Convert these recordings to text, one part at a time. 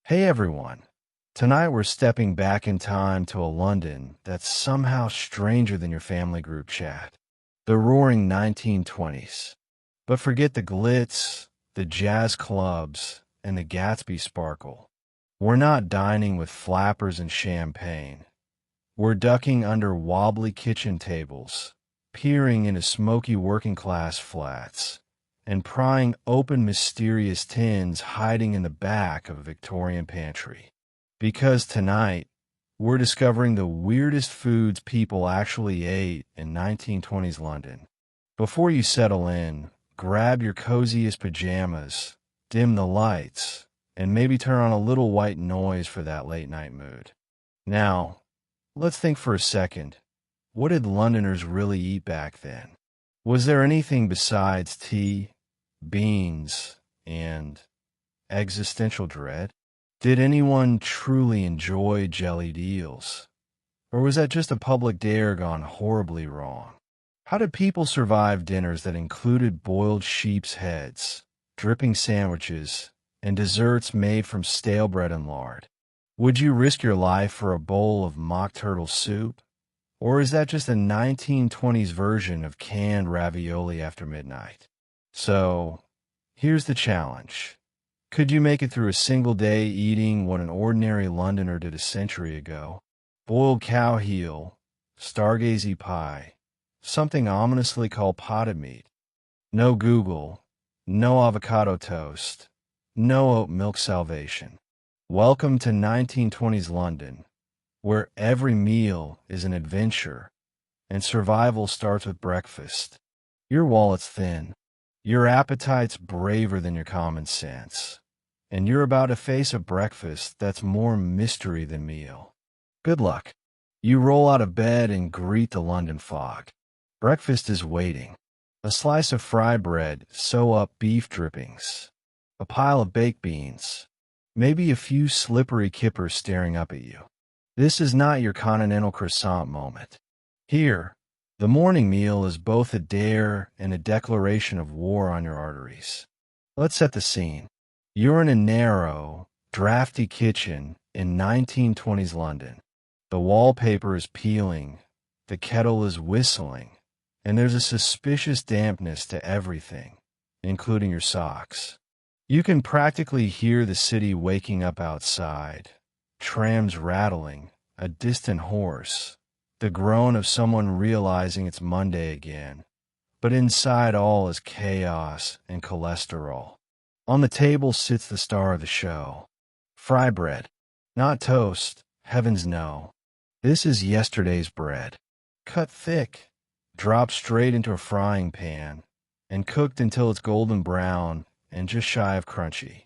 Hey everyone! Tonight we're stepping back in time to a London that's somehow stranger than your family group chat. The roaring 1920s. But forget the glitz, the jazz clubs, and the Gatsby sparkle. We're not dining with flappers and champagne. We're ducking under wobbly kitchen tables, peering into smoky working-class flats, and prying open mysterious tins hiding in the back of a Victorian pantry. Because tonight, we're discovering the weirdest foods people actually ate in 1920s London. Before you settle in, grab your coziest pajamas, dim the lights, and maybe turn on a little white noise for that late-night mood. Now, let's think for a second. What did Londoners really eat back then? Was there anything besides tea, beans, and existential dread? Did anyone truly enjoy jellied eels? Or was that just a public dare gone horribly wrong? How did people survive dinners that included boiled sheep's heads, dripping sandwiches, and desserts made from stale bread and lard? Would you risk your life for a bowl of mock turtle soup? Or is that just a 1920s version of canned ravioli after midnight? So, here's the challenge. Could you make it through a single day eating what an ordinary Londoner did a century ago? Boiled cow heel, stargazy pie, something ominously called potted meat. No Google, no avocado toast, no oat milk salvation. Welcome to 1920s London, where every meal is an adventure and survival starts with breakfast. Your wallet's thin. Your appetite's braver than your common sense, and you're about to face a breakfast that's more mystery than meal. Good luck. You roll out of bed and greet the London fog. Breakfast is waiting. A slice of fry bread, sew up beef drippings, a pile of baked beans, maybe a few slippery kippers staring up at you. This is not your continental croissant moment. Here, the morning meal is both a dare and a declaration of war on your arteries. Let's set the scene. You're in a narrow, drafty kitchen in 1920s London. The wallpaper is peeling, the kettle is whistling, and there's a suspicious dampness to everything, including your socks. You can practically hear the city waking up outside, trams rattling, a distant horse, the groan of someone realizing it's Monday again. But inside all is chaos and cholesterol. On the table sits the star of the show. Fry bread. Not toast. Heavens no. This is yesterday's bread. Cut thick. Dropped straight into a frying pan. And cooked until it's golden brown and just shy of crunchy.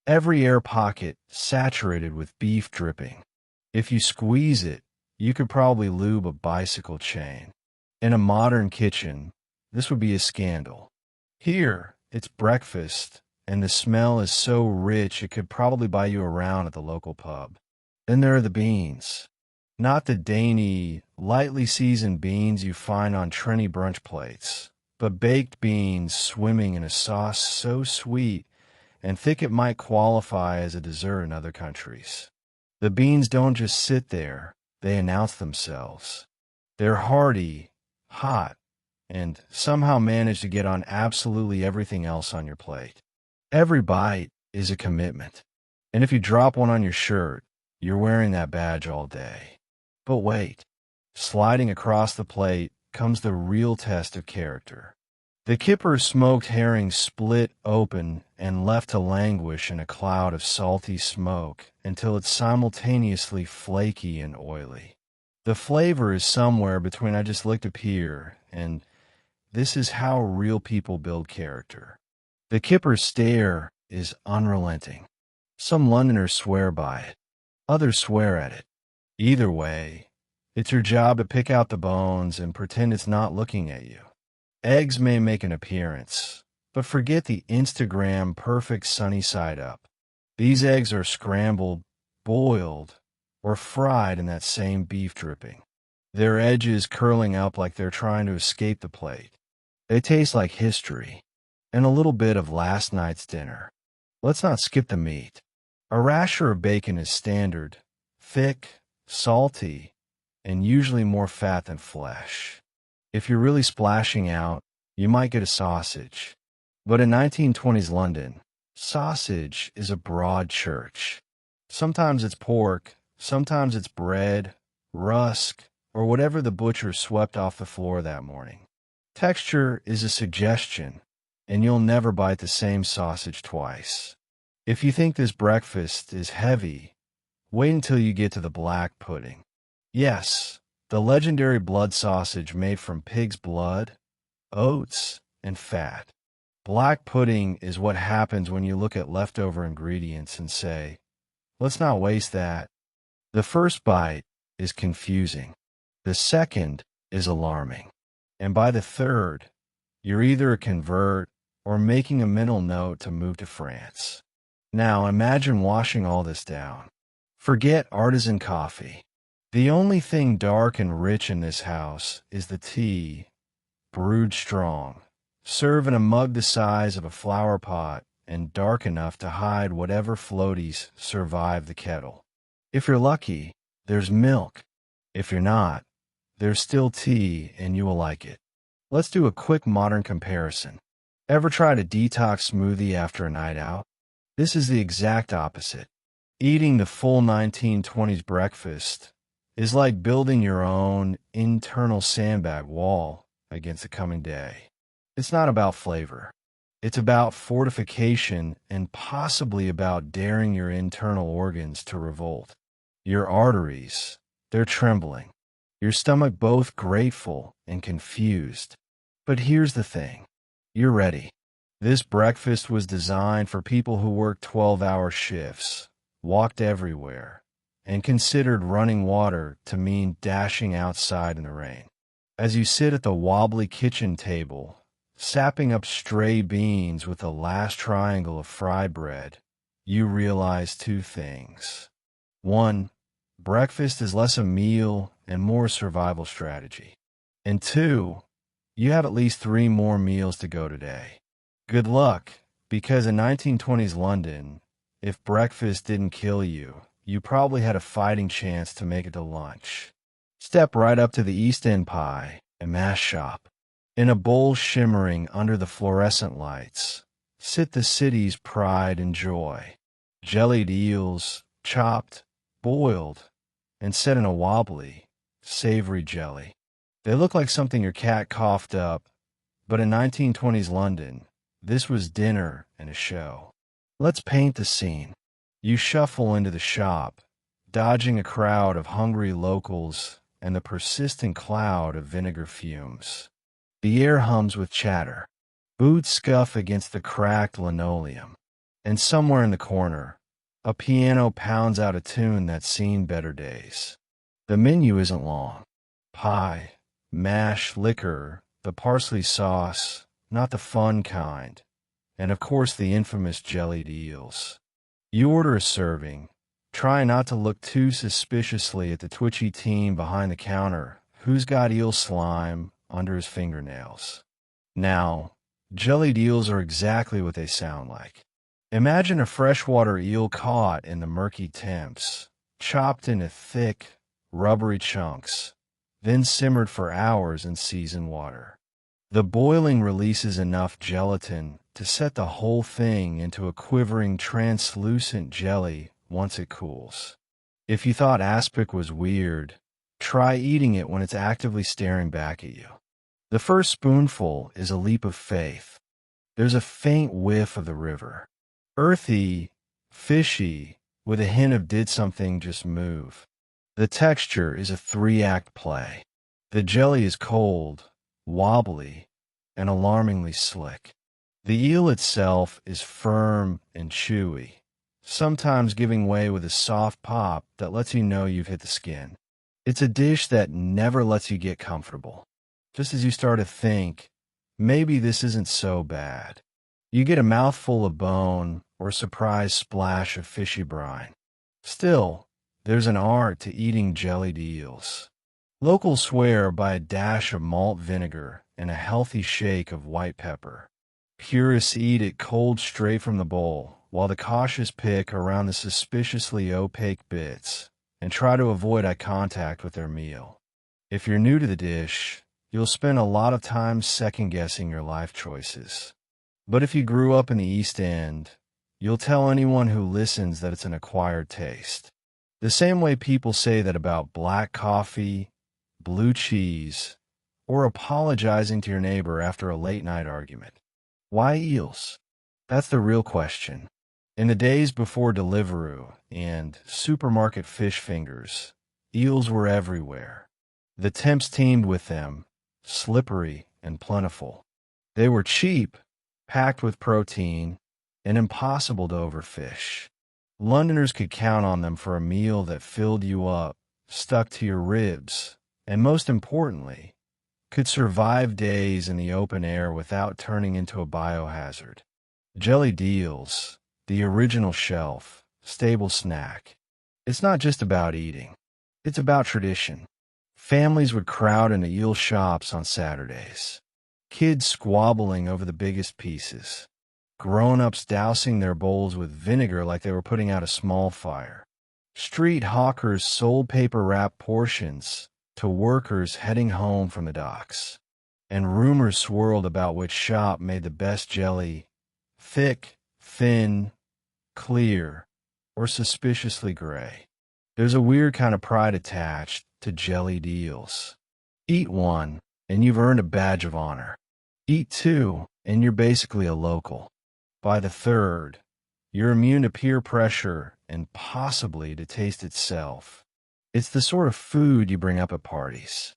Every air pocket saturated with beef dripping. If you squeeze it, you could probably lube a bicycle chain. In a modern kitchen, this would be a scandal. Here, it's breakfast, and the smell is so rich it could probably buy you a round at the local pub. Then there are the beans. Not the dainty, lightly seasoned beans you find on trendy brunch plates, but baked beans swimming in a sauce so sweet and thick it might qualify as a dessert in other countries. The beans don't just sit there. They announce themselves. They're hearty, hot, and somehow manage to get on absolutely everything else on your plate. Every bite is a commitment. And if you drop one on your shirt, you're wearing that badge all day. But wait, sliding across the plate comes the real test of character. The kipper smoked herring split open and left to languish in a cloud of salty smoke until it's simultaneously flaky and oily. The flavor is somewhere between I just licked a pear and this is how real people build character. The kipper's stare is unrelenting. Some Londoners swear by it. Others swear at it. Either way, it's your job to pick out the bones and pretend it's not looking at you. Eggs may make an appearance, but forget the Instagram perfect sunny side up. These eggs are scrambled, boiled, or fried in that same beef dripping, their edges curling up like they're trying to escape the plate. They taste like history, and a little bit of last night's dinner. Let's not skip the meat. A rasher of bacon is standard, thick, salty, and usually more fat than flesh. If you're really splashing out, you might get a sausage. But in 1920s London, sausage is a broad church. Sometimes it's pork, sometimes it's bread, rusk, or whatever the butcher swept off the floor that morning. Texture is a suggestion, and you'll never bite the same sausage twice. If you think this breakfast is heavy, wait until you get to the black pudding. Yes, the legendary blood sausage made from pig's blood, oats, and fat. Black pudding is what happens when you look at leftover ingredients and say, let's not waste that. The first bite is confusing. The second is alarming. And by the third, you're either a convert or making a mental note to move to France. Now imagine washing all this down. Forget artisan coffee. The only thing dark and rich in this house is the tea, brewed strong. Serve in a mug the size of a flower pot and dark enough to hide whatever floaties survive the kettle. If you're lucky, there's milk. If you're not, there's still tea and you will like it. Let's do a quick modern comparison. Ever tried a detox smoothie after a night out? This is the exact opposite. Eating the full 1920s breakfast is like building your own internal sandbag wall against the coming day. It's not about flavor. It's about fortification and possibly about daring your internal organs to revolt. Your arteries, they're trembling. Your stomach both grateful and confused. But here's the thing. You're ready. This breakfast was designed for people who worked 12-hour shifts, walked everywhere, and considered running water to mean dashing outside in the rain. As you sit at the wobbly kitchen table, sapping up stray beans with the last triangle of fry bread, you realize two things. One, breakfast is less a meal and more a survival strategy. And two, you have at least 3 more meals to go today. Good luck, because in 1920s London, if breakfast didn't kill you, you probably had a fighting chance to make it to lunch. Step right up to the East End pie and mash shop. In a bowl shimmering under the fluorescent lights, sit the city's pride and joy. Jellied eels, chopped, boiled, and set in a wobbly, savory jelly. They look like something your cat coughed up, but in 1920s London, this was dinner and a show. Let's paint the scene. You shuffle into the shop, dodging a crowd of hungry locals and the persistent cloud of vinegar fumes. The air hums with chatter. Boots scuff against the cracked linoleum. And somewhere in the corner, a piano pounds out a tune that's seen better days. The menu isn't long. Pie, mash, liquor, the parsley sauce, not the fun kind, and of course the infamous jellied eels. You order a serving, try not to look too suspiciously at the twitchy teen behind the counter who's got eel slime under his fingernails. Now, jellied eels are exactly what they sound like. Imagine a freshwater eel caught in the murky temps, chopped into thick, rubbery chunks, then simmered for hours in seasoned water. The boiling releases enough gelatin to set the whole thing into a quivering, translucent jelly once it cools. If you thought aspic was weird, try eating it when it's actively staring back at you. The first spoonful is a leap of faith. There's a faint whiff of the river. Earthy, fishy, with a hint of did something just move. The texture is a 3-act play. The jelly is cold, wobbly, and alarmingly slick. The eel itself is firm and chewy, sometimes giving way with a soft pop that lets you know you've hit the skin. It's a dish that never lets you get comfortable. Just as you start to think, maybe this isn't so bad, you get a mouthful of bone or a surprise splash of fishy brine. Still, there's an art to eating jellied eels. Locals swear by a dash of malt vinegar and a healthy shake of white pepper. Purists eat it cold straight from the bowl, while the cautious pick around the suspiciously opaque bits and try to avoid eye contact with their meal. If you're new to the dish, you'll spend a lot of time second-guessing your life choices. But if you grew up in the East End, you'll tell anyone who listens that it's an acquired taste. The same way people say that about black coffee, blue cheese, or apologizing to your neighbor after a late-night argument. Why eels? That's the real question. In the days before Deliveroo and supermarket fish fingers, eels were everywhere. The temps teemed with them, slippery and plentiful. They were cheap, packed with protein, and impossible to overfish. Londoners could count on them for a meal that filled you up, stuck to your ribs, and most importantly, could survive days in the open air without turning into a biohazard. Jellied eels, the original shelf, stable snack. It's not just about eating. It's about tradition. Families would crowd into eel shops on Saturdays. Kids squabbling over the biggest pieces. Grown-ups dousing their bowls with vinegar like they were putting out a small fire. Street hawkers sold paper-wrapped portions to workers heading home from the docks. And rumors swirled about which shop made the best jelly, thick, thin, clear, or suspiciously gray. There's a weird kind of pride attached to jellied eels. Eat one, and you've earned a badge of honor. Eat two, and you're basically a local. By the third, you're immune to peer pressure and possibly to taste itself. It's the sort of food you bring up at parties.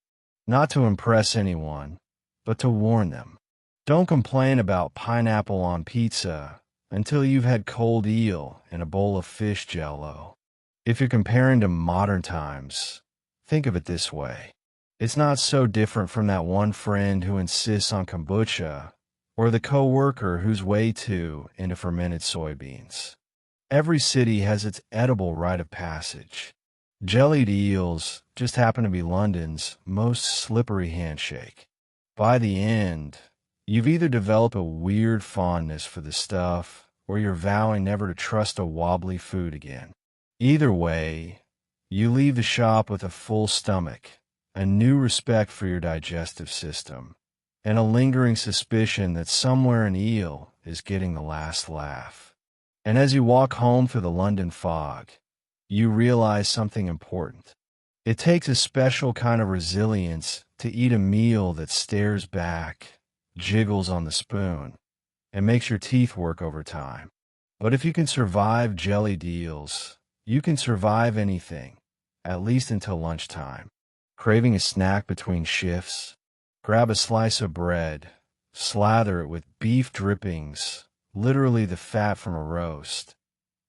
Not to impress anyone, but to warn them. Don't complain about pineapple on pizza until you've had cold eel and a bowl of fish jello. If you're comparing to modern times, think of it this way. It's not so different from that one friend who insists on kombucha or the coworker who's way too into fermented soybeans. Every city has its edible rite of passage. Jellied eels just happen to be London's most slippery handshake. By the end, you've either developed a weird fondness for the stuff or you're vowing never to trust a wobbly food again. Either way, you leave the shop with a full stomach, a new respect for your digestive system, and a lingering suspicion that somewhere an eel is getting the last laugh. And as you walk home through the London fog, you realize something important. It takes a special kind of resilience to eat a meal that stares back, jiggles on the spoon, and makes your teeth work overtime. But if you can survive jellied eels, you can survive anything, at least until lunchtime. Craving a snack between shifts? Grab a slice of bread, slather it with beef drippings, literally the fat from a roast,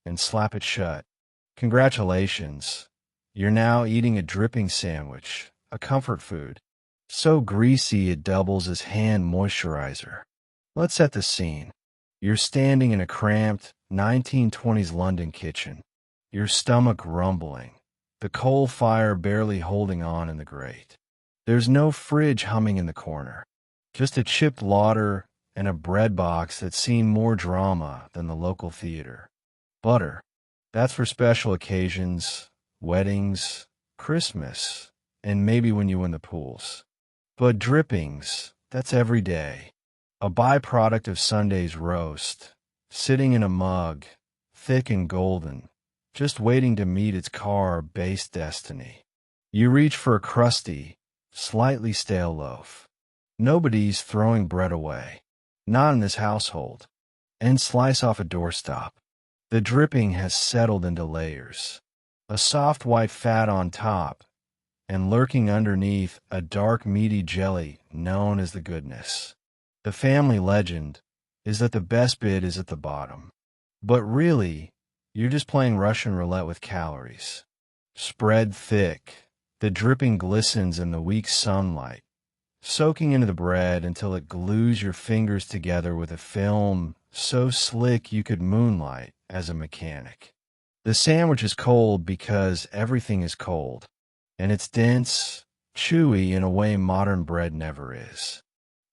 and slap it shut. Congratulations, you're now eating a dripping sandwich, a comfort food. So greasy it doubles as hand moisturizer. Let's set the scene. You're standing in a cramped 1920s London kitchen, your stomach rumbling, the coal fire barely holding on in the grate. There's no fridge humming in the corner, just a chipped lauder and a bread box that's seen more drama than the local theater. Butter, that's for special occasions, weddings, Christmas, and maybe when you win the pools. But drippings, that's every day. A byproduct of Sunday's roast, sitting in a mug, thick and golden, just waiting to meet its carb-based destiny. You reach for a crusty, slightly stale loaf. Nobody's throwing bread away. Not in this household. And slice off a doorstop. The dripping has settled into layers. A soft white fat on top, and lurking underneath a dark meaty jelly known as the goodness. The family legend is that the best bit is at the bottom. But really, you're just playing Russian roulette with calories. Spread thick, the dripping glistens in the weak sunlight, soaking into the bread until it glues your fingers together with a film so slick you could moonlight as a mechanic. The sandwich is cold because everything is cold, and it's dense, chewy in a way modern bread never is.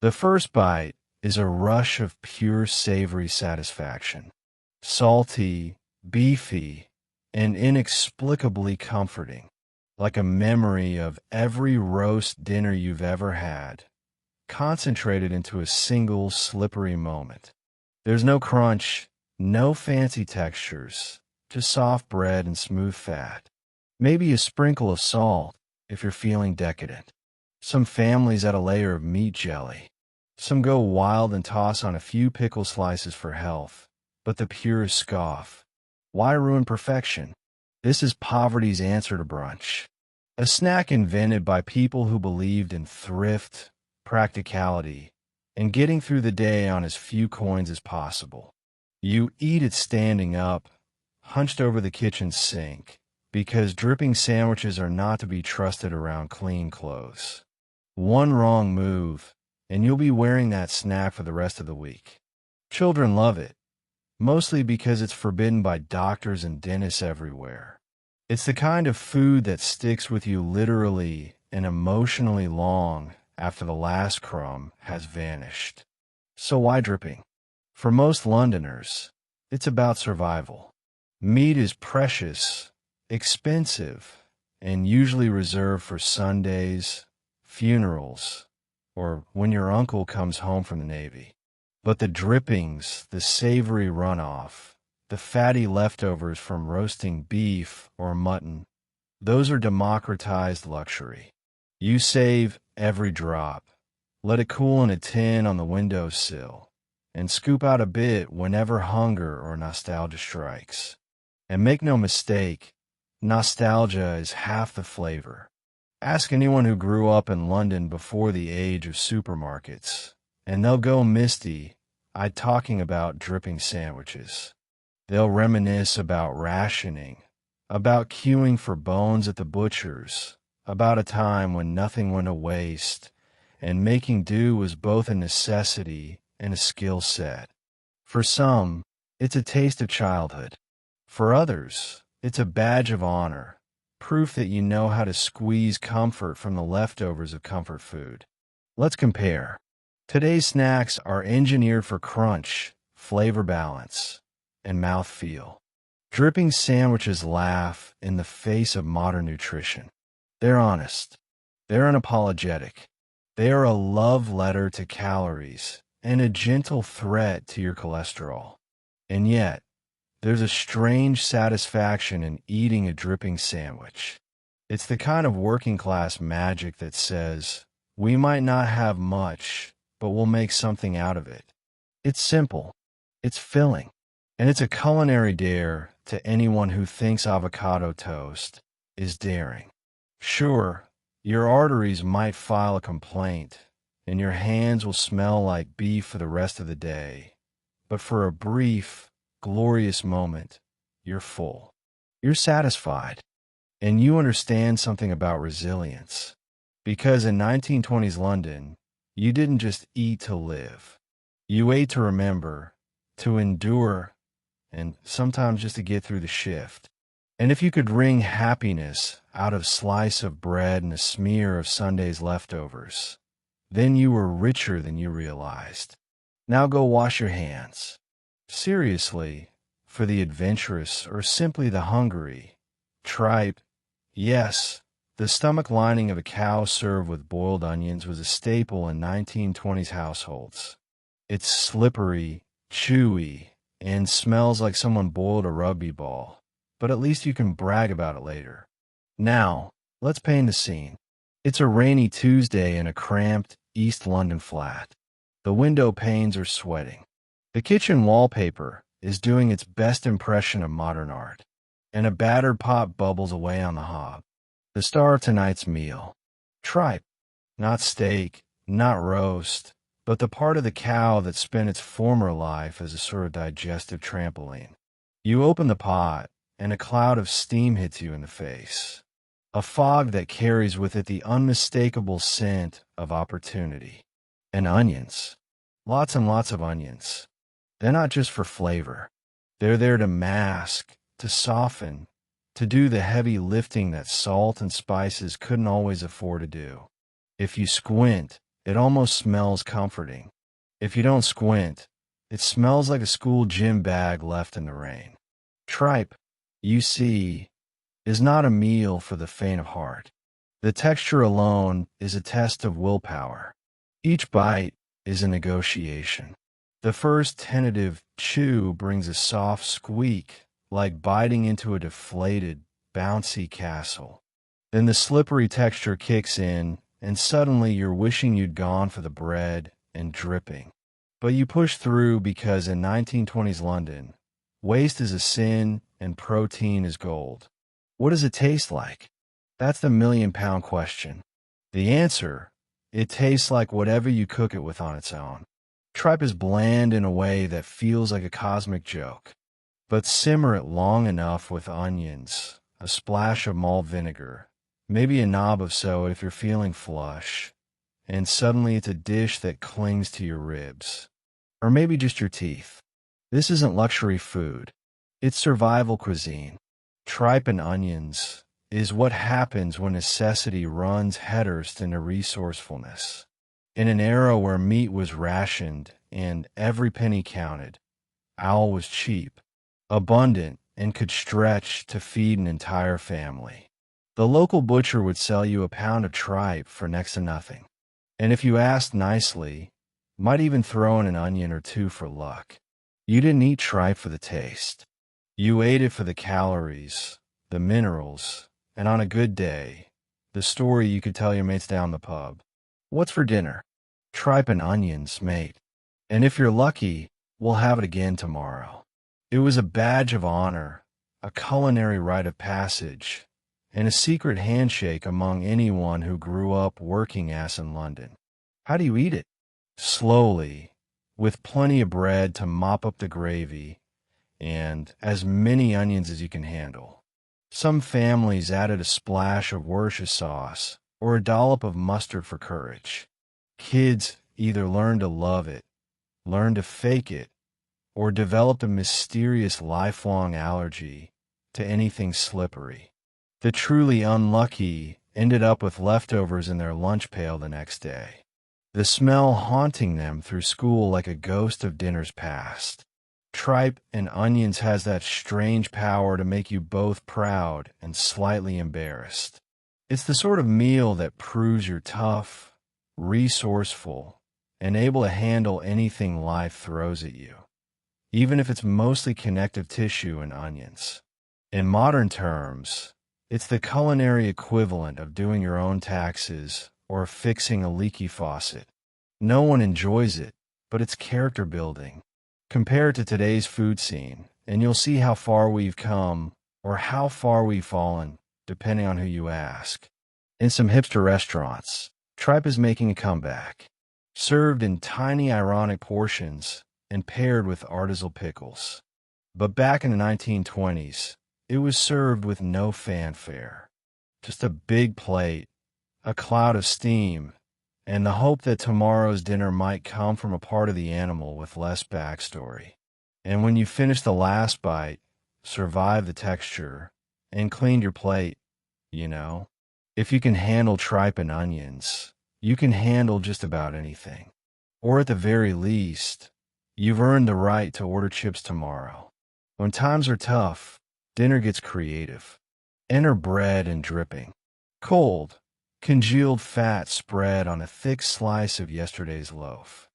The first bite is a rush of pure savory satisfaction. salty, beefy, and inexplicably comforting, like a memory of every roast dinner you've ever had, concentrated into a single slippery moment. There's no crunch, no fancy textures, just soft bread and smooth fat. Maybe a sprinkle of salt if you're feeling decadent. Some families add a layer of meat jelly. Some go wild and toss on a few pickle slices for health, but the purists scoff. Why ruin perfection? This is poverty's answer to brunch. A snack invented by people who believed in thrift, practicality, and getting through the day on as few coins as possible. You eat it standing up, hunched over the kitchen sink, because dripping sandwiches are not to be trusted around clean clothes. One wrong move, and you'll be wearing that snack for the rest of the week. Children love it, mostly because it's forbidden by doctors and dentists everywhere. It's the kind of food that sticks with you literally and emotionally long after the last crumb has vanished. So why dripping? For most Londoners, it's about survival. Meat is precious, expensive, and usually reserved for Sundays, funerals, or when your uncle comes home from the Navy. But the drippings, the savory runoff, the fatty leftovers from roasting beef or mutton, those are democratized luxury. You save every drop, let it cool in a tin on the windowsill, and scoop out a bit whenever hunger or nostalgia strikes. And make no mistake, nostalgia is half the flavor. Ask anyone who grew up in London before the age of supermarkets, and they'll go misty-eyed talking about dripping sandwiches. They'll reminisce about rationing, about queuing for bones at the butcher's, about a time when nothing went to waste, and making do was both a necessity and a skill set. For some, it's a taste of childhood. For others, it's a badge of honor, proof that you know how to squeeze comfort from the leftovers of comfort food. Let's compare. Today's snacks are engineered for crunch, flavor balance, and mouthfeel. Dripping sandwiches laugh in the face of modern nutrition. They're honest. They're unapologetic. They are a love letter to calories and a gentle threat to your cholesterol. And yet, there's a strange satisfaction in eating a dripping sandwich. It's the kind of working-class magic that says, we might not have much, but we'll make something out of it. It's simple. It's filling. And it's a culinary dare to anyone who thinks avocado toast is daring. Sure, your arteries might file a complaint, and your hands will smell like beef for the rest of the day. But for a brief, glorious moment, you're full. You're satisfied. And you understand something about resilience. Because in 1920s London, you didn't just eat to live. You ate to remember, to endure, and sometimes just to get through the shift. And if you could wring happiness out of a slice of bread and a smear of Sunday's leftovers, then you were richer than you realized. Now go wash your hands. Seriously, for the adventurous or simply the hungry, tripe, yes, the stomach lining of a cow served with boiled onions was a staple in 1920s households. It's slippery, chewy, and smells like someone boiled a rugby ball, but at least you can brag about it later. Now, let's paint the scene. It's a rainy Tuesday in a cramped East London flat. The window panes are sweating. The kitchen wallpaper is doing its best impression of modern art, and a battered pot bubbles away on the hob. The star of tonight's meal. Tripe. Not steak, not roast, but the part of the cow that spent its former life as a sort of digestive trampoline. You open the pot, and a cloud of steam hits you in the face. A fog that carries with it the unmistakable scent of opportunity. And onions. Lots and lots of onions. They're not just for flavor. They're there to mask, to soften, to do the heavy lifting that salt and spices couldn't always afford to do. If you squint, it almost smells comforting. If you don't squint, It smells like a school gym bag left in the rain. Tripe, you see, is not a meal for the faint of heart. The texture alone is a test of willpower. Each bite is a negotiation. The first tentative chew brings a soft squeak, like biting into a deflated, bouncy castle. Then the slippery texture kicks in, and suddenly you're wishing you'd gone for the bread and dripping. But you push through because in 1920s London, waste is a sin and protein is gold. What does it taste like? That's the million-pound question. The answer, it tastes like whatever you cook it with on its own. Tripe is bland in a way that feels like a cosmic joke. But simmer it long enough with onions, a splash of malt vinegar, maybe a knob of soda if you're feeling flush, and suddenly it's a dish that clings to your ribs. Or maybe just your teeth. This isn't luxury food. It's survival cuisine. Tripe and onions is what happens when necessity runs headfirst into resourcefulness. In an era where meat was rationed and every penny counted, owl was cheap, abundant, and could stretch to feed an entire family. The local butcher would sell you a pound of tripe for next to nothing. And if you asked nicely, might even throw in an onion or two for luck. You didn't eat tripe for the taste. You ate it for the calories, the minerals, and on a good day, the story you could tell your mates down the pub. What's for dinner? Tripe and onions, mate. And if you're lucky, we'll have it again tomorrow. It was a badge of honor, a culinary rite of passage, and a secret handshake among anyone who grew up working ass in London. How do you eat it? Slowly, with plenty of bread to mop up the gravy, and as many onions as you can handle. Some families added a splash of Worcestershire sauce or a dollop of mustard for courage. Kids either learned to love it, learned to fake it, or developed a mysterious lifelong allergy to anything slippery. The truly unlucky ended up with leftovers in their lunch pail the next day, the smell haunting them through school like a ghost of dinners past. Tripe and onions has that strange power to make you both proud and slightly embarrassed. It's the sort of meal that proves you're tough, resourceful, and able to handle anything life throws at you, even if it's mostly connective tissue and onions. In modern terms, it's the culinary equivalent of doing your own taxes or fixing a leaky faucet. No one enjoys it, but it's character building. Compare it to today's food scene, and you'll see how far we've come, or how far we've fallen, depending on who you ask. In some hipster restaurants, tripe is making a comeback, served in tiny ironic portions and paired with artisanal pickles. But back in the 1920s, it was served with no fanfare. Just a big plate, a cloud of steam, and the hope that tomorrow's dinner might come from a part of the animal with less backstory. And when you finished the last bite, survived the texture, and cleaned your plate, if you can handle tripe and onions, you can handle just about anything. Or at the very least, you've earned the right to order chips tomorrow. When times are tough, dinner gets creative. Enter bread and dripping. Cold, congealed fat spread on a thick slice of yesterday's loaf.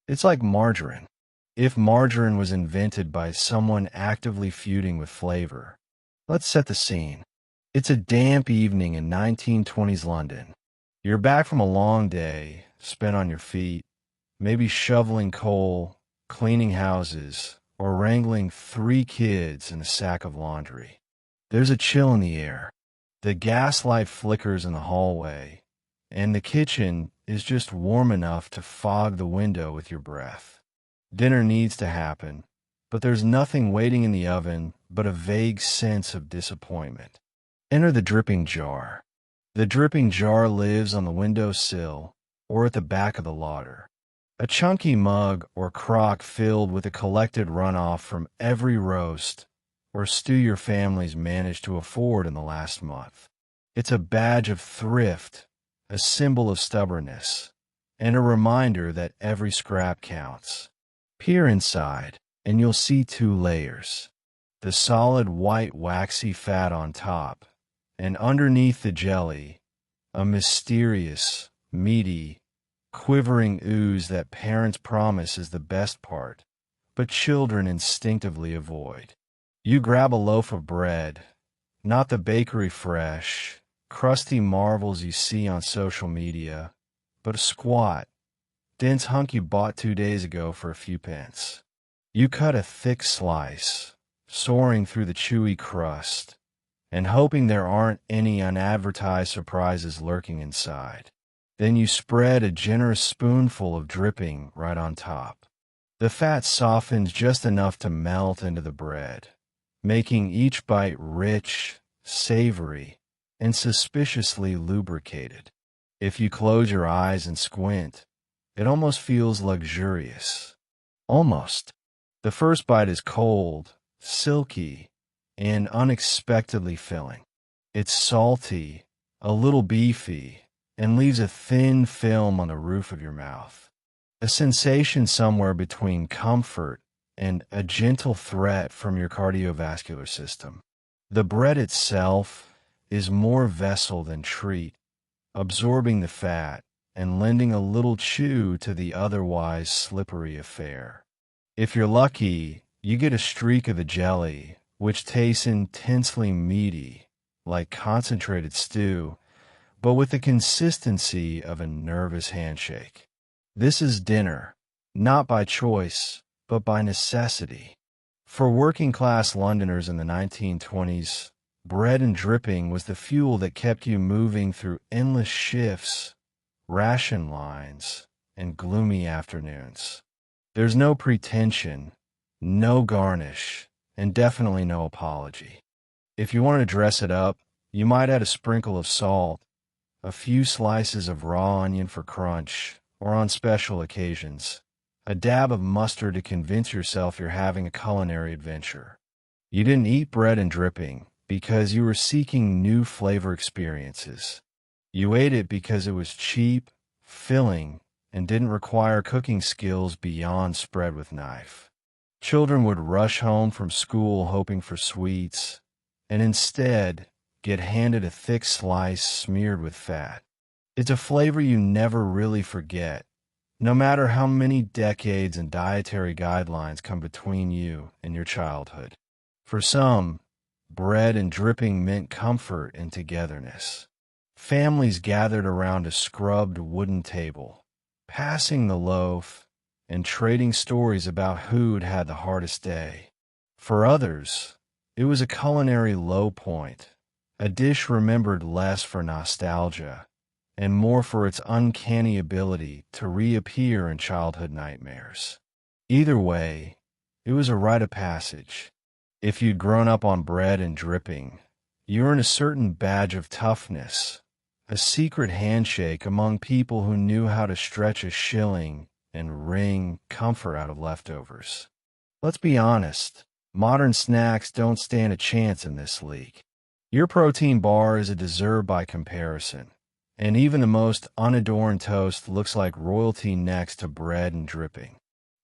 It's like margarine. If margarine was invented by someone actively feuding with flavor. Let's set the scene. It's a damp evening in 1920s London. You're back from a long day, spent on your feet, maybe shoveling coal, cleaning houses, or wrangling 3 kids in a sack of laundry. There's a chill in the air. The gaslight flickers in the hallway, and the kitchen is just warm enough to fog the window with your breath. Dinner needs to happen, but there's nothing waiting in the oven but a vague sense of disappointment. Enter the dripping jar. The dripping jar lives on the windowsill or at the back of the larder. A chunky mug or crock filled with a collected runoff from every roast or stew your family's managed to afford in the last month. It's a badge of thrift, a symbol of stubbornness, and a reminder that every scrap counts. Peer inside, and you'll see two layers. The solid white waxy fat on top, and underneath the jelly, a mysterious, meaty, quivering ooze that parents promise is the best part, but children instinctively avoid. You grab a loaf of bread, not the bakery fresh, crusty marvels you see on social media, but a squat, dense hunk you bought 2 days ago for a few pence. You cut a thick slice, soaring through the chewy crust, and hoping there aren't any unadvertised surprises lurking inside. Then you spread a generous spoonful of dripping right on top. The fat softens just enough to melt into the bread, making each bite rich, savory, and suspiciously lubricated. If you close your eyes and squint, it almost feels luxurious. Almost. The first bite is cold, silky, and unexpectedly filling. It's salty, a little beefy, and leaves a thin film on the roof of your mouth. A sensation somewhere between comfort and a gentle threat from your cardiovascular system. The bread itself is more vessel than treat, absorbing the fat and lending a little chew to the otherwise slippery affair. If you're lucky, you get a streak of the jelly, which tastes intensely meaty, like concentrated stew, but with the consistency of a nervous handshake. This is dinner, not by choice, but by necessity. For working-class Londoners in the 1920s, bread and dripping was the fuel that kept you moving through endless shifts, ration lines, and gloomy afternoons. There's no pretension, no garnish, and definitely no apology. If you want to dress it up, you might add a sprinkle of salt, a few slices of raw onion for crunch, or on special occasions, a dab of mustard to convince yourself you're having a culinary adventure. You didn't eat bread and dripping because you were seeking new flavor experiences. You ate it because it was cheap, filling, and didn't require cooking skills beyond spread with knife. Children would rush home from school hoping for sweets, and instead get handed a thick slice smeared with fat. It's a flavor you never really forget, no matter how many decades and dietary guidelines come between you and your childhood. For some, bread and dripping meant comfort and togetherness. Families gathered around a scrubbed wooden table, passing the loaf and trading stories about who'd had the hardest day. For others, it was a culinary low point, a dish remembered less for nostalgia and more for its uncanny ability to reappear in childhood nightmares. Either way, it was a rite of passage. If you'd grown up on bread and dripping, you earned a certain badge of toughness, a secret handshake among people who knew how to stretch a shilling and wring comfort out of leftovers. Let's be honest, modern snacks don't stand a chance in this league. Your protein bar is a dessert by comparison, and even the most unadorned toast looks like royalty next to bread and dripping.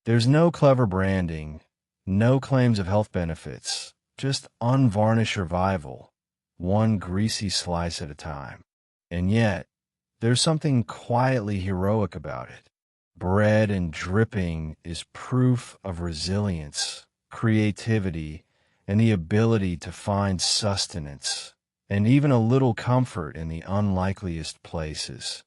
There's no clever branding, no claims of health benefits, just unvarnished survival, one greasy slice at a time. And yet, there's something quietly heroic about it. Bread and dripping is proof of resilience, creativity, and the ability to find sustenance, and even a little comfort in the unlikeliest places.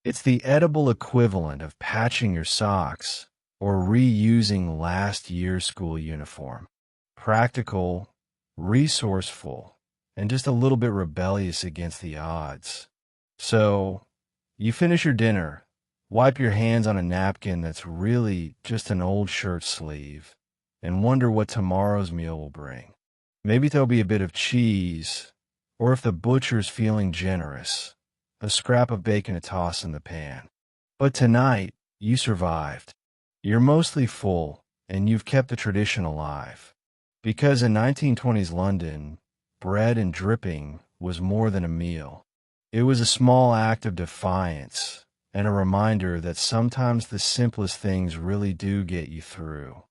It's the edible equivalent of patching your socks or reusing last year's school uniform. Practical, resourceful, and just a little bit rebellious against the odds. So, you finish your dinner, wipe your hands on a napkin that's really just an old shirt sleeve, and wonder what tomorrow's meal will bring. Maybe there'll be a bit of cheese, or if the butcher's feeling generous, a scrap of bacon to toss in the pan. But tonight, you survived. You're mostly full, and you've kept the tradition alive. Because in 1920s London, bread and dripping was more than a meal. It was a small act of defiance, and a reminder that sometimes the simplest things really do get you through.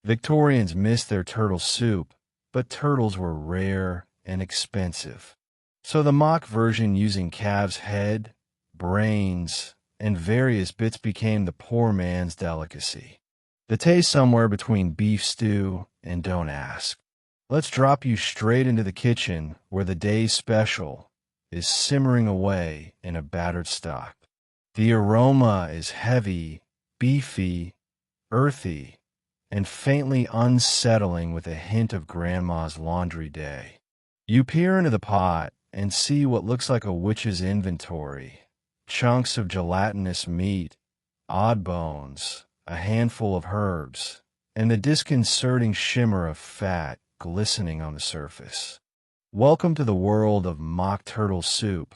Victorians missed their turtle soup, but turtles were rare and expensive. So the mock version using calf's head, brains, and various bits became the poor man's delicacy. The taste somewhere between beef stew and don't ask. Let's drop you straight into the kitchen where the day's special is simmering away in a battered stock. The aroma is heavy, beefy, earthy, and faintly unsettling with a hint of Grandma's laundry day. You peer into the pot and see what looks like a witch's inventory. Chunks of gelatinous meat, odd bones, a handful of herbs, and the disconcerting shimmer of fat glistening on the surface. Welcome to the world of mock turtle soup,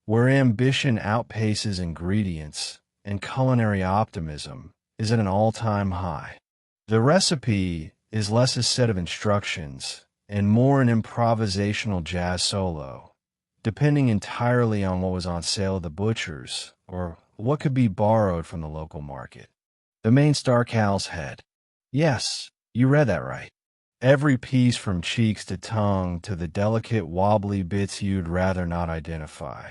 where ambition outpaces ingredients and culinary optimism is at an all-time high. The recipe is less a set of instructions and more an improvisational jazz solo, depending entirely on what was on sale at the butcher's or what could be borrowed from the local market. The main star, cow's head. Yes, you read that right. Every piece from cheeks to tongue to the delicate wobbly bits you'd rather not identify.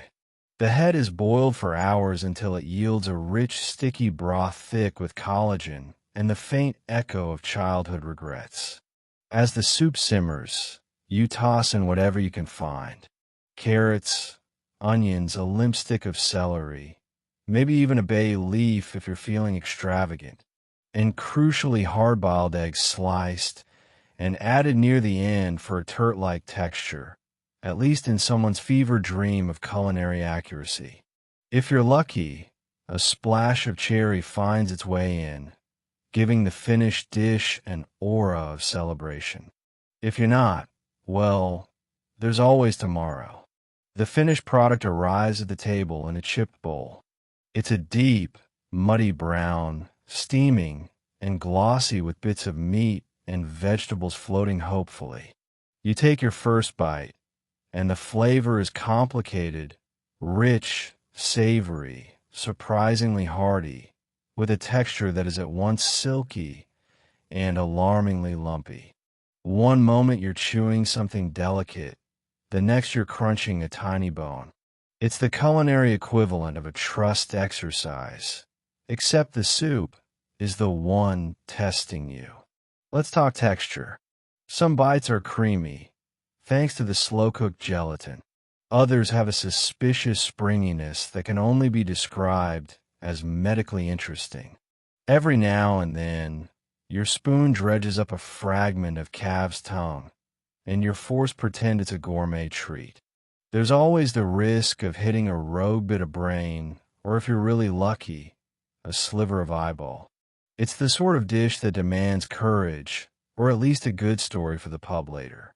The head is boiled for hours until it yields a rich, sticky broth thick with collagen and the faint echo of childhood regrets. As the soup simmers, you toss in whatever you can find. Carrots, onions, a limp stick of celery, maybe even a bay leaf if you're feeling extravagant, and crucially hard-boiled eggs sliced and added near the end for a tart-like texture, at least in someone's fever dream of culinary accuracy. If you're lucky, a splash of cherry finds its way in, giving the finished dish an aura of celebration. If you're not, well, there's always tomorrow. The finished product arrives at the table in a chipped bowl. It's a deep, muddy brown, steaming, and glossy with bits of meat and vegetables floating hopefully. You take your first bite, and the flavor is complicated, rich, savory, surprisingly hearty, with a texture that is at once silky and alarmingly lumpy. One moment you're chewing something delicate, the next you're crunching a tiny bone. It's the culinary equivalent of a trust exercise, except the soup is the one testing you. Let's talk texture. Some bites are creamy, thanks to the slow-cooked gelatin. Others have a suspicious springiness that can only be described as medically interesting. Every now and then, your spoon dredges up a fragment of calf's tongue, and you're forced to pretend it's a gourmet treat. There's always the risk of hitting a rogue bit of brain, or if you're really lucky, a sliver of eyeball. It's the sort of dish that demands courage, or at least a good story for the pub later.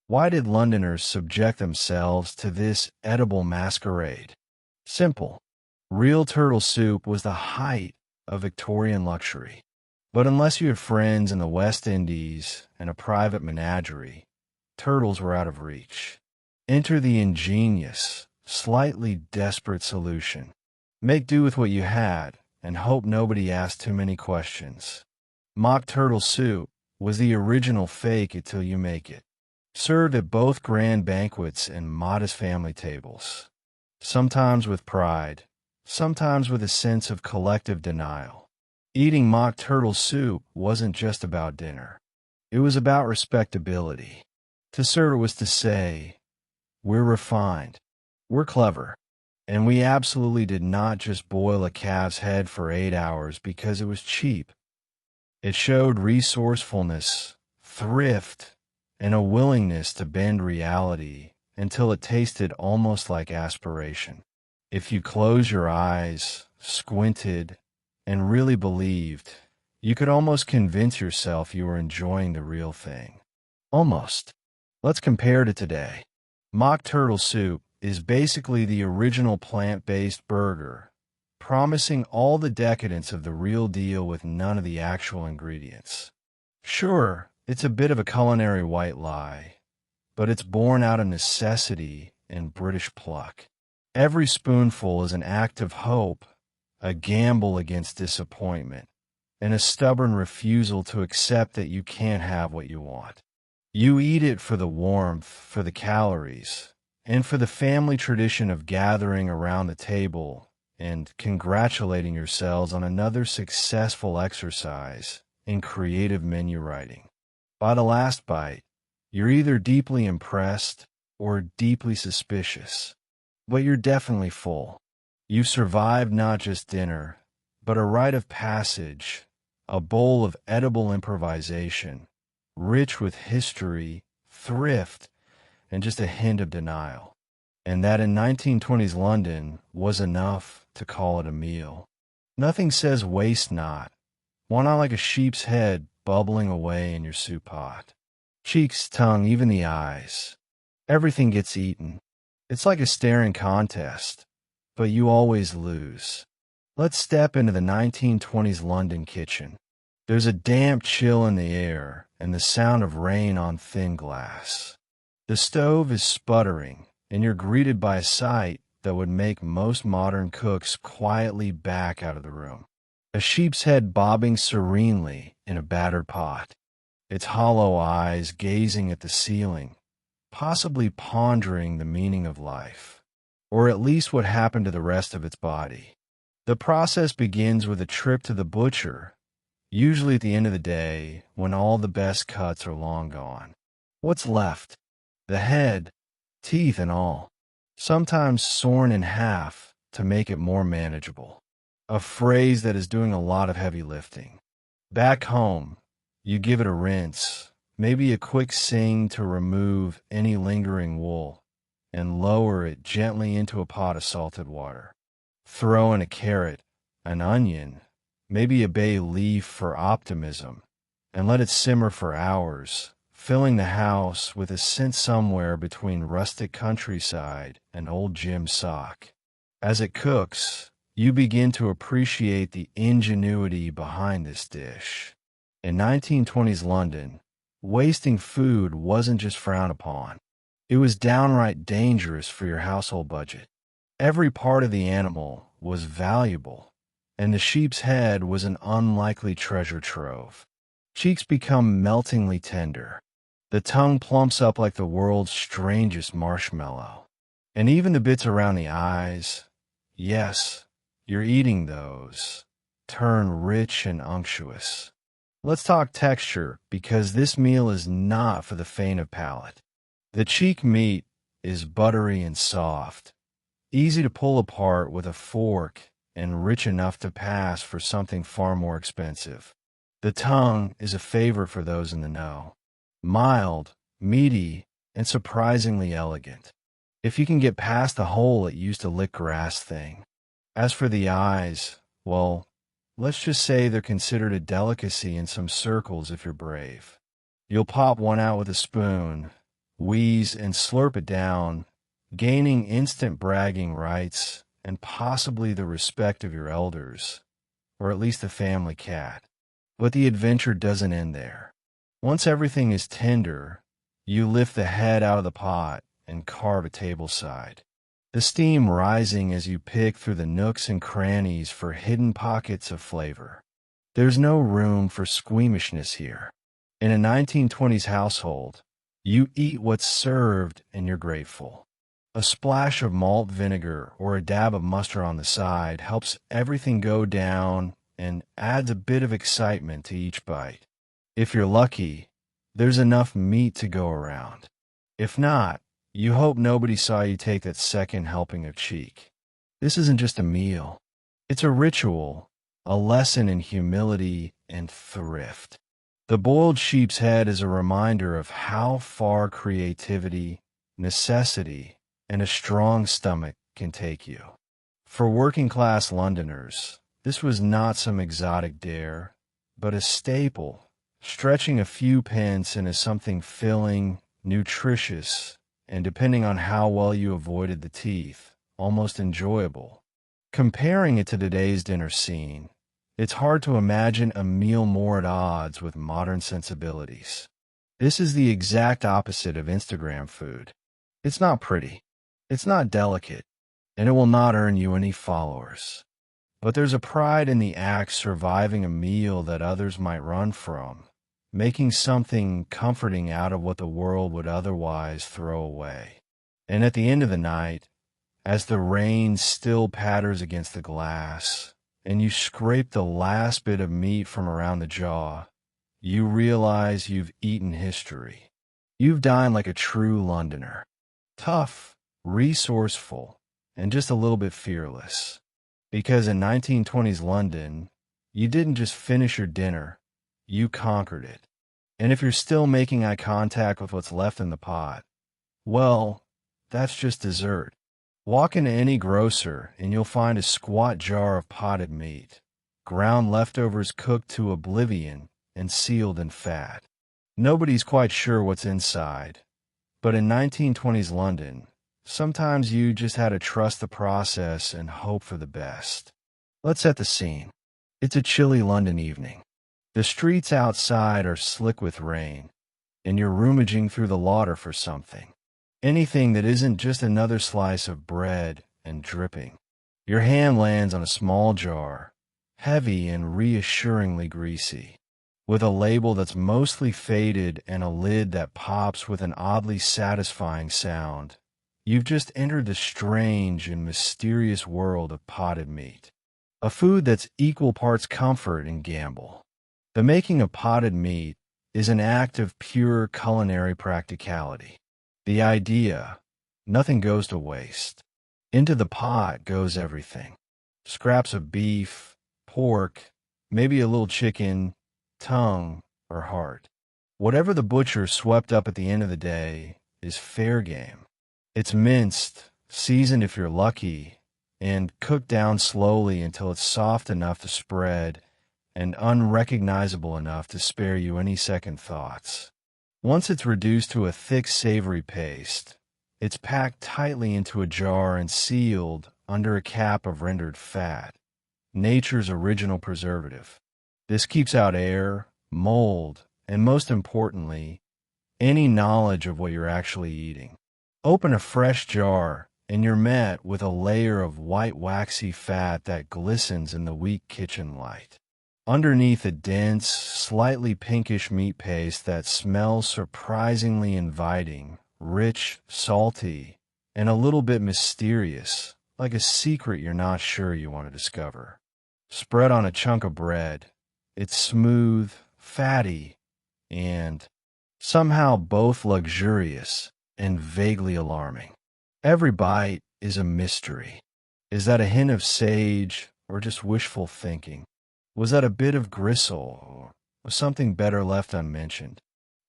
Why did Londoners subject themselves to this edible masquerade? Simple. Real turtle soup was the height of Victorian luxury. But unless you had friends in the West Indies and a private menagerie, turtles were out of reach. Enter the ingenious, slightly desperate solution. Make do with what you had and hope nobody asked too many questions. Mock turtle soup was the original fake it till you make it. Served at both grand banquets and modest family tables. Sometimes with pride, sometimes with a sense of collective denial. Eating mock turtle soup wasn't just about dinner. It was about respectability. To serve it was to say, we're refined, we're clever, and we absolutely did not just boil a calf's head for 8 hours because it was cheap. It showed resourcefulness, thrift, and a willingness to bend reality until it tasted almost like aspiration. If you closed your eyes, squinted, and really believed, you could almost convince yourself you were enjoying the real thing. Almost. Let's compare to today. Mock turtle soup is basically the original plant-based burger, promising all the decadence of the real deal with none of the actual ingredients. Sure, it's a bit of a culinary white lie, but it's born out of necessity and British pluck. Every spoonful is an act of hope a gamble against disappointment, and a stubborn refusal to accept that you can't have what you want. You eat it for the warmth, for the calories, and for the family tradition of gathering around the table and congratulating yourselves on another successful exercise in creative menu writing. By the last bite, you're either deeply impressed or deeply suspicious, but you're definitely full. You've survived not just dinner, but a rite of passage, a bowl of edible improvisation, rich with history, thrift, and just a hint of denial. And that in 1920s London was enough to call it a meal. Nothing says waste not. Why not like a sheep's head bubbling away in your soup pot? Cheeks, tongue, even the eyes. Everything gets eaten. It's like a staring contest, but you always lose. Let's step into the 1920s London kitchen. There's a damp chill in the air and the sound of rain on thin glass. The stove is sputtering, and you're greeted by a sight that would make most modern cooks quietly back out of the room. A sheep's head bobbing serenely in a battered pot, its hollow eyes gazing at the ceiling, possibly pondering the meaning of life, or at least what happened to the rest of its body. The process begins with a trip to the butcher, usually at the end of the day when all the best cuts are long gone. What's left? The head, teeth and all, sometimes sawn in half to make it more manageable. A phrase that is doing a lot of heavy lifting. Back home, you give it a rinse, maybe a quick sing to remove any lingering wool, and lower it gently into a pot of salted water. Throw in a carrot, an onion, maybe a bay leaf for optimism, and let it simmer for hours, filling the house with a scent somewhere between rustic countryside and old Jim's sock. As it cooks, you begin to appreciate the ingenuity behind this dish. In 1920s London, wasting food wasn't just frowned upon. It was downright dangerous for your household budget. Every part of the animal was valuable, and the sheep's head was an unlikely treasure trove. Cheeks become meltingly tender. The tongue plumps up like the world's strangest marshmallow. And even the bits around the eyes, yes, you're eating those, turn rich and unctuous. Let's talk texture, because this meal is not for the faint of palate. The cheek meat is buttery and soft, easy to pull apart with a fork, and rich enough to pass for something far more expensive. The tongue is a favorite for those in the know. Mild, meaty, and surprisingly elegant. If you can get past the hole it used to lick grass thing. As for the eyes, well, let's just say they're considered a delicacy in some circles if you're brave. You'll pop one out with a spoon, wheeze and slurp it down, gaining instant bragging rights and possibly the respect of your elders, or at least the family cat. But the adventure doesn't end there. Once everything is tender, you lift the head out of the pot and carve a tableside. The steam rising as you pick through the nooks and crannies for hidden pockets of flavor. There's no room for squeamishness here. In a 1920s household, you eat what's served and you're grateful. A splash of malt vinegar or a dab of mustard on the side helps everything go down and adds a bit of excitement to each bite. If you're lucky, there's enough meat to go around. If not, you hope nobody saw you take that second helping of cheek. This isn't just a meal. It's a ritual, a lesson in humility and thrift. The boiled sheep's head is a reminder of how far creativity, necessity, and a strong stomach can take you. For working-class Londoners, this was not some exotic dare, but a staple, stretching a few pence into something filling, nutritious, and depending on how well you avoided the teeth, almost enjoyable. Comparing it to today's dinner scene, it's hard to imagine a meal more at odds with modern sensibilities. This is the exact opposite of Instagram food. It's not pretty, it's not delicate, and it will not earn you any followers. But there's a pride in the act surviving a meal that others might run from, making something comforting out of what the world would otherwise throw away. And at the end of the night, as the rain still patters against the glass, and you scrape the last bit of meat from around the jaw, you realize you've eaten history. You've dined like a true Londoner. Tough, resourceful, and just a little bit fearless. Because in 1920s London, you didn't just finish your dinner, you conquered it. And if you're still making eye contact with what's left in the pot, well, that's just dessert. Walk into any grocer and you'll find a squat jar of potted meat, ground leftovers cooked to oblivion and sealed in fat. Nobody's quite sure what's inside, but in 1920s London, sometimes you just had to trust the process and hope for the best. Let's set the scene. It's a chilly London evening. The streets outside are slick with rain, and you're rummaging through the larder for something. Anything that isn't just another slice of bread and dripping. Your hand lands on a small jar, heavy and reassuringly greasy, with a label that's mostly faded and a lid that pops with an oddly satisfying sound. You've just entered the strange and mysterious world of potted meat, a food that's equal parts comfort and gamble. The making of potted meat is an act of pure culinary practicality. The idea, nothing goes to waste. Into the pot goes everything. Scraps of beef, pork, maybe a little chicken, tongue, or heart. Whatever the butcher swept up at the end of the day is fair game. It's minced, seasoned if you're lucky, and cooked down slowly until it's soft enough to spread and unrecognizable enough to spare you any second thoughts. Once it's reduced to a thick, savory paste, it's packed tightly into a jar and sealed under a cap of rendered fat, nature's original preservative. This keeps out air, mold, and most importantly, any knowledge of what you're actually eating. Open a fresh jar, and you're met with a layer of white, waxy fat that glistens in the weak kitchen light. Underneath a dense, slightly pinkish meat paste that smells surprisingly inviting, rich, salty, and a little bit mysterious, like a secret you're not sure you want to discover. Spread on a chunk of bread, it's smooth, fatty, and somehow both luxurious and vaguely alarming. Every bite is a mystery. Is that a hint of sage or just wishful thinking? Was that a bit of gristle, or was something better left unmentioned?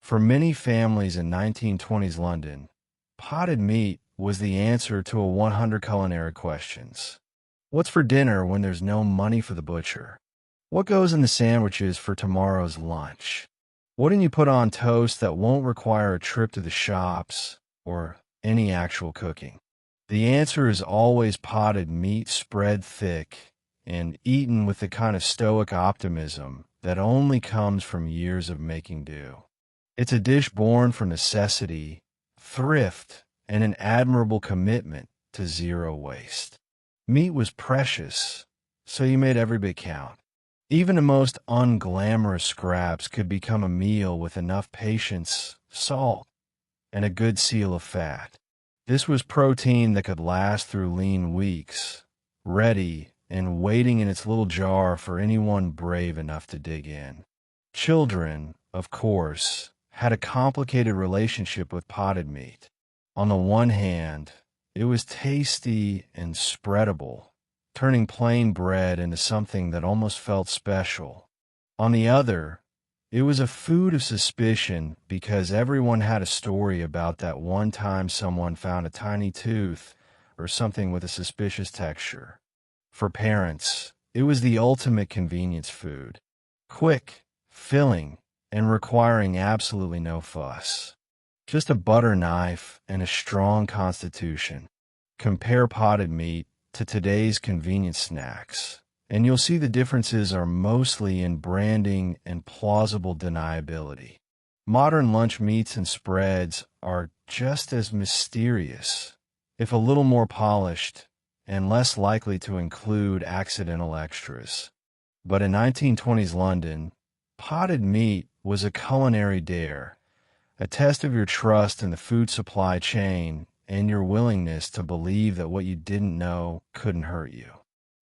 For many families in 1920s London, potted meat was the answer to a 100 culinary questions. What's for dinner when there's no money for the butcher? What goes in the sandwiches for tomorrow's lunch? What can you put on toast that won't require a trip to the shops or any actual cooking? The answer is always potted meat spread thick and eaten with the kind of stoic optimism that only comes from years of making do. It's a dish born from necessity, thrift, and an admirable commitment to zero waste. Meat was precious, so you made every bit count. Even the most unglamorous scraps could become a meal with enough patience, salt, and a good seal of fat. This was protein that could last through lean weeks, ready and waiting in its little jar for anyone brave enough to dig in. Children, of course, had a complicated relationship with potted meat. On the one hand, it was tasty and spreadable, turning plain bread into something that almost felt special. On the other, it was a food of suspicion because everyone had a story about that one time someone found a tiny tooth or something with a suspicious texture. For parents, it was the ultimate convenience food. Quick, filling, and requiring absolutely no fuss. Just a butter knife and a strong constitution. Compare potted meat to today's convenience snacks, and you'll see the differences are mostly in branding and plausible deniability. Modern lunch meats and spreads are just as mysterious, if a little more polished, and less likely to include accidental extras. But in 1920s London, potted meat was a culinary dare, a test of your trust in the food supply chain and your willingness to believe that what you didn't know couldn't hurt you.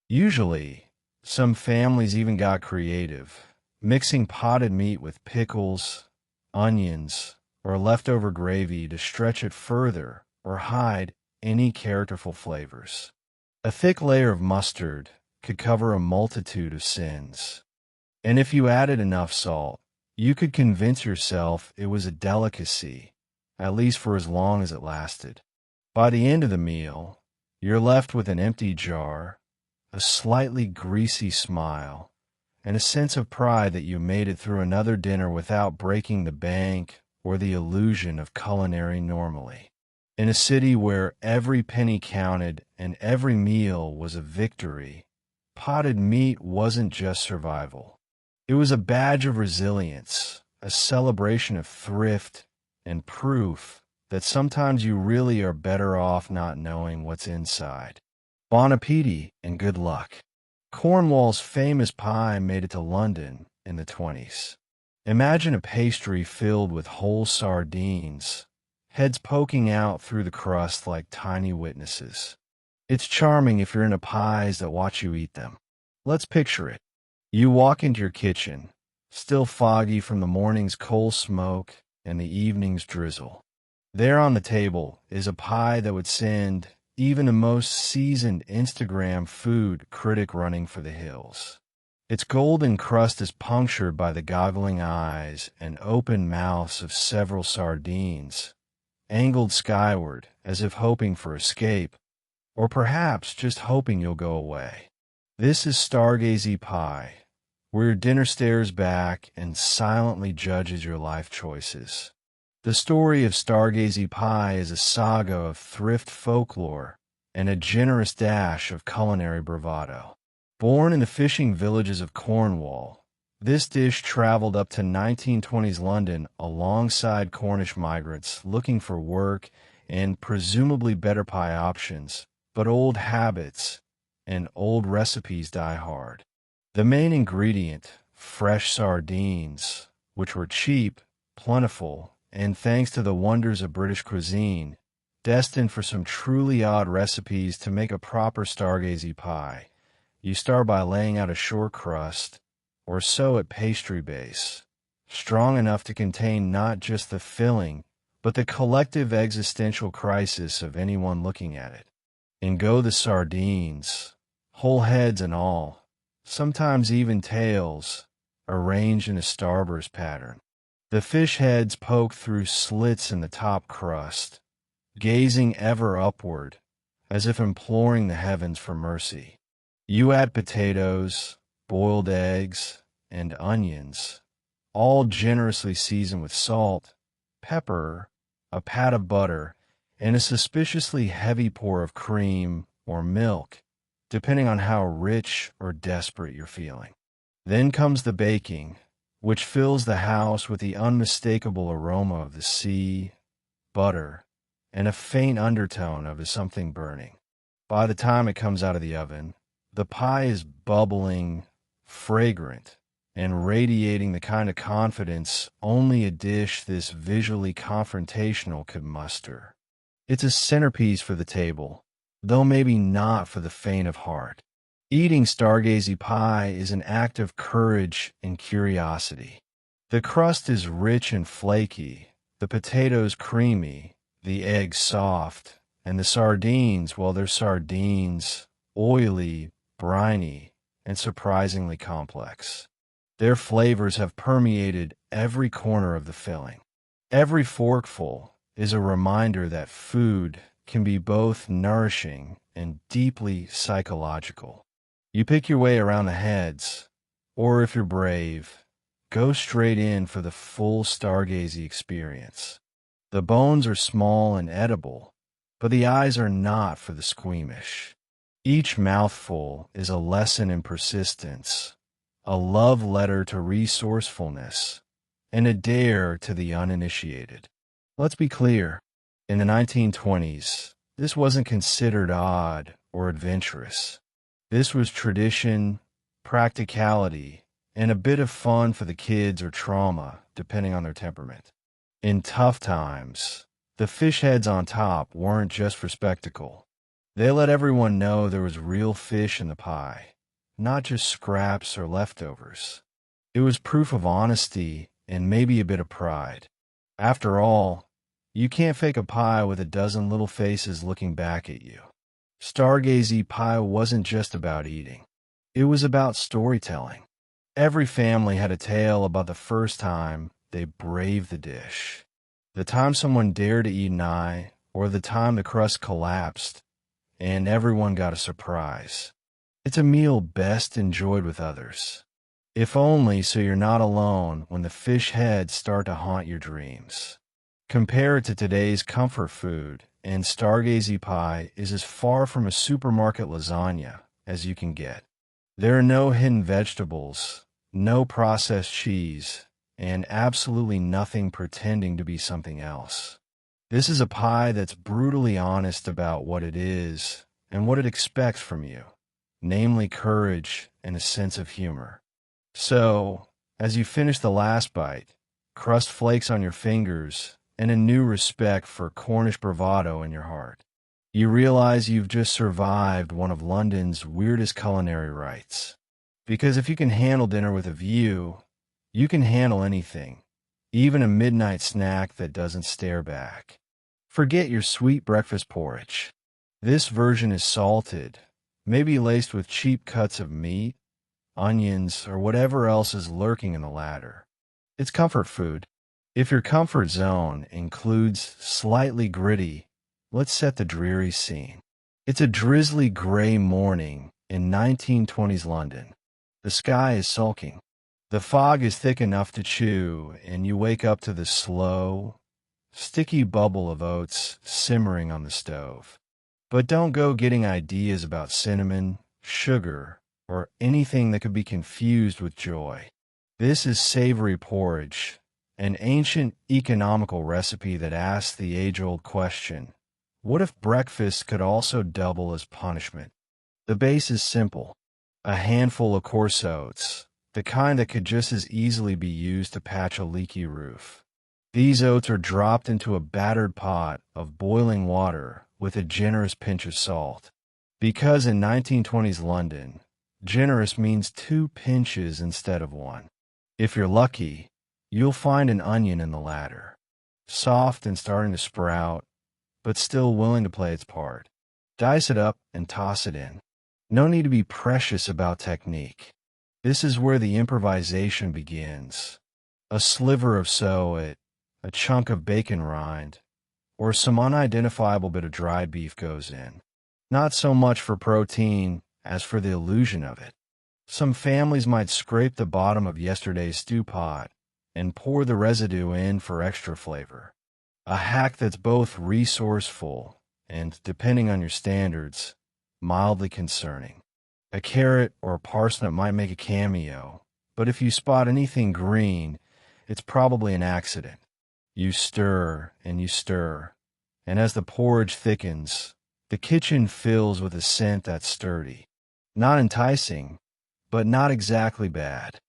Usually, some families even got creative, mixing potted meat with pickles, onions, or leftover gravy to stretch it further or hide any characterful flavors. A thick layer of mustard could cover a multitude of sins. And if you added enough salt, you could convince yourself it was a delicacy, at least for as long as it lasted. By the end of the meal, you're left with an empty jar, a slightly greasy smile, and a sense of pride that you made it through another dinner without breaking the bank or the illusion of culinary normalcy. In a city where every penny counted and every meal was a victory, potted meat wasn't just survival. It was a badge of resilience, a celebration of thrift, and proof that sometimes you really are better off not knowing what's inside. Bon appetit and good luck. Cornwall's famous pie made it to London in the 20s. Imagine a pastry filled with whole sardines, heads poking out through the crust like tiny witnesses. It's charming if you're into pies that watch you eat them. Let's picture it. You walk into your kitchen, still foggy from the morning's coal smoke and the evening's drizzle. There on the table is a pie that would send even the most seasoned Instagram food critic running for the hills. Its golden crust is punctured by the goggling eyes and open mouths of several sardines, angled skyward as if hoping for escape, or perhaps just hoping you'll go away. This is stargazy pie, where your dinner stares back and silently judges your life choices. The story of stargazy pie is a saga of thrift folklore and a generous dash of culinary bravado. Born in the fishing villages of Cornwall, this dish traveled up to 1920s London alongside Cornish migrants looking for work and presumably better pie options, but old habits and old recipes die hard. The main ingredient, fresh sardines, which were cheap, plentiful, and thanks to the wonders of British cuisine, destined for some truly odd recipes to make a proper stargazy pie. You start by laying out a short crust, or so at pastry base, strong enough to contain not just the filling, but the collective existential crisis of anyone looking at it. And go the sardines, whole heads and all, sometimes even tails, arranged in a starburst pattern. The fish heads poke through slits in the top crust, gazing ever upward, as if imploring the heavens for mercy. You add potatoes, boiled eggs, and onions, all generously seasoned with salt, pepper, a pat of butter, and a suspiciously heavy pour of cream or milk, depending on how rich or desperate you're feeling. Then comes the baking, which fills the house with the unmistakable aroma of the sea, butter, and a faint undertone of something burning. By the time it comes out of the oven, the pie is bubbling, fragrant, and radiating the kind of confidence only a dish this visually confrontational could muster. It's a centerpiece for the table, though maybe not for the faint of heart. Eating stargazy pie is an act of courage and curiosity. The crust is rich and flaky, the potatoes creamy, the eggs soft, and the sardines, well, they're sardines, oily, briny, and surprisingly complex. Their flavors have permeated every corner of the filling. Every forkful is a reminder that food can be both nourishing and deeply psychological. You pick your way around the heads, or if you're brave, go straight in for the full stargazy experience. The bones are small and edible, but the eyes are not for the squeamish. Each mouthful is a lesson in persistence, a love letter to resourcefulness, and a dare to the uninitiated. Let's be clear, in the 1920s, this wasn't considered odd or adventurous. This was tradition, practicality, and a bit of fun for the kids or trauma, depending on their temperament. In tough times, the fish heads on top weren't just for spectacle. They let everyone know there was real fish in the pie, not just scraps or leftovers. It was proof of honesty and maybe a bit of pride. After all, you can't fake a pie with a dozen little faces looking back at you. Stargazy pie wasn't just about eating. It was about storytelling. Every family had a tale about the first time they braved the dish, the time someone dared to eat an eye, or the time the crust collapsed, and everyone got a surprise. It's a meal best enjoyed with others, if only so you're not alone when the fish heads start to haunt your dreams. Compare it to today's comfort food, and Stargazy pie is as far from a supermarket lasagna as you can get. There are no hidden vegetables, no processed cheese, and absolutely nothing pretending to be something else. This is a pie that's brutally honest about what it is and what it expects from you, namely courage and a sense of humor. So, as you finish the last bite, crust flakes on your fingers and a new respect for Cornish bravado in your heart. You realize you've just survived one of London's weirdest culinary rites. Because if you can handle dinner with a view, you can handle anything, even a midnight snack that doesn't stare back. Forget your sweet breakfast porridge. This version is salted, maybe laced with cheap cuts of meat, onions, or whatever else is lurking in the latter. It's comfort food. If your comfort zone includes slightly gritty, let's set the dreary scene. It's a drizzly gray morning in 1920s London. The sky is sulking. The fog is thick enough to chew, and you wake up to the slow, sticky bubble of oats simmering on the stove. But don't go getting ideas about cinnamon, sugar, or anything that could be confused with joy. This is savory porridge, an ancient economical recipe that asks the age-old question, what if breakfast could also double as punishment? The base is simple. A handful of coarse oats, the kind that could just as easily be used to patch a leaky roof. These oats are dropped into a battered pot of boiling water with a generous pinch of salt. Because in 1920s London, generous means 2 pinches instead of 1. If you're lucky, you'll find an onion in the latter, soft and starting to sprout, but still willing to play its part. Dice it up and toss it in. No need to be precious about technique. This is where the improvisation begins. A sliver of suet, a chunk of bacon rind, or some unidentifiable bit of dried beef goes in. Not so much for protein as for the illusion of it. Some families might scrape the bottom of yesterday's stew pot and pour the residue in for extra flavor. A hack that's both resourceful and, depending on your standards, mildly concerning. A carrot or a parsnip might make a cameo, but if you spot anything green, it's probably an accident. You stir, and as the porridge thickens, the kitchen fills with a scent that's sturdy. Not enticing, but not exactly bad.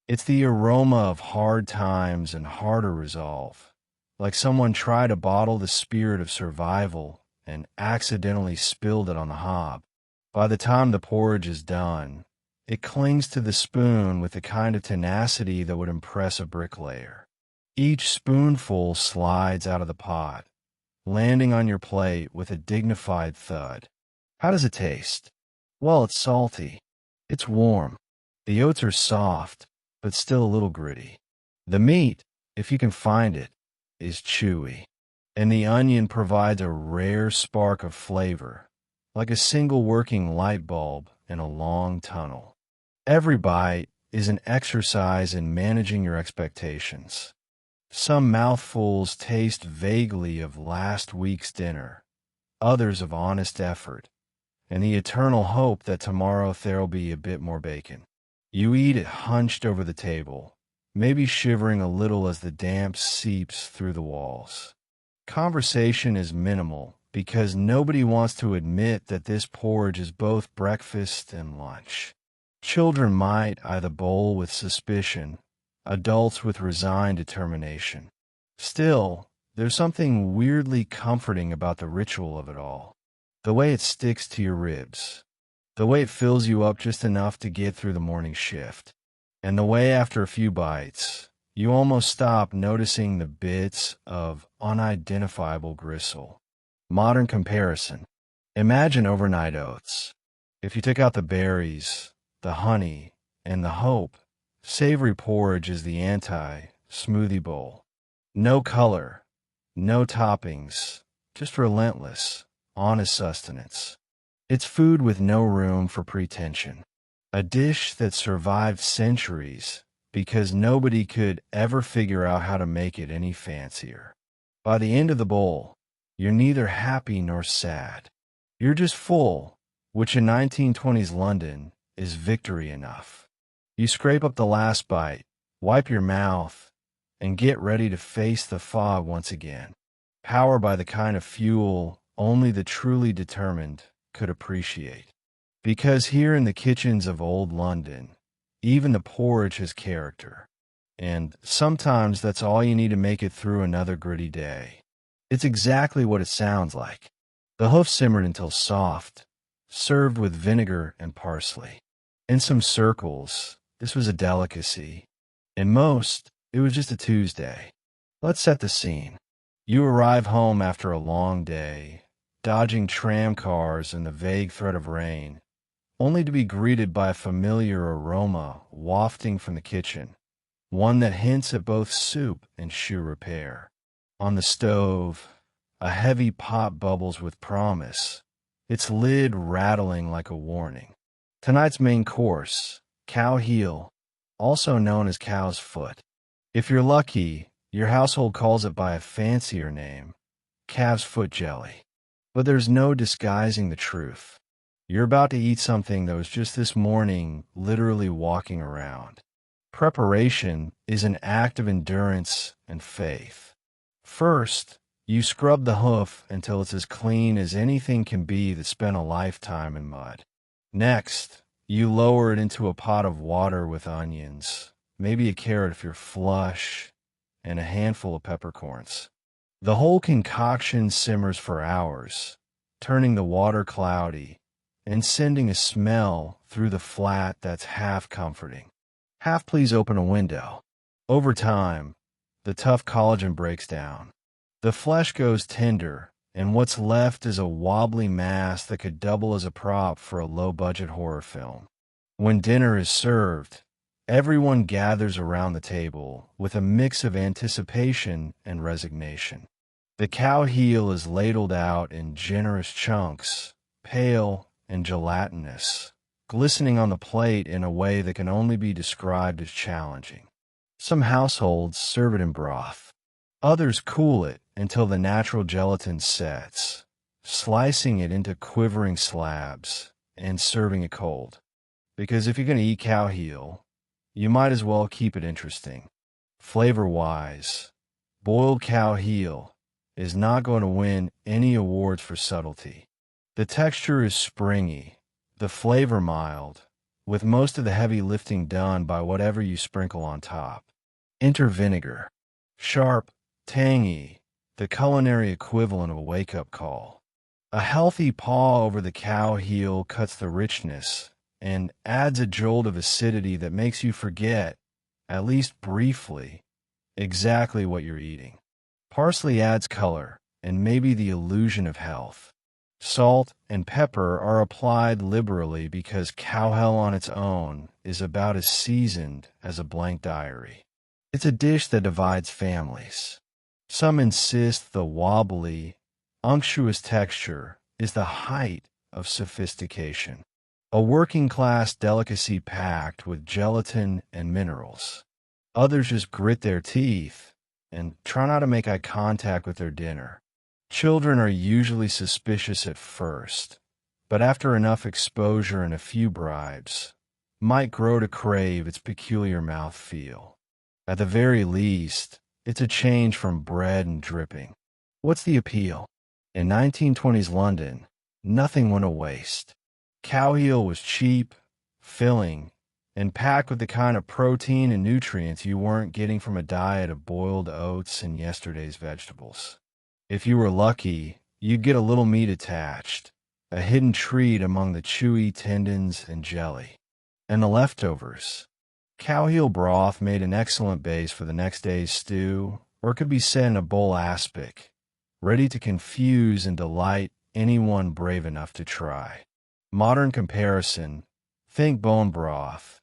It's the aroma of hard times and harder resolve, like someone tried to bottle the spirit of survival and accidentally spilled it on the hob. By the time the porridge is done, it clings to the spoon with the kind of tenacity that would impress a bricklayer. Each spoonful slides out of the pot, landing on your plate with a dignified thud. How does it taste? Well, it's salty. It's warm. The oats are soft, but still a little gritty. The meat, if you can find it, is chewy, and the onion provides a rare spark of flavor, like a single working light bulb in a long tunnel. Every bite is an exercise in managing your expectations. Some mouthfuls taste vaguely of last week's dinner, others of honest effort, and the eternal hope that tomorrow there'll be a bit more bacon. You eat it hunched over the table, maybe shivering a little as the damp seeps through the walls. Conversation is minimal because nobody wants to admit that this porridge is both breakfast and lunch. Children might eye the bowl with suspicion, adults with resigned determination. Still, there's something weirdly comforting about the ritual of it all. The way it sticks to your ribs, the way it fills you up just enough to get through the morning shift, and the way after a few bites, you almost stop noticing the bits of unidentifiable gristle. Modern comparison. Imagine overnight oats. If you took out the berries, the honey, and the hope, savory porridge is the anti-smoothie bowl. No color, no toppings, just relentless, honest sustenance. It's food with no room for pretension. A dish that survived centuries because nobody could ever figure out how to make it any fancier. By the end of the bowl, you're neither happy nor sad. You're just full, which in 1920s London is victory enough. You scrape up the last bite, wipe your mouth, and get ready to face the fog once again, powered by the kind of fuel only the truly determined could appreciate. Because here in the kitchens of old London, even the porridge has character. And sometimes that's all you need to make it through another gritty day. It's exactly what it sounds like. The hoof simmered until soft, served with vinegar and parsley. In some circles, this was a delicacy. In most, it was just a Tuesday. Let's set the scene. You arrive home after a long day, dodging tram cars and the vague threat of rain, only to be greeted by a familiar aroma wafting from the kitchen, one that hints at both soup and shoe repair. On the stove, a heavy pot bubbles with promise, its lid rattling like a warning. Tonight's main course, cow heel, also known as cow's foot. If you're lucky, your household calls it by a fancier name, calf's foot jelly. But there's no disguising the truth. You're about to eat something that was just this morning literally walking around. Preparation is an act of endurance and faith. First, you scrub the hoof until it's as clean as anything can be that spent a lifetime in mud. Next, you lower it into a pot of water with onions, maybe a carrot if you're flush, and a handful of peppercorns. The whole concoction simmers for hours, turning the water cloudy and sending a smell through the flat that's half comforting. Half please open a window. Over time, the tough collagen breaks down. The flesh goes tender, and what's left is a wobbly mass that could double as a prop for a low-budget horror film. When dinner is served, everyone gathers around the table with a mix of anticipation and resignation. The cow heel is ladled out in generous chunks, pale and gelatinous, glistening on the plate in a way that can only be described as challenging. Some households serve it in broth. Others cool it until the natural gelatin sets, slicing it into quivering slabs and serving it cold. Because if you're going to eat cow heel, you might as well keep it interesting. Flavor-wise, boiled cow heel is not going to win any awards for subtlety. The texture is springy, the flavor mild, with most of the heavy lifting done by whatever you sprinkle on top. Enter vinegar. Sharp, tangy, the culinary equivalent of a wake-up call. A healthy paw over the cow heel cuts the richness and adds a jolt of acidity that makes you forget, at least briefly, exactly what you're eating. Parsley adds color and maybe the illusion of health. Salt and pepper are applied liberally because cowhell on its own is about as seasoned as a blank diary. It's a dish that divides families. Some insist the wobbly, unctuous texture is the height of sophistication, a working-class delicacy packed with gelatin and minerals. Others just grit their teeth and try not to make eye contact with their dinner. Children are usually suspicious at first, but after enough exposure and a few bribes, might grow to crave its peculiar mouthfeel. At the very least, it's a change from bread and dripping. What's the appeal? In 1920s London, nothing went to waste. Cow heel was cheap, filling, and packed with the kind of protein and nutrients you weren't getting from a diet of boiled oats and yesterday's vegetables. If you were lucky, you'd get a little meat attached, a hidden treat among the chewy tendons and jelly. And the leftovers. Cow heel broth made an excellent base for the next day's stew, or could be set in a bowl aspic, ready to confuse and delight anyone brave enough to try. Modern comparison, think bone broth,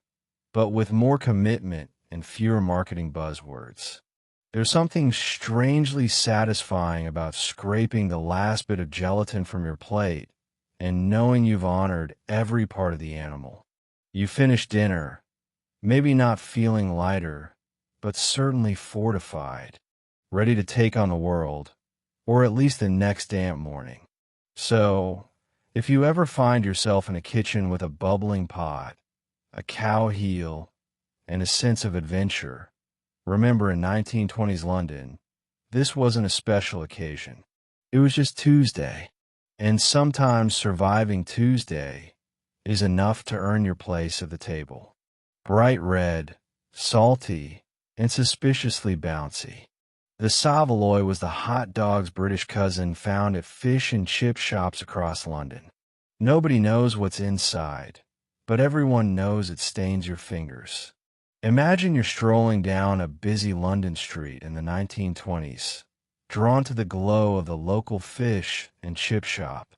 but with more commitment and fewer marketing buzzwords. There's something strangely satisfying about scraping the last bit of gelatin from your plate and knowing you've honored every part of the animal. You finish dinner, maybe not feeling lighter, but certainly fortified, ready to take on the world, or at least the next damp morning. So, if you ever find yourself in a kitchen with a bubbling pot, a cow heel, and a sense of adventure, remember in 1920s London, this wasn't a special occasion. It was just Tuesday, and sometimes surviving Tuesday is enough to earn your place at the table. Bright red, salty, and suspiciously bouncy. The saveloy was the hot dog's British cousin found at fish and chip shops across London. Nobody knows what's inside, but everyone knows it stains your fingers. Imagine you're strolling down a busy London street in the 1920s, drawn to the glow of the local fish and chip shop.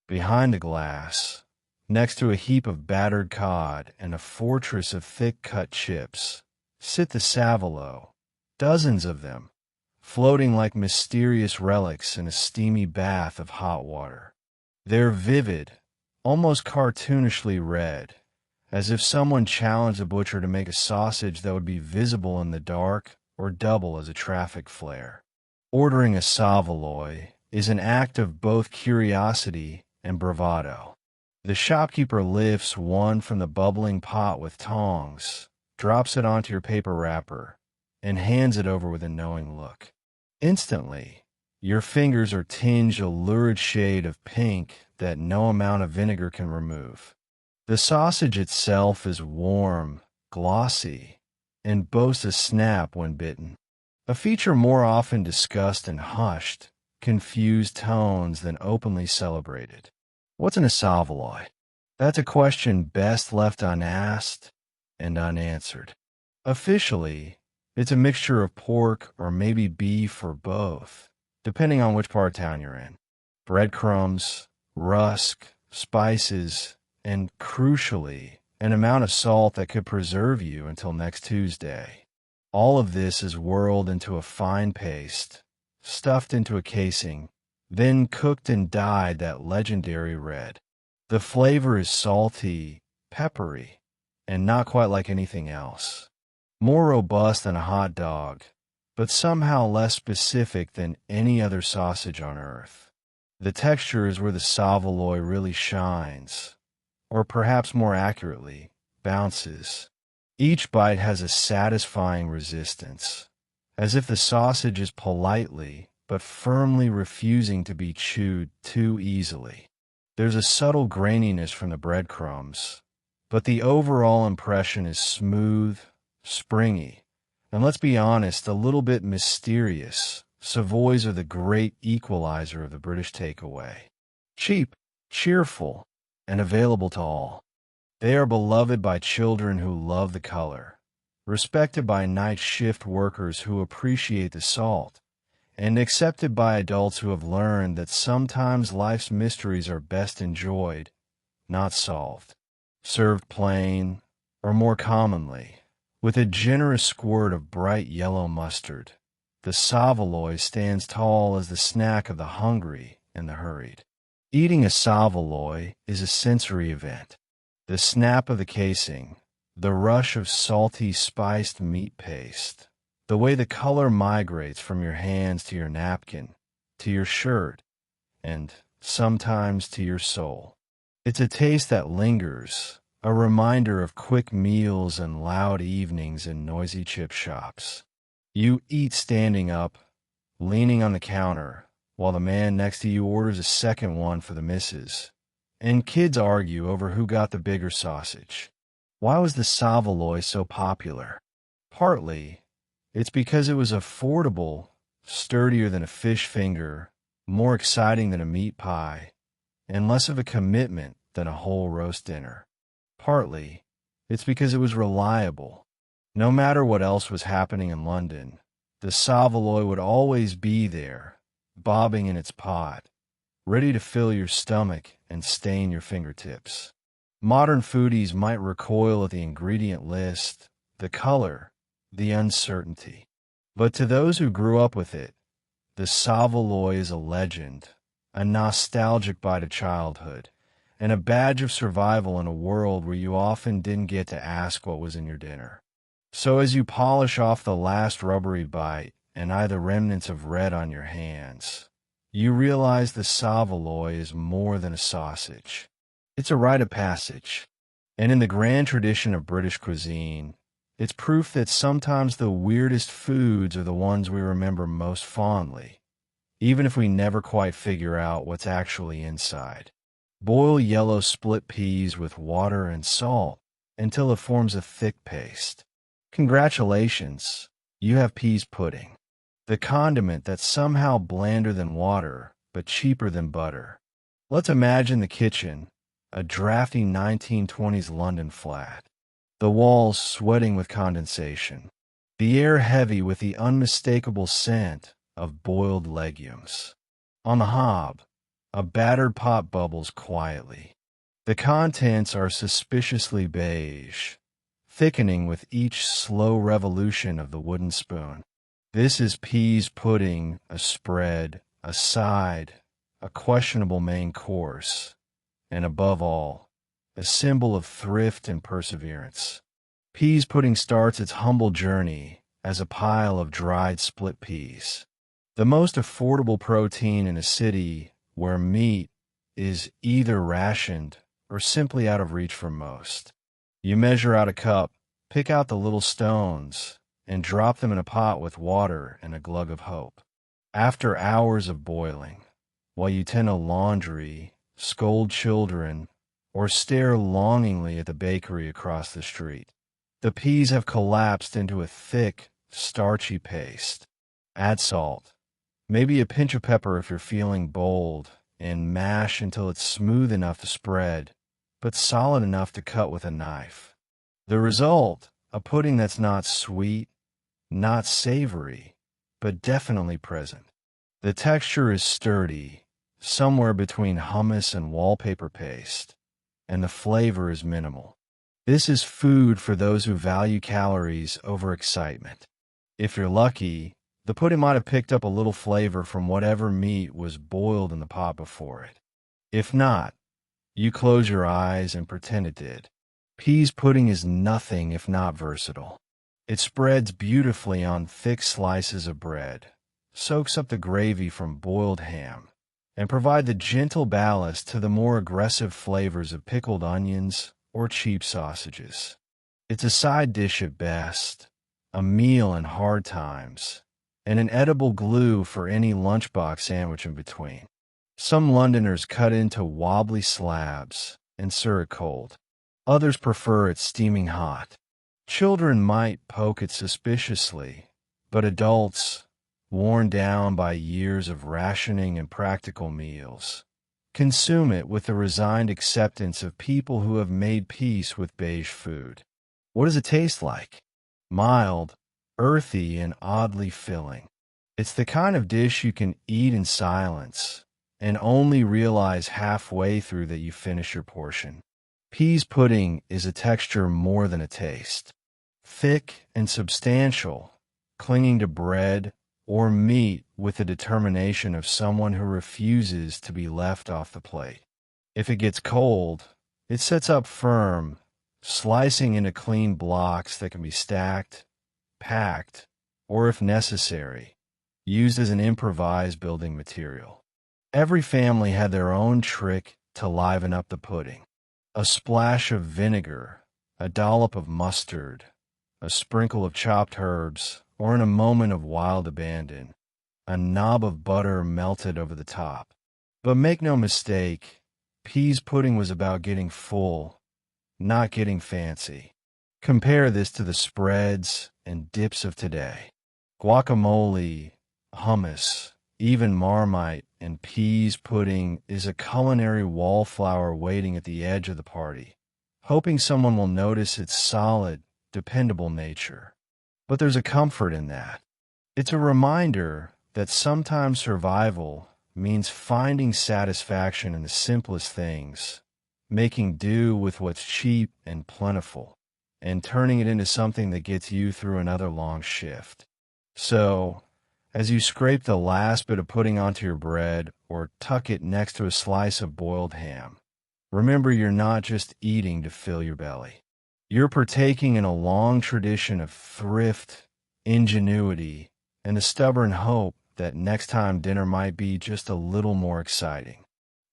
Behind the glass, next to a heap of battered cod and a fortress of thick-cut chips, sit the saveloy, dozens of them, floating like mysterious relics in a steamy bath of hot water. They're vivid, almost cartoonishly red, as if someone challenged a butcher to make a sausage that would be visible in the dark or double as a traffic flare. Ordering a saveloy is an act of both curiosity and bravado. The shopkeeper lifts one from the bubbling pot with tongs, drops it onto your paper wrapper, and hands it over with a knowing look. Instantly, your fingers are tinged a lurid shade of pink that no amount of vinegar can remove. The sausage itself is warm, glossy, and boasts a snap when bitten. A feature more often discussed in hushed, confused tones than openly celebrated. What's in a saveloy? That's a question best left unasked and unanswered. Officially, it's a mixture of pork or maybe beef or both, depending on which part of town you're in. Breadcrumbs, rusk, spices, and, crucially, an amount of salt that could preserve you until next Tuesday. All of this is whirled into a fine paste, stuffed into a casing, then cooked and dyed that legendary red. The flavor is salty, peppery, and not quite like anything else. More robust than a hot dog, but somehow less specific than any other sausage on earth. The texture is where the saveloy really shines, or perhaps more accurately, bounces. Each bite has a satisfying resistance, as if the sausage is politely but firmly refusing to be chewed too easily. There's a subtle graininess from the breadcrumbs, but the overall impression is smooth, springy, and let's be honest, a little bit mysterious. Savoys are the great equalizer of the British takeaway. Cheap, cheerful, and available to all. They are beloved by children who love the color, respected by night shift workers who appreciate the salt, and accepted by adults who have learned that sometimes life's mysteries are best enjoyed, not solved. Served plain, or more commonly, with a generous squirt of bright yellow mustard, the saveloy stands tall as the snack of the hungry and the hurried. Eating a saveloy is a sensory event. The snap of the casing, the rush of salty, spiced meat paste, the way the color migrates from your hands to your napkin, to your shirt, and sometimes to your soul. It's a taste that lingers, a reminder of quick meals and loud evenings in noisy chip shops. You eat standing up, leaning on the counter, while the man next to you orders a second one for the missus. And kids argue over who got the bigger sausage. Why was the Savoy so popular? Partly, it's because it was affordable, sturdier than a fish finger, more exciting than a meat pie, and less of a commitment than a whole roast dinner. Partly, it's because it was reliable. No matter what else was happening in London, the Savoy would always be there, bobbing in its pot, ready to fill your stomach and stain your fingertips. Modern foodies might recoil at the ingredient list, the color, the uncertainty. But to those who grew up with it, the Savoy is a legend, a nostalgic bite of childhood, and a badge of survival in a world where you often didn't get to ask what was in your dinner. So as you polish off the last rubbery bite and eye the remnants of red on your hands, you realize the Savoy is more than a sausage. It's a rite of passage. And in the grand tradition of British cuisine, it's proof that sometimes the weirdest foods are the ones we remember most fondly, even if we never quite figure out what's actually inside. Boil yellow split peas with water and salt until it forms a thick paste. Congratulations, you have peas pudding. The condiment that's somehow blander than water, but cheaper than butter. Let's imagine the kitchen, a drafty 1920s London flat. The walls sweating with condensation. The air heavy with the unmistakable scent of boiled legumes. On the hob, a battered pot bubbles quietly. The contents are suspiciously beige, thickening with each slow revolution of the wooden spoon. This is peas pudding, a spread, a side, a questionable main course, and above all, a symbol of thrift and perseverance. Peas pudding starts its humble journey as a pile of dried split peas, the most affordable protein in a city where meat is either rationed or simply out of reach for most. You measure out a cup, pick out the little stones, and drop them in a pot with water and a glug of hope. After hours of boiling, while you tend to laundry, scold children, or stare longingly at the bakery across the street, the peas have collapsed into a thick, starchy paste. Add salt, maybe a pinch of pepper if you're feeling bold, and mash until it's smooth enough to spread, but solid enough to cut with a knife. The result, a pudding that's not sweet, not savory, but definitely present. The texture is sturdy, somewhere between hummus and wallpaper paste, and the flavor is minimal. This is food for those who value calories over excitement. If you're lucky, the pudding might have picked up a little flavor from whatever meat was boiled in the pot before it. If not, you close your eyes and pretend it did. Peas pudding is nothing if not versatile. It spreads beautifully on thick slices of bread, soaks up the gravy from boiled ham, and provide the gentle ballast to the more aggressive flavors of pickled onions or cheap sausages. It's a side dish at best, a meal in hard times, and an edible glue for any lunchbox sandwich in between. Some Londoners cut into wobbly slabs and serve it cold. Others prefer it steaming hot. Children might poke it suspiciously, but adults, worn down by years of rationing and practical meals, consume it with the resigned acceptance of people who have made peace with beige food. What does it taste like? Mild, earthy, and oddly filling. It's the kind of dish you can eat in silence and only realize halfway through that you finish your portion. Peas pudding is a texture more than a taste. Thick and substantial, clinging to bread or meat with the determination of someone who refuses to be left off the plate. If it gets cold, it sets up firm, slicing into clean blocks that can be stacked, packed, or if necessary, used as an improvised building material. Every family had their own trick to liven up the pudding. A splash of vinegar, a dollop of mustard, a sprinkle of chopped herbs, or in a moment of wild abandon, a knob of butter melted over the top. But make no mistake, peas pudding was about getting full, not getting fancy. Compare this to the spreads and dips of today. Guacamole, hummus, even Marmite and peas pudding is a culinary wallflower waiting at the edge of the party, hoping someone will notice its solid, dependable nature. But there's a comfort in that. It's a reminder that sometimes survival means finding satisfaction in the simplest things, making do with what's cheap and plentiful, and turning it into something that gets you through another long shift. So, as you scrape the last bit of pudding onto your bread or tuck it next to a slice of boiled ham, remember you're not just eating to fill your belly. You're partaking in a long tradition of thrift, ingenuity, and a stubborn hope that next time dinner might be just a little more exciting.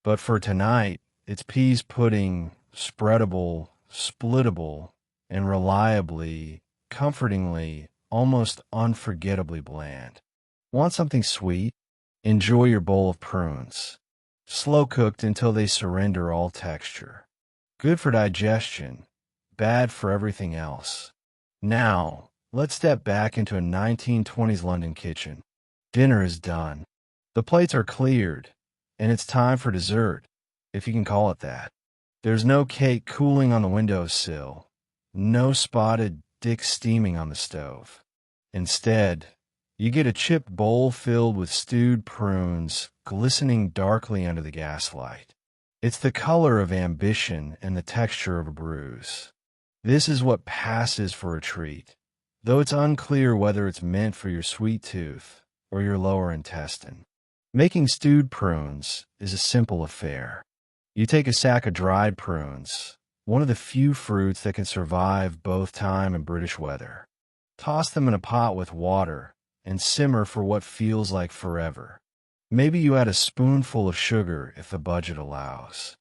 But for tonight, it's peas pudding, spreadable, splittable, and reliably, comfortingly, almost unforgettably bland. Want something sweet? Enjoy your bowl of prunes. Slow cooked until they surrender all texture. Good for digestion, bad for everything else. Now, let's step back into a 1920s London kitchen. Dinner is done. The plates are cleared, and it's time for dessert, if you can call it that. There's no cake cooling on the windowsill, no spotted dick steaming on the stove. Instead, you get a chipped bowl filled with stewed prunes glistening darkly under the gaslight. It's the color of ambition and the texture of a bruise. This is what passes for a treat, though it's unclear whether it's meant for your sweet tooth or your lower intestine. Making stewed prunes is a simple affair. You take a sack of dried prunes, one of the few fruits that can survive both time and British weather. Toss them in a pot with water and simmer for what feels like forever. Maybe you add a spoonful of sugar if the budget allows.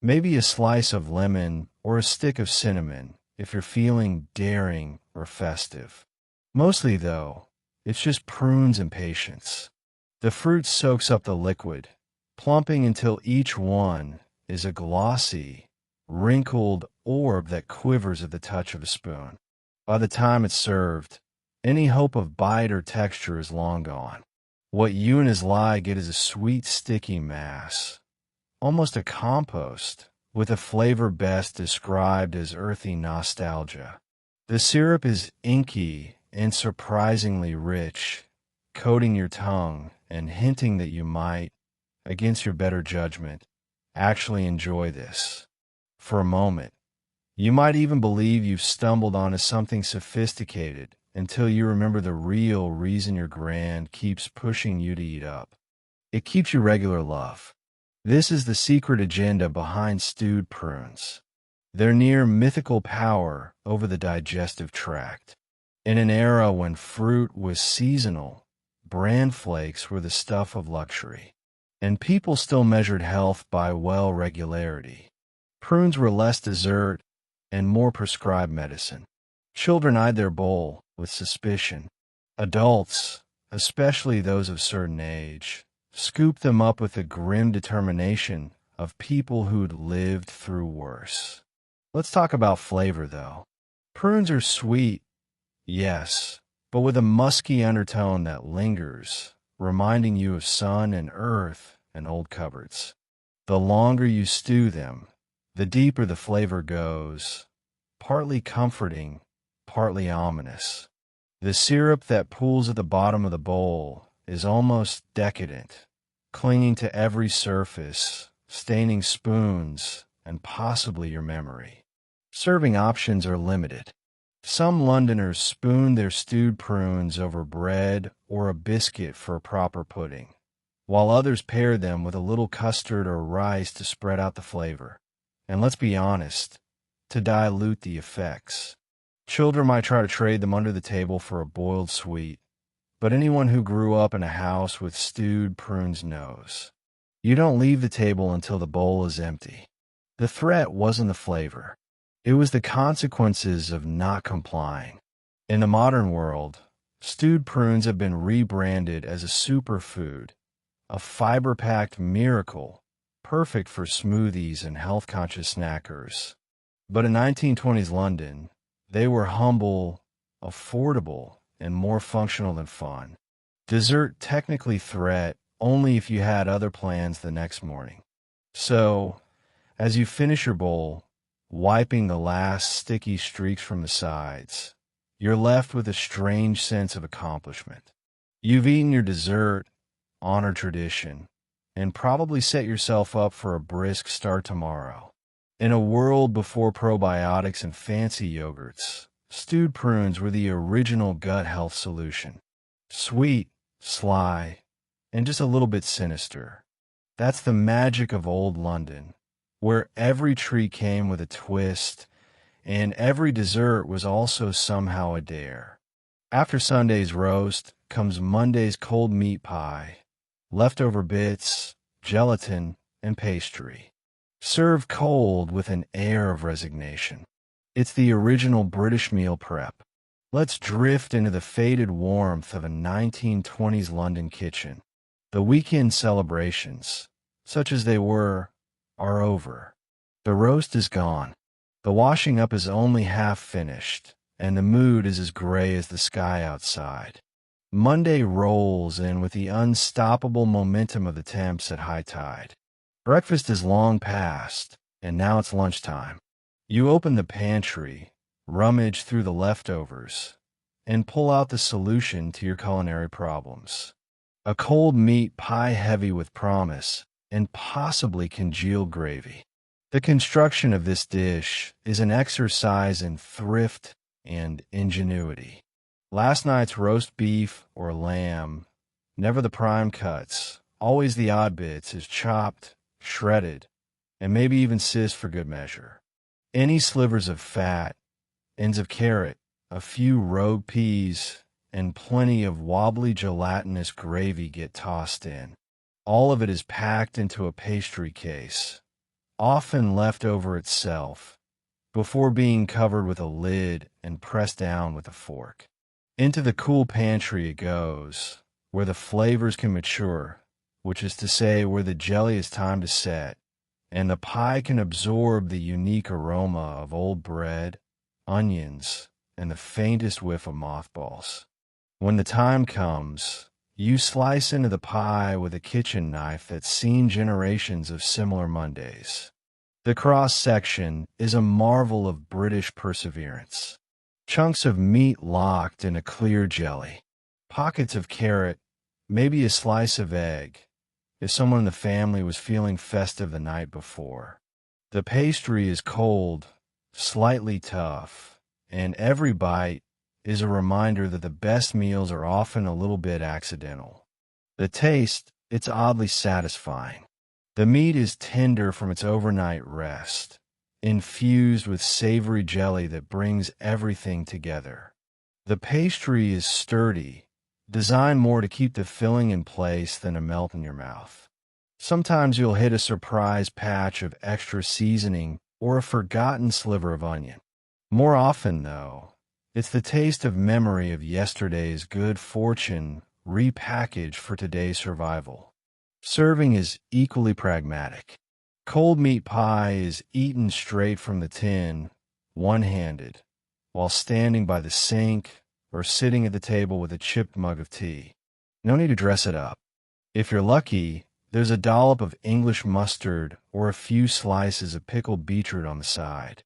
Maybe a slice of lemon or a stick of cinnamon if you're feeling daring or festive. Mostly, though, it's just prunes and patience. The fruit soaks up the liquid, plumping until each one is a glossy, wrinkled orb that quivers at the touch of a spoon. By the time it's served, any hope of bite or texture is long gone. What you and his lie get is a sweet, sticky mass, almost a compost, with a flavor best described as earthy nostalgia. The syrup is inky and surprisingly rich, coating your tongue and hinting that you might, against your better judgment, actually enjoy this. For a moment, you might even believe you've stumbled onto something sophisticated until you remember the real reason your grand keeps pushing you to eat up. It keeps you regular love. This is the secret agenda behind stewed prunes. Their near mythical power over the digestive tract. In an era when fruit was seasonal, bran flakes were the stuff of luxury, and people still measured health by regularity. Prunes were less dessert and more prescribed medicine. Children eyed their bowl with suspicion. Adults, especially those of certain age, scooped them up with the grim determination of people who'd lived through worse. Let's talk about flavor, though. Prunes are sweet, yes, but with a musky undertone that lingers, reminding you of sun and earth and old cupboards. The longer you stew them, the deeper the flavor goes, partly comforting, partly ominous. The syrup that pools at the bottom of the bowl is almost decadent, clinging to every surface, staining spoons, and possibly your memory. Serving options are limited. Some Londoners spoon their stewed prunes over bread or a biscuit for a proper pudding, while others pair them with a little custard or rice to spread out the flavor. And let's be honest, to dilute the effects. Children might try to trade them under the table for a boiled sweet, but anyone who grew up in a house with stewed prunes knows. You don't leave the table until the bowl is empty. The threat wasn't the flavor. It was the consequences of not complying. In the modern world, Stewed prunes have been rebranded as a superfood, a fiber-packed miracle, perfect for smoothies and health-conscious snackers. But in 1920s London, they were humble, affordable, and more functional than fun. Dessert technically threat only if you had other plans the next morning. So, as you finish your bowl, wiping the last sticky streaks from the sides, you're left with a strange sense of accomplishment. You've eaten your dessert, honored tradition, and probably set yourself up for a brisk start tomorrow. In a world before probiotics and fancy yogurts, stewed prunes were the original gut health solution. Sweet, sly, and just a little bit sinister. That's the magic of old London, where every treat came with a twist, and every dessert was also somehow a dare. After Sunday's roast comes Monday's cold meat pie, leftover bits, gelatin, and pastry. Served cold with an air of resignation. It's the original British meal prep. Let's drift into the faded warmth of a 1920s London kitchen. The weekend celebrations, such as they were, are over. The roast is gone. The washing up is only half finished, and the mood is as gray as the sky outside. Monday rolls in with the unstoppable momentum of the temps at high tide. Breakfast is long past, and now it's lunchtime. You open the pantry, rummage through the leftovers, and pull out the solution to your culinary problems. A cold meat pie heavy with promise, and possibly congealed gravy. The construction of this dish is an exercise in thrift and ingenuity. Last night's roast beef or lamb, never the prime cuts, always the odd bits, is chopped, shredded, and maybe even sizzed for good measure. Any slivers of fat, ends of carrot, a few rogue peas, and plenty of wobbly gelatinous gravy get tossed in. All of it is packed into a pastry case, often left over itself, before being covered with a lid and pressed down with a fork. Into the cool pantry it goes, where the flavors can mature, which is to say where the jelly is time to set, and the pie can absorb the unique aroma of old bread, onions, and the faintest whiff of mothballs. When the time comes, you slice into the pie with a kitchen knife that's seen generations of similar Mondays. The cross-section is a marvel of British perseverance. Chunks of meat locked in a clear jelly. Pockets of carrot, maybe a slice of egg, if someone in the family was feeling festive the night before. The pastry is cold, slightly tough, and every bite is a reminder that the best meals are often a little bit accidental. The taste, it's oddly satisfying. The meat is tender from its overnight rest, infused with savory jelly that brings everything together. The pastry is sturdy, designed more to keep the filling in place than to melt in your mouth. Sometimes you'll hit a surprise patch of extra seasoning or a forgotten sliver of onion. More often, though, it's the taste of memory of yesterday's good fortune repackaged for today's survival. Serving is equally pragmatic. Cold meat pie is eaten straight from the tin, one-handed, while standing by the sink or sitting at the table with a chipped mug of tea. No need to dress it up. If you're lucky, there's a dollop of English mustard or a few slices of pickled beetroot on the side.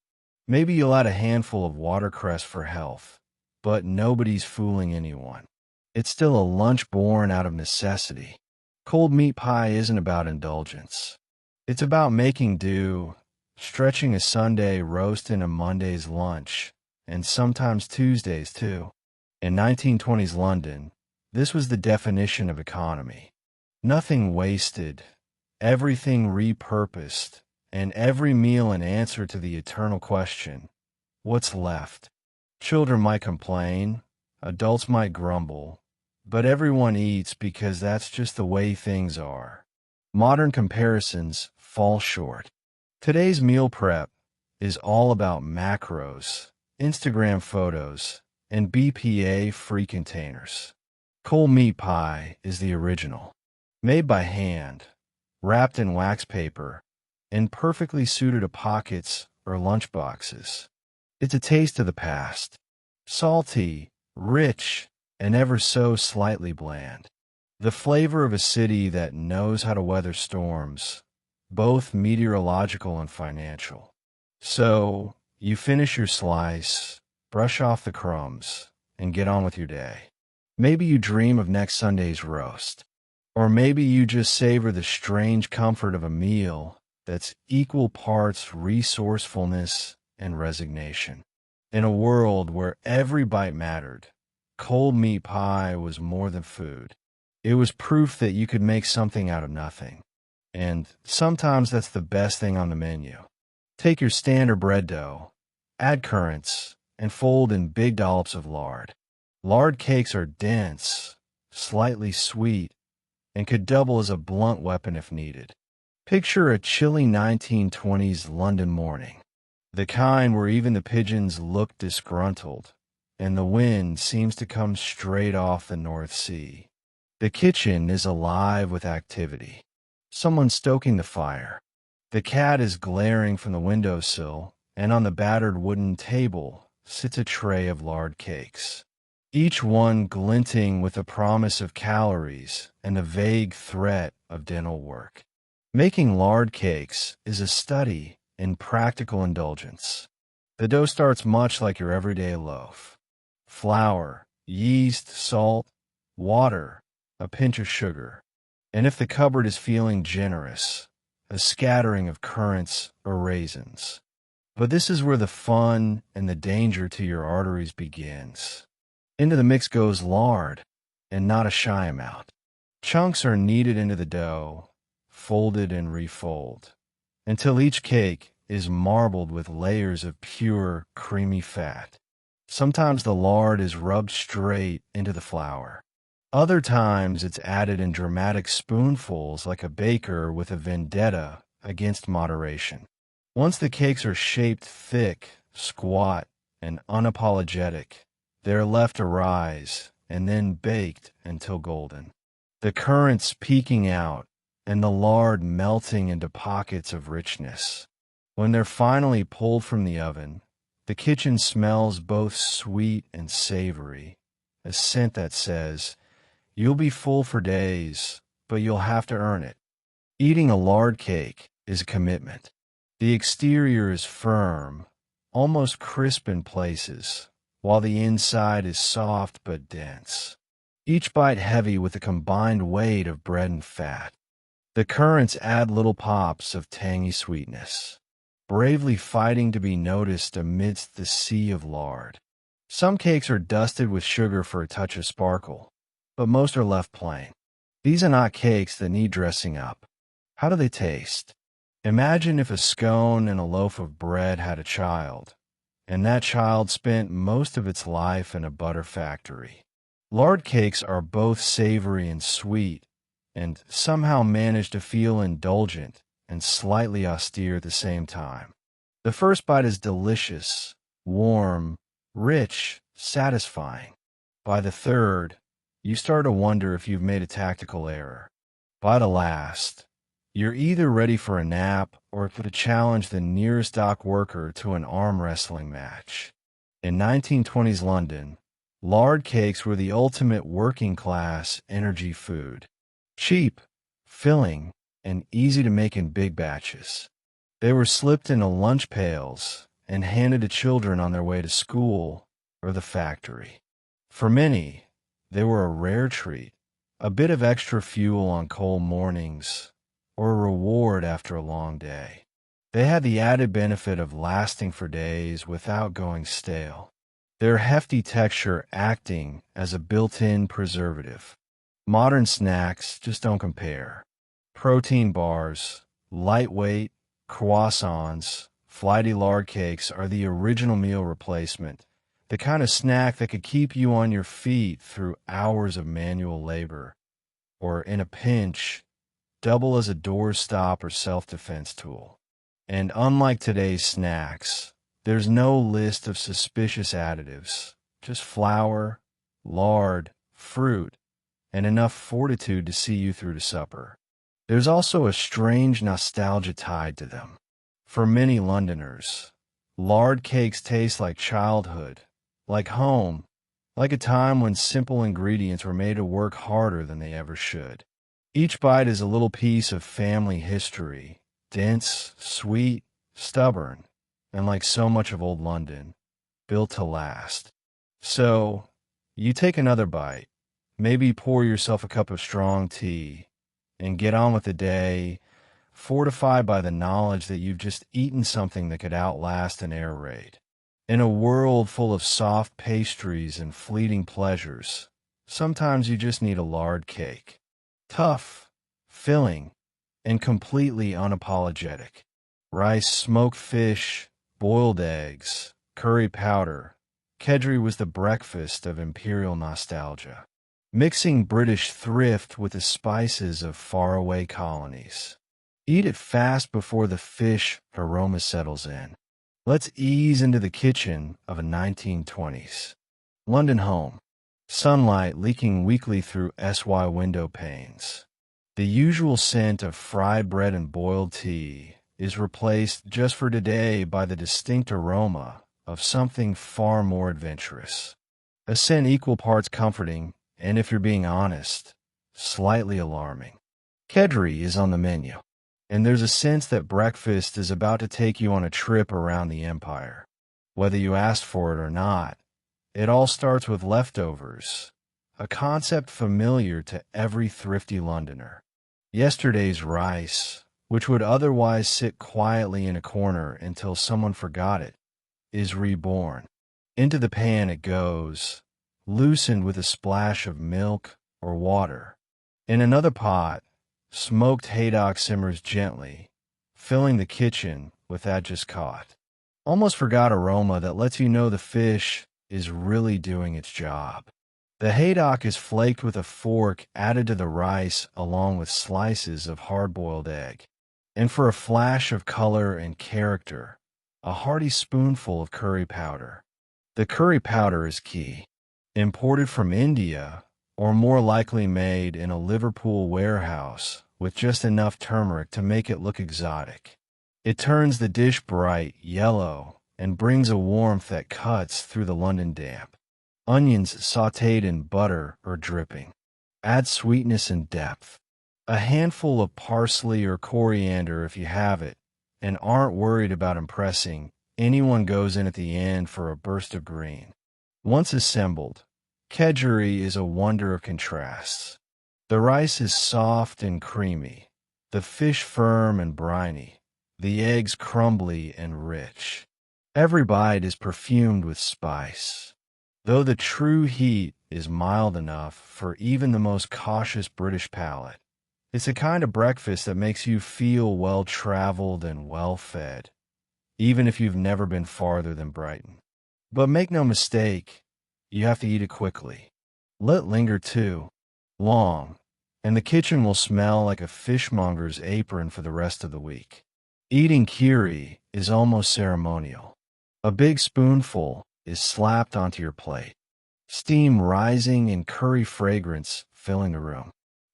Maybe you'll add a handful of watercress for health, but nobody's fooling anyone. It's still a lunch born out of necessity. Cold meat pie isn't about indulgence. It's about making do, stretching a Sunday roast into Monday's lunch, and sometimes Tuesdays too. In 1920s London, this was the definition of economy. Nothing wasted, everything repurposed, and every meal an answer to the eternal question, what's left? Children might complain, adults might grumble, but everyone eats because that's just the way things are. Modern comparisons fall short. Today's meal prep is all about macros, Instagram photos, and BPA-free containers. Cold meat pie is the original, made by hand, wrapped in wax paper, and perfectly suited to pockets or lunchboxes. It's a taste of the past, salty, rich, and ever so slightly bland. The flavor of a city that knows how to weather storms, both meteorological and financial. So, you finish your slice, brush off the crumbs, and get on with your day. Maybe you dream of next Sunday's roast. Or maybe you just savor the strange comfort of a meal that's equal parts resourcefulness and resignation. In a world where every bite mattered, cold meat pie was more than food. It was proof that you could make something out of nothing. And sometimes that's the best thing on the menu. Take your standard bread dough, add currants, and fold in big dollops of lard. Lard cakes are dense, slightly sweet, and could double as a blunt weapon if needed. Picture a chilly 1920s London morning, the kind where even the pigeons look disgruntled, and the wind seems to come straight off the North Sea. The kitchen is alive with activity. Someone's stoking the fire. The cat is glaring from the windowsill, and on the battered wooden table sits a tray of lard cakes, each one glinting with the promise of calories and the vague threat of dental work. Making lard cakes is a study in practical indulgence. The dough starts much like your everyday loaf. Flour, yeast, salt, water, a pinch of sugar, and if the cupboard is feeling generous, a scattering of currants or raisins. But this is where the fun and the danger to your arteries begins. Into the mix goes lard, and not a shy amount. Chunks are kneaded into the dough, folded and refold, until each cake is marbled with layers of pure, creamy fat. Sometimes the lard is rubbed straight into the flour. Other times it's added in dramatic spoonfuls like a baker with a vendetta against moderation. Once the cakes are shaped thick, squat, and unapologetic, they're left to rise and then baked until golden. The currants peeking out and the lard melting into pockets of richness. When they're finally pulled from the oven, the kitchen smells both sweet and savory, a scent that says, "You'll be full for days, but you'll have to earn it." Eating a lard cake is a commitment. The exterior is firm, almost crisp in places, while the inside is soft but dense. Each bite heavy with the combined weight of bread and fat. The currants add little pops of tangy sweetness, bravely fighting to be noticed amidst the sea of lard. Some cakes are dusted with sugar for a touch of sparkle, but most are left plain. These are not cakes that need dressing up. How do they taste? Imagine if a scone and a loaf of bread had a child, and that child spent most of its life in a butter factory. Lard cakes are both savory and sweet, and somehow manage to feel indulgent and slightly austere at the same time. The first bite is delicious, warm, rich, satisfying. By the third, you start to wonder if you've made a tactical error. By the last, you're either ready for a nap or to challenge the nearest dock worker to an arm wrestling match. In 1920s London, lard cakes were the ultimate working class energy food. Cheap, filling, and easy to make in big batches. They were slipped into lunch pails and handed to children on their way to school or the factory. For many, they were a rare treat, a bit of extra fuel on cold mornings, or a reward after a long day. They had the added benefit of lasting for days without going stale, their hefty texture acting as a built-in preservative. Modern snacks just don't compare. Protein bars, lightweight, croissants, flighty lard cakes are the original meal replacement, the kind of snack that could keep you on your feet through hours of manual labor, or in a pinch, double as a doorstop or self-defense tool. And unlike today's snacks, there's no list of suspicious additives, just flour, lard, fruit, and enough fortitude to see you through to supper. There's also a strange nostalgia tied to them. For many Londoners, lard cakes taste like childhood, like home, like a time when simple ingredients were made to work harder than they ever should. Each bite is a little piece of family history, dense, sweet, stubborn, and like so much of old London, built to last. So, you take another bite, maybe pour yourself a cup of strong tea, and get on with the day, fortified by the knowledge that you've just eaten something that could outlast an air raid. In a world full of soft pastries and fleeting pleasures, sometimes you just need a lard cake. Tough, filling, and completely unapologetic. Rice, smoked fish, boiled eggs, curry powder. Kedgeree was the breakfast of imperial nostalgia, mixing British thrift with the spices of faraway colonies. Eat it fast before the fish aroma settles in. Let's ease into the kitchen of a 1920s London home. Sunlight leaking weakly through SY window panes. The usual scent of fried bread and boiled tea is replaced just for today by the distinct aroma of something far more adventurous. A scent equal parts comforting and, if you're being honest, slightly alarming. Kedgeree is on the menu, and there's a sense that breakfast is about to take you on a trip around the empire. Whether you asked for it or not, it all starts with leftovers, a concept familiar to every thrifty Londoner. Yesterday's rice, which would otherwise sit quietly in a corner until someone forgot it, is reborn. Into the pan it goes, loosened with a splash of milk or water. In another pot, smoked haydock simmers gently, filling the kitchen with that just caught. Almost forgot aroma that lets you know the fish is really doing its job. The haydock is flaked with a fork added to the rice along with slices of hard-boiled egg. And for a flash of color and character, a hearty spoonful of curry powder. The curry powder is key. Imported from India, or more likely made in a Liverpool warehouse with just enough turmeric to make it look exotic. It turns the dish bright yellow and brings a warmth that cuts through the London damp. Onions sautéed in butter or dripping add sweetness and depth. A handful of parsley or coriander if you have it, and aren't worried about impressing, anyone goes in at the end for a burst of green. Once assembled, Kedgeree is a wonder of contrasts. The rice is soft and creamy, the fish firm and briny, the eggs crumbly and rich. Every bite is perfumed with spice. Though the true heat is mild enough for even the most cautious British palate, it's a kind of breakfast that makes you feel well-traveled and well-fed, even if you've never been farther than Brighton. But make no mistake, you have to eat it quickly. Let it linger too long, and the kitchen will smell like a fishmonger's apron for the rest of the week. Eating kiri is almost ceremonial. A big spoonful is slapped onto your plate, steam rising and curry fragrance filling the room.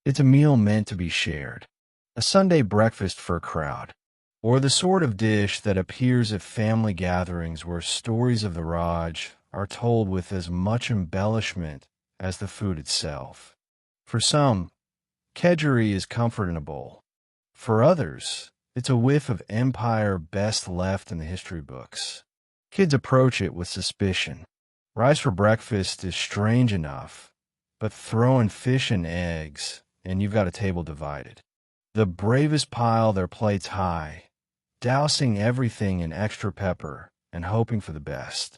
It's a meal meant to be shared, a Sunday breakfast for a crowd, or the sort of dish that appears at family gatherings where stories of the Raj are told with as much embellishment as the food itself. For some, Kedgeree is comfort in a bowl. For others, it's a whiff of empire best left in the history books. Kids approach it with suspicion. Rice for breakfast is strange enough, but throw in fish and eggs, and you've got a table divided. The bravest pile their plates high, dousing everything in extra pepper and hoping for the best.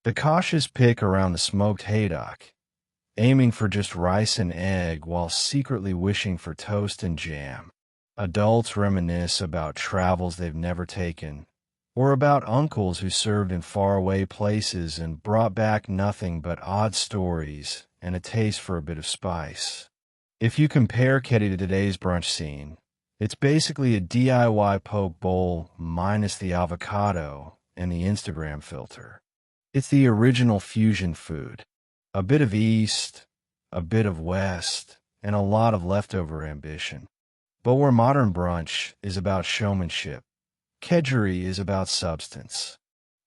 The cautious pick around the smoked haydock, aiming for just rice and egg while secretly wishing for toast and jam. Adults reminisce about travels they've never taken, or about uncles who served in faraway places and brought back nothing but odd stories and a taste for a bit of spice. If you compare Keddy to today's brunch scene, it's basically a DIY poke bowl minus the avocado and the Instagram filter. It's the original fusion food. A bit of East, a bit of West, and a lot of leftover ambition. But where modern brunch is about showmanship, kedgeree is about substance.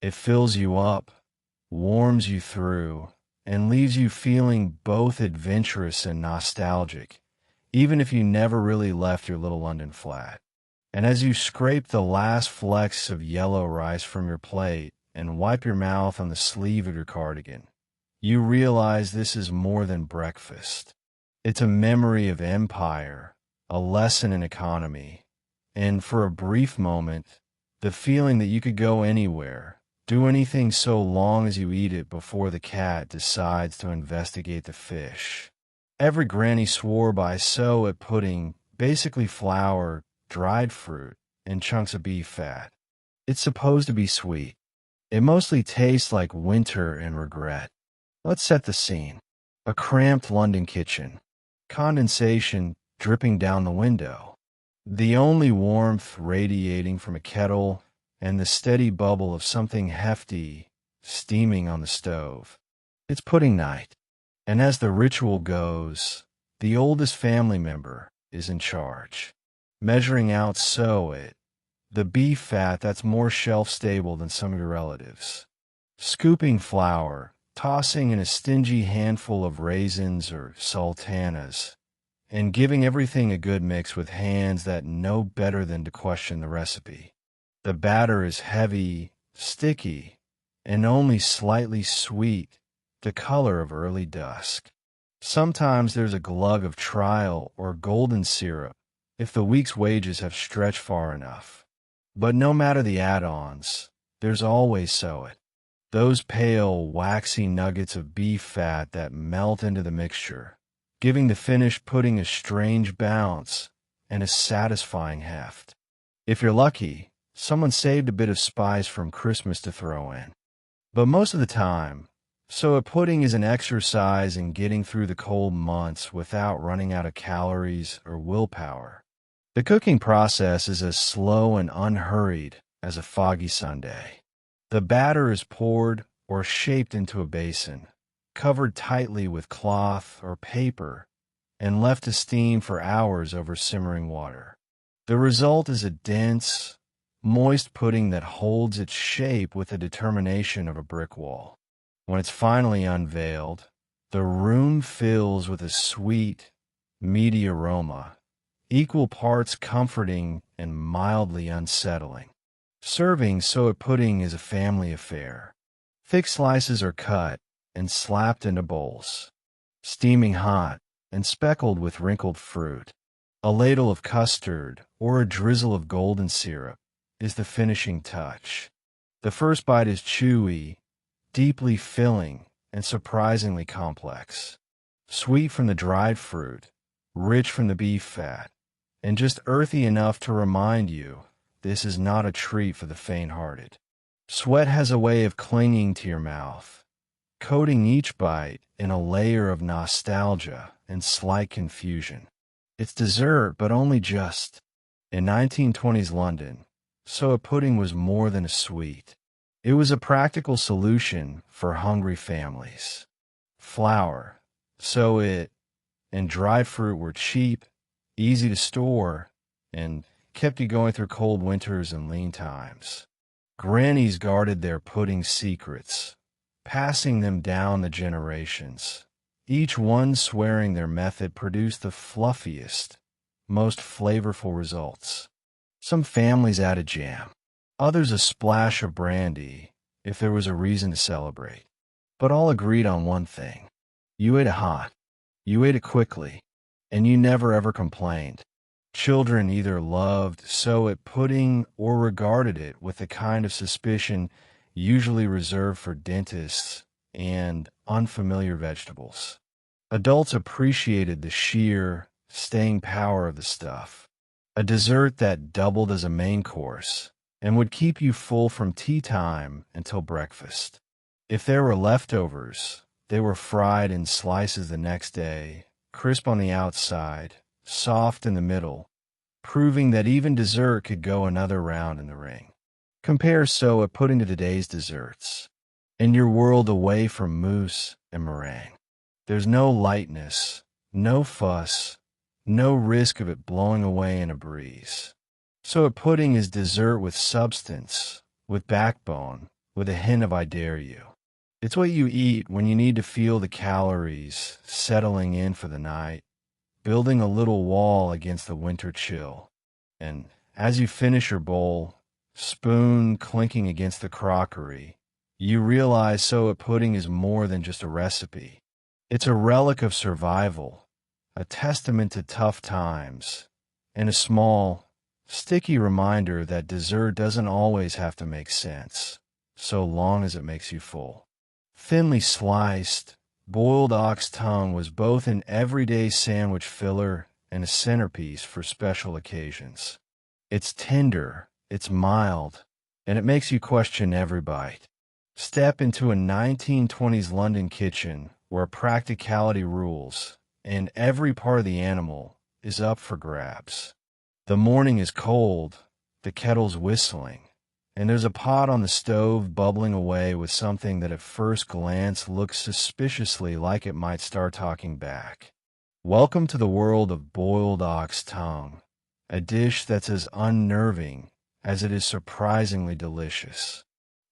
It fills you up, warms you through, and leaves you feeling both adventurous and nostalgic, even if you never really left your little London flat. And as you scrape the last flecks of yellow rice from your plate and wipe your mouth on the sleeve of your cardigan, you realize this is more than breakfast. It's a memory of empire, a lesson in economy, and for a brief moment, the feeling that you could go anywhere, do anything so long as you eat it before the cat decides to investigate the fish. Every granny swore by at pudding, basically flour, dried fruit, and chunks of beef fat. It's supposed to be sweet. It mostly tastes like winter and regret. Let's set the scene. A cramped London kitchen. Condensation dripping down the window. The only warmth radiating from a kettle and the steady bubble of something hefty steaming on the stove. It's pudding night. And as the ritual goes, the oldest family member is in charge, measuring out the beef fat that's more shelf-stable than some of your relatives, scooping flour, tossing in a stingy handful of raisins or sultanas, and giving everything a good mix with hands that know better than to question the recipe. The batter is heavy, sticky, and only slightly sweet, the color of early dusk. Sometimes there's a glug of trial or golden syrup if the week's wages have stretched far enough. But no matter the add-ons, there's always those pale, waxy nuggets of beef fat that melt into the mixture, giving the finished pudding a strange bounce and a satisfying heft. If you're lucky, someone saved a bit of spice from Christmas to throw in. But most of the time, pudding is an exercise in getting through the cold months without running out of calories or willpower. The cooking process is as slow and unhurried as a foggy Sunday. The batter is poured or shaped into a basin, covered tightly with cloth or paper, and left to steam for hours over simmering water. The result is a dense, moist pudding that holds its shape with the determination of a brick wall. When it's finally unveiled, the room fills with a sweet, meaty aroma, equal parts comforting and mildly unsettling. Serving pudding is a family affair. Thick slices are cut and slapped into bowls, steaming hot and speckled with wrinkled fruit. A ladle of custard or a drizzle of golden syrup is the finishing touch. The first bite is chewy, deeply filling, and surprisingly complex. Sweet from the dried fruit, rich from the beef fat, and just earthy enough to remind you this is not a treat for the faint-hearted. Sweat has a way of clinging to your mouth, coating each bite in a layer of nostalgia and slight confusion. It's dessert, but only just. In 1920s London, pudding was more than a sweet. It was a practical solution for hungry families. Flour, and dried fruit were cheap, easy to store, and kept you going through cold winters and lean times. Grannies guarded their pudding secrets, passing them down the generations, each one swearing their method produced the fluffiest, most flavorful results. Some families added jam, others a splash of brandy, if there was a reason to celebrate. But all agreed on one thing. You ate it hot, you ate it quickly, and you never ever complained. Children either loved pudding or regarded it with the kind of suspicion usually reserved for dentists and unfamiliar vegetables. Adults appreciated the sheer, staying power of the stuff, a dessert that doubled as a main course and would keep you full from tea time until breakfast. If there were leftovers, they were fried in slices the next day, crisp on the outside, soft in the middle, proving that even dessert could go another round in the ring. Compare pudding to today's desserts. and you're whirled away from mousse and meringue. There's no lightness, no fuss, no risk of it blowing away in a breeze. So a pudding is dessert with substance, with backbone, with a hint of I dare you. It's what you eat when you need to feel the calories settling in for the night, building a little wall against the winter chill. And as you finish your bowl, spoon clinking against the crockery, you realize so a pudding is more than just a recipe. It's a relic of survival, a testament to tough times, and a small, sticky reminder that dessert doesn't always have to make sense, so long as it makes you full. Thinly sliced, boiled ox tongue was both an everyday sandwich filler and a centerpiece for special occasions. It's tender, it's mild, and it makes you question every bite. Step into a 1920s London kitchen where practicality rules, and every part of the animal is up for grabs. The morning is cold, the kettle's whistling, and there's a pot on the stove bubbling away with something that at first glance looks suspiciously like it might start talking back. Welcome to the world of boiled ox tongue, a dish that's as unnerving as it is surprisingly delicious.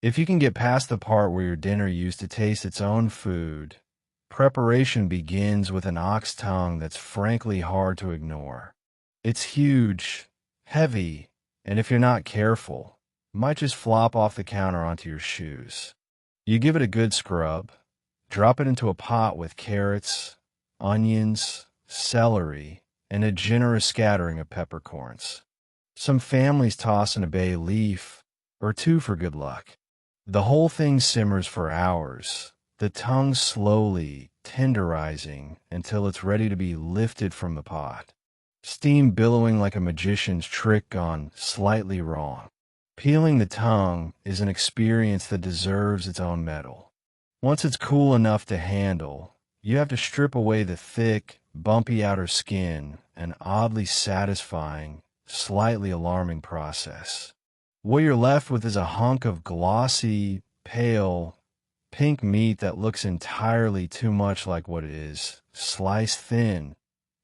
If you can get past the part where your dinner used to taste its own food, preparation begins with an ox tongue that's frankly hard to ignore. It's huge, heavy, and if you're not careful, might just flop off the counter onto your shoes. You give it a good scrub, drop it into a pot with carrots, onions, celery, and a generous scattering of peppercorns. Some families toss in a bay leaf or two for good luck. The whole thing simmers for hours, the tongue slowly tenderizing until it's ready to be lifted from the pot. Steam billowing like a magician's trick gone slightly wrong. Peeling the tongue is an experience that deserves its own medal. Once it's cool enough to handle, you have to strip away the thick, bumpy outer skin, an oddly satisfying, slightly alarming process. What you're left with is a hunk of glossy, pale, pink meat that looks entirely too much like what it is. Sliced thin,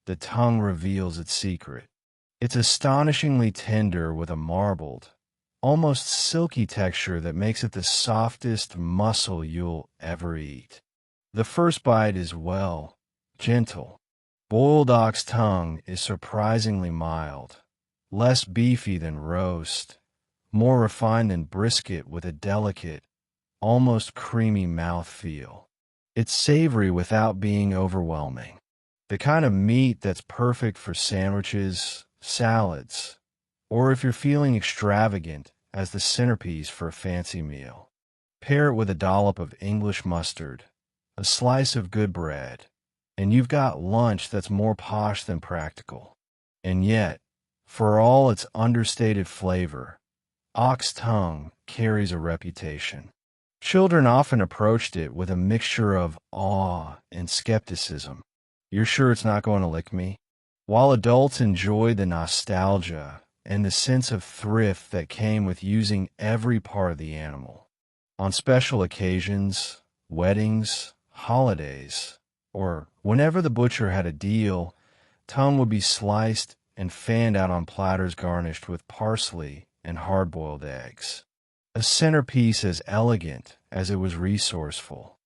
the tongue reveals its secret. It's astonishingly tender with a marbled, almost silky texture that makes it the softest muscle you'll ever eat. The first bite is, well, gentle. Boiled ox tongue is surprisingly mild, less beefy than roast, more refined than brisket with a delicate, almost creamy mouthfeel. It's savory without being overwhelming. The kind of meat that's perfect for sandwiches, salads, or if you're feeling extravagant, as the centerpiece for a fancy meal. Pair it with a dollop of English mustard, a slice of good bread, and you've got lunch that's more posh than practical. And yet, for all its understated flavor, ox tongue carries a reputation. Children often approached it with a mixture of awe and skepticism. You're sure it's not going to lick me? While adults enjoy the nostalgia and the sense of thrift that came with using every part of the animal. On special occasions, weddings, holidays, or whenever the butcher had a deal, tongue would be sliced and fanned out on platters garnished with parsley and hard-boiled eggs. A centerpiece as elegant as it was resourceful.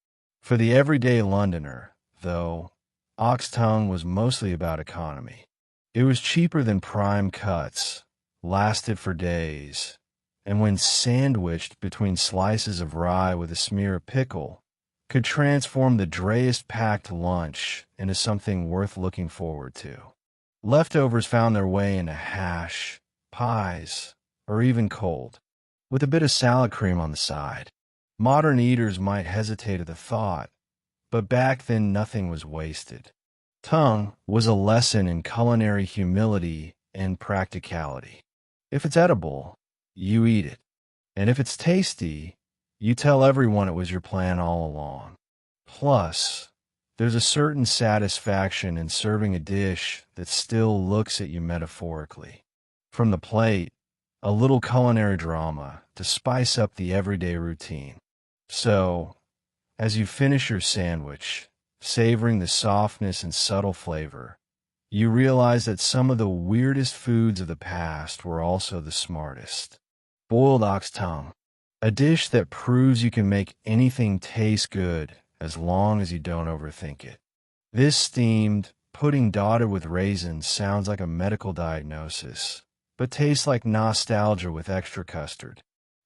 For the everyday Londoner, though, ox tongue was mostly about economy. It was cheaper than prime cuts, lasted for days, and when sandwiched between slices of rye with a smear of pickle, could transform the drayest packed lunch into something worth looking forward to. Leftovers found their way into hash, pies, or even cold, with a bit of salad cream on the side. Modern eaters might hesitate at the thought, but back then nothing was wasted. Tongue was a lesson in culinary humility and practicality. If it's edible, you eat it. And if it's tasty, you tell everyone it was your plan all along. Plus, there's a certain satisfaction in serving a dish that still looks at you metaphorically. From the plate, a little culinary drama to spice up the everyday routine. So, as you finish your sandwich, savoring the softness and subtle flavor, you realize that some of the weirdest foods of the past were also the smartest. Boiled ox tongue, a dish that proves you can make anything taste good as long as you don't overthink it. This steamed pudding dotted with raisins sounds like a medical diagnosis, but tastes like nostalgia with extra custard.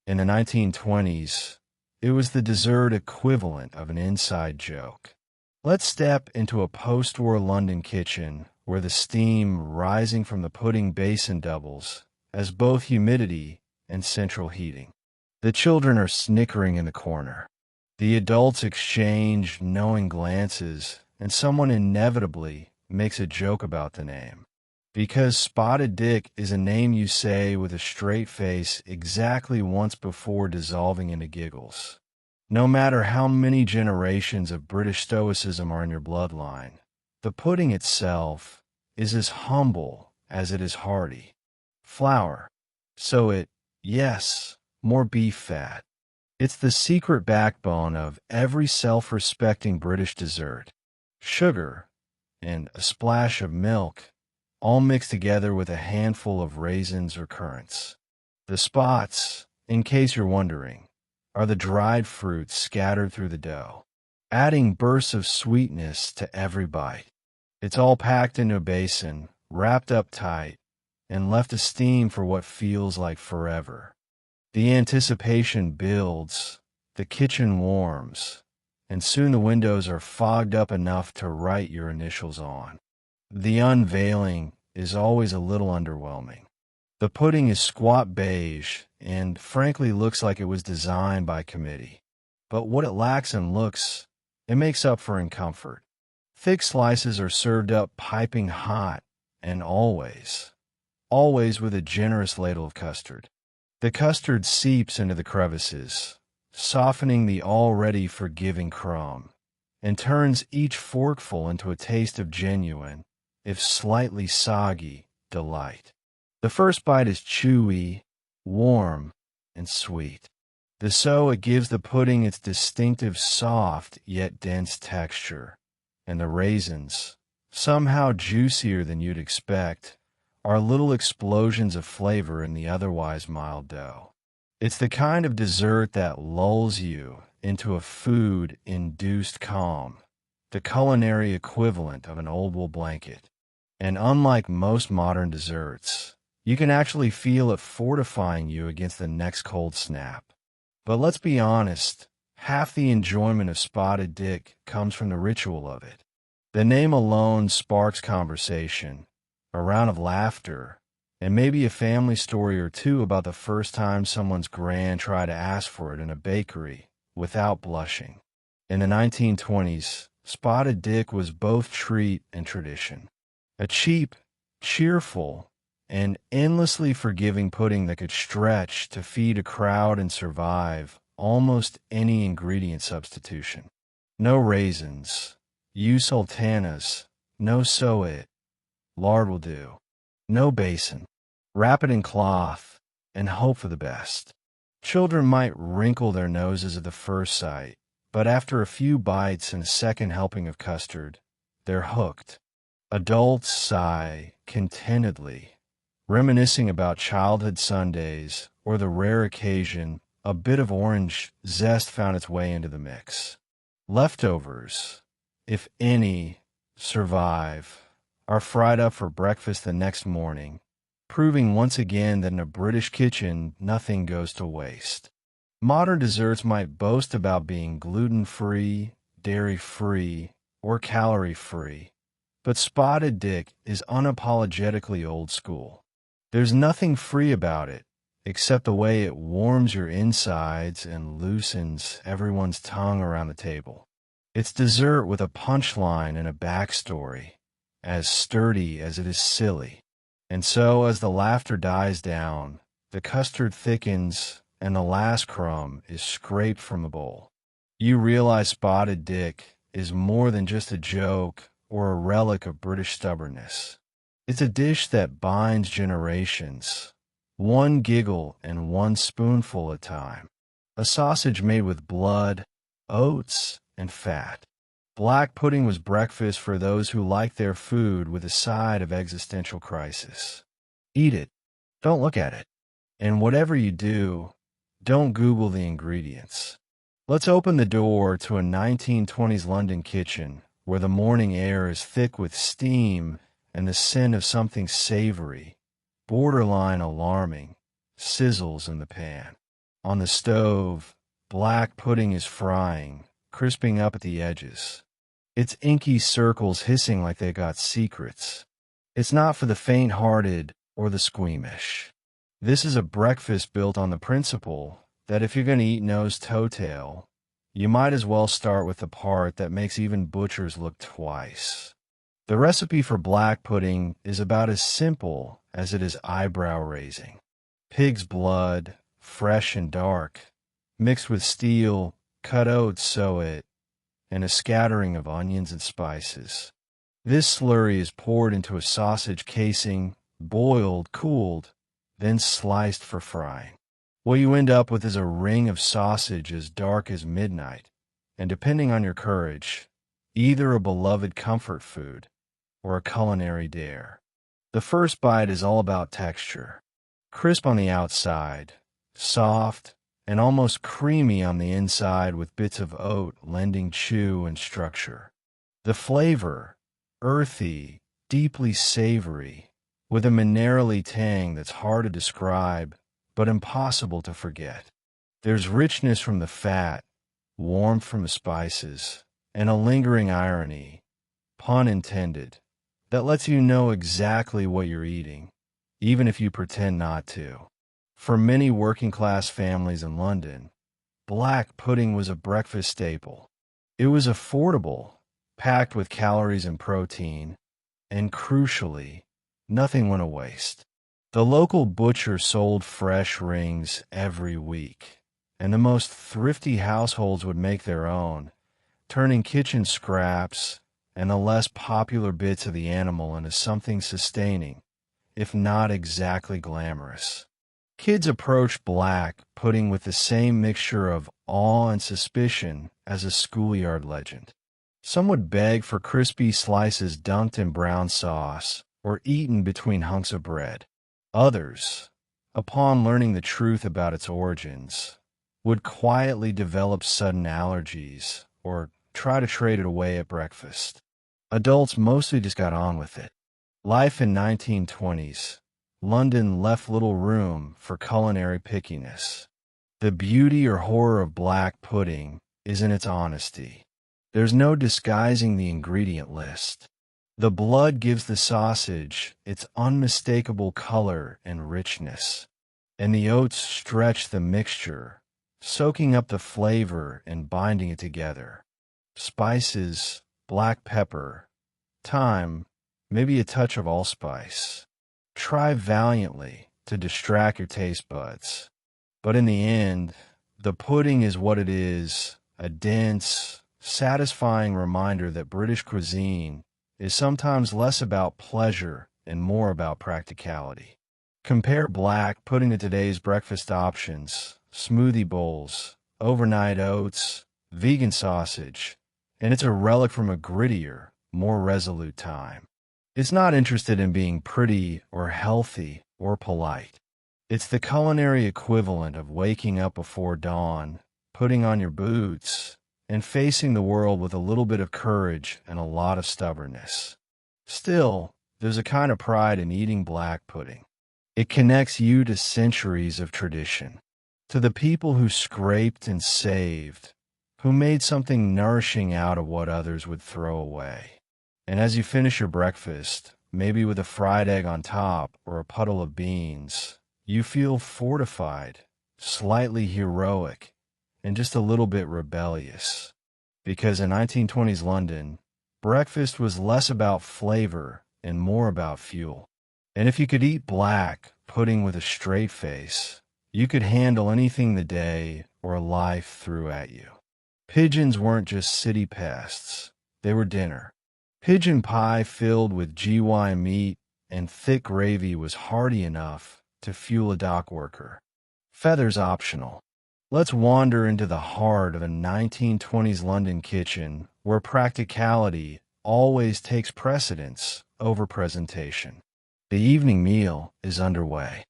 In the 1920s, it was the dessert equivalent of an inside joke. Let's step into a post-war London kitchen where the steam rising from the pudding basin doubles as both humidity and central heating. The children are snickering in the corner. The adults exchange knowing glances, and someone inevitably makes a joke about the name. Because Spotted Dick is a name you say with a straight face exactly once before dissolving into giggles. No matter how many generations of British stoicism are in your bloodline, the pudding itself is as humble as it is hearty. Flour. Yes, more beef fat. It's the secret backbone of every self-respecting British dessert. Sugar and a splash of milk, all mixed together with a handful of raisins or currants. The spots, in case you're wondering, are the dried fruits scattered through the dough, adding bursts of sweetness to every bite. It's all packed into a basin, wrapped up tight, and left to steam for what feels like forever. The anticipation builds, the kitchen warms, and soon the windows are fogged up enough to write your initials on. The unveiling is always a little underwhelming. The pudding is squat beige and frankly looks like it was designed by committee. But what it lacks in looks, it makes up for in comfort. Thick slices are served up piping hot and always with a generous ladle of custard. The custard seeps into the crevices, softening the already forgiving crumb, and turns each forkful into a taste of genuine, if slightly soggy, delight. The first bite is chewy, warm, and sweet. It gives the pudding its distinctive soft yet dense texture, and the raisins, somehow juicier than you'd expect, are little explosions of flavor in the otherwise mild dough. It's the kind of dessert that lulls you into a food-induced calm, the culinary equivalent of an old wool blanket. And unlike most modern desserts, you can actually feel it fortifying you against the next cold snap. But let's be honest, half the enjoyment of Spotted Dick comes from the ritual of it. The name alone sparks conversation, a round of laughter, and maybe a family story or two about the first time someone's gran tried to ask for it in a bakery without blushing. In the 1920s, Spotted Dick was both treat and tradition. A cheap, cheerful, and endlessly forgiving pudding that could stretch to feed a crowd and survive almost any ingredient substitution. No raisins, use sultanas, no it. Lard will do. No basin. Wrap it in cloth and hope for the best. Children might wrinkle their noses at the first sight, but after a few bites and a second helping of custard, they're hooked. Adults sigh contentedly, reminiscing about childhood Sundays or the rare occasion a bit of orange zest found its way into the mix. Leftovers, if any, survive, are fried up for breakfast the next morning, proving once again that in a British kitchen nothing goes to waste. Modern desserts might boast about being gluten-free, dairy-free, or calorie-free, but Spotted Dick is unapologetically old school. There's nothing free about it, except the way it warms your insides and loosens everyone's tongue around the table. It's dessert with a punchline and a backstory, as sturdy as it is silly. And so, as the laughter dies down, the custard thickens, and the last crumb is scraped from the bowl. You realize Spotted Dick is more than just a joke or a relic of British stubbornness. It's a dish that binds generations, one giggle and one spoonful at a time. a sausage made with blood, oats, and fat. Black pudding was breakfast for those who liked their food with a side of existential crisis. Eat it. Don't look at it. And whatever you do, don't Google the ingredients. Let's open the door to a 1920s London kitchen where the morning air is thick with steam and the scent of something savory, borderline alarming, sizzles in the pan. On the stove, black pudding is frying, crisping up at the edges. Its inky circles hissing like they got secrets. It's not for the faint-hearted or the squeamish. This is a breakfast built on the principle that if you're going to eat nose-to tail, you might as well start with the part that makes even butchers look twice. The recipe for black pudding is about as simple as it is eyebrow-raising. Pig's blood, fresh and dark, mixed with steel, cut oats so it, and a scattering of onions and spices. This slurry is poured into a sausage casing, boiled, cooled, then sliced for frying. What you end up with is a ring of sausage as dark as midnight, and depending on your courage, either a beloved comfort food or a culinary dare. The first bite is all about texture. Crisp on the outside, soft, and almost creamy on the inside with bits of oat lending chew and structure. The flavor, earthy, deeply savory, with a minerally tang that's hard to describe, but impossible to forget. There's richness from the fat, warmth from the spices, and a lingering irony, pun intended, that lets you know exactly what you're eating, even if you pretend not to. For many working-class families in London, black pudding was a breakfast staple. It was affordable, packed with calories and protein, and crucially, nothing went to waste. The local butcher sold fresh rings every week, and the most thrifty households would make their own, turning kitchen scraps and the less popular bits of the animal into something sustaining, if not exactly glamorous. Kids approached black pudding with the same mixture of awe and suspicion as a schoolyard legend. Some would beg for crispy slices dunked in brown sauce or eaten between hunks of bread. Others, upon learning the truth about its origins, would quietly develop sudden allergies or try to trade it away at breakfast. Adults mostly just got on with it. Life in 1920s. London left little room for culinary pickiness. The beauty or horror of black pudding is in its honesty. There's no disguising the ingredient list. The blood gives the sausage its unmistakable color and richness, and the oats stretch the mixture, soaking up the flavor and binding it together. Spices, black pepper, thyme, maybe a touch of allspice. Try valiantly to distract your taste buds. But in the end, the pudding is what it is, a dense, satisfying reminder that British cuisine is sometimes less about pleasure and more about practicality. Compare black pudding to today's breakfast options, smoothie bowls, overnight oats, vegan sausage, and it's a relic from a grittier, more resolute time. It's not interested in being pretty or healthy or polite. It's the culinary equivalent of waking up before dawn, putting on your boots, and facing the world with a little bit of courage and a lot of stubbornness. Still, there's a kind of pride in eating black pudding. It connects you to centuries of tradition, to the people who scraped and saved, who made something nourishing out of what others would throw away. And as you finish your breakfast, maybe with a fried egg on top or a puddle of beans, you feel fortified, slightly heroic, and just a little bit rebellious. Because in 1920s London, breakfast was less about flavor and more about fuel. And if you could eat black pudding with a straight face, you could handle anything the day or life threw at you. Pigeons weren't just city pests, they were dinner. Pigeon pie filled with GY meat and thick gravy was hearty enough to fuel a dock worker. Feathers optional. Let's wander into the heart of a 1920s London kitchen where practicality always takes precedence over presentation. The evening meal is underway.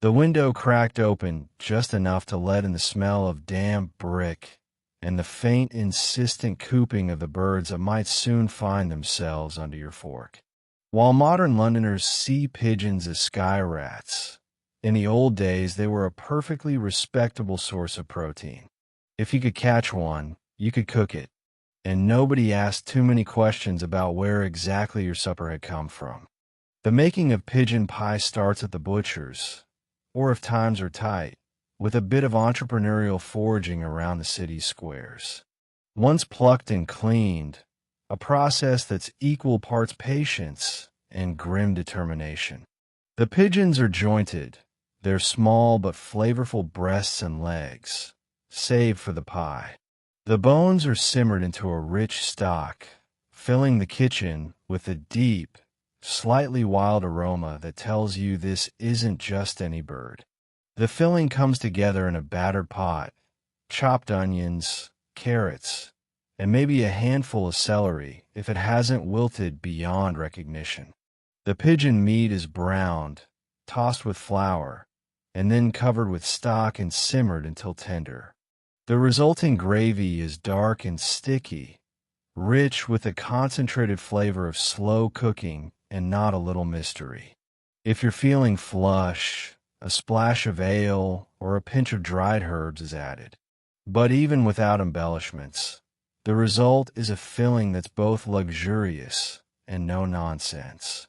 The window cracked open just enough to let in the smell of damp brick and the faint, insistent cooing of the birds that might soon find themselves under your fork. While modern Londoners see pigeons as sky rats, in the old days they were a perfectly respectable source of protein. If you could catch one, you could cook it, and nobody asked too many questions about where exactly your supper had come from. The making of pigeon pie starts at the butcher's, or if times are tight, with a bit of entrepreneurial foraging around the city's squares. Once plucked and cleaned, a process that's equal parts patience and grim determination. The pigeons are jointed, their small but flavorful breasts and legs, saved for the pie. The bones are simmered into a rich stock, filling the kitchen with a deep, slightly wild aroma that tells you this isn't just any bird. The filling comes together in a battered pot, chopped onions, carrots, and maybe a handful of celery if it hasn't wilted beyond recognition. The pigeon meat is browned, tossed with flour, and then covered with stock and simmered until tender. The resulting gravy is dark and sticky, rich with a concentrated flavor of slow cooking and not a little mystery. If you're feeling flush, a splash of ale or a pinch of dried herbs is added. But even without embellishments, the result is a filling that's both luxurious and no nonsense.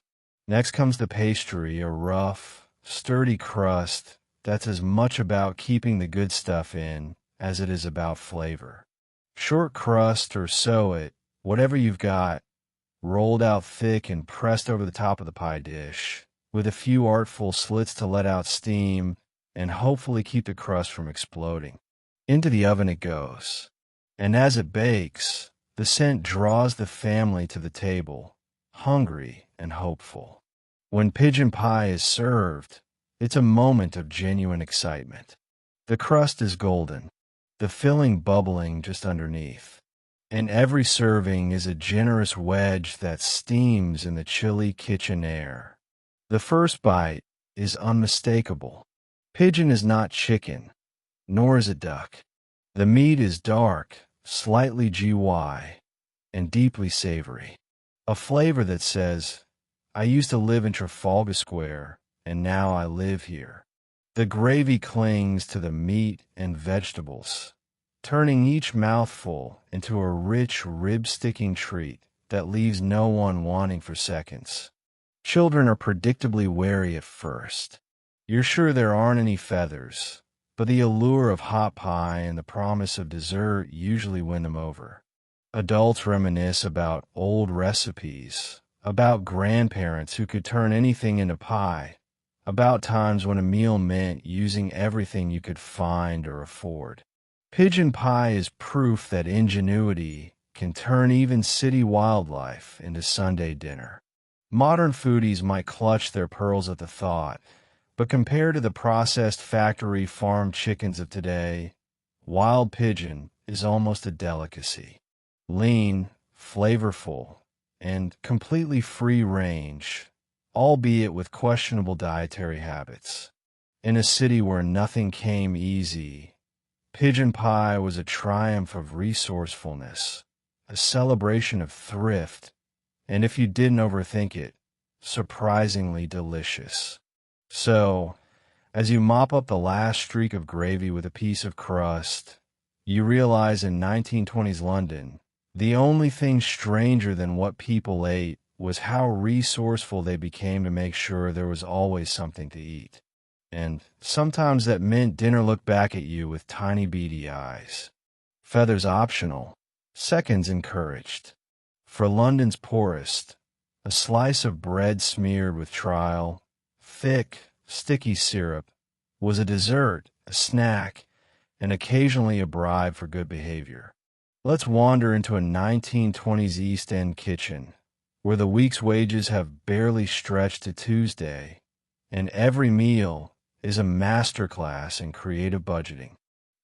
Next comes the pastry, a rough, sturdy crust that's as much about keeping the good stuff in as it is about flavor. Short crust or sew it, whatever you've got, rolled out thick and pressed over the top of the pie dish, with a few artful slits to let out steam and hopefully keep the crust from exploding. Into the oven it goes, and as it bakes, the scent draws the family to the table, hungry and hopeful. When pigeon pie is served, it's a moment of genuine excitement. The crust is golden, the filling bubbling just underneath, and every serving is a generous wedge that steams in the chilly kitchen air. The first bite is unmistakable. Pigeon is not chicken, nor is it duck. The meat is dark, slightly GY, and deeply savory. A flavor that says, I used to live in Trafalgar Square, and now I live here. The gravy clings to the meat and vegetables, turning each mouthful into a rich, rib-sticking treat that leaves no one wanting for seconds. Children are predictably wary at first. You're sure there aren't any feathers, but the allure of hot pie and the promise of dessert usually win them over. Adults reminisce about old recipes, about grandparents who could turn anything into pie, about times when a meal meant using everything you could find or afford. Pigeon pie is proof that ingenuity can turn even city wildlife into Sunday dinner. Modern foodies might clutch their pearls at the thought, but compared to the processed factory farm chickens of today, wild pigeon is almost a delicacy. Lean, flavorful, and completely free range, albeit with questionable dietary habits. In a city where nothing came easy, pigeon pie was a triumph of resourcefulness, a celebration of thrift, and if you didn't overthink it, surprisingly delicious. So, as you mop up the last streak of gravy with a piece of crust, you realize in 1920s London, the only thing stranger than what people ate was how resourceful they became to make sure there was always something to eat. And sometimes that meant dinner looked back at you with tiny beady eyes. Feathers optional, seconds encouraged. For London's poorest, a slice of bread smeared with trille, thick, sticky syrup, was a dessert, a snack, and occasionally a bribe for good behavior. Let's wander into a 1920s East End kitchen, where the week's wages have barely stretched to Tuesday, and every meal is a masterclass in creative budgeting.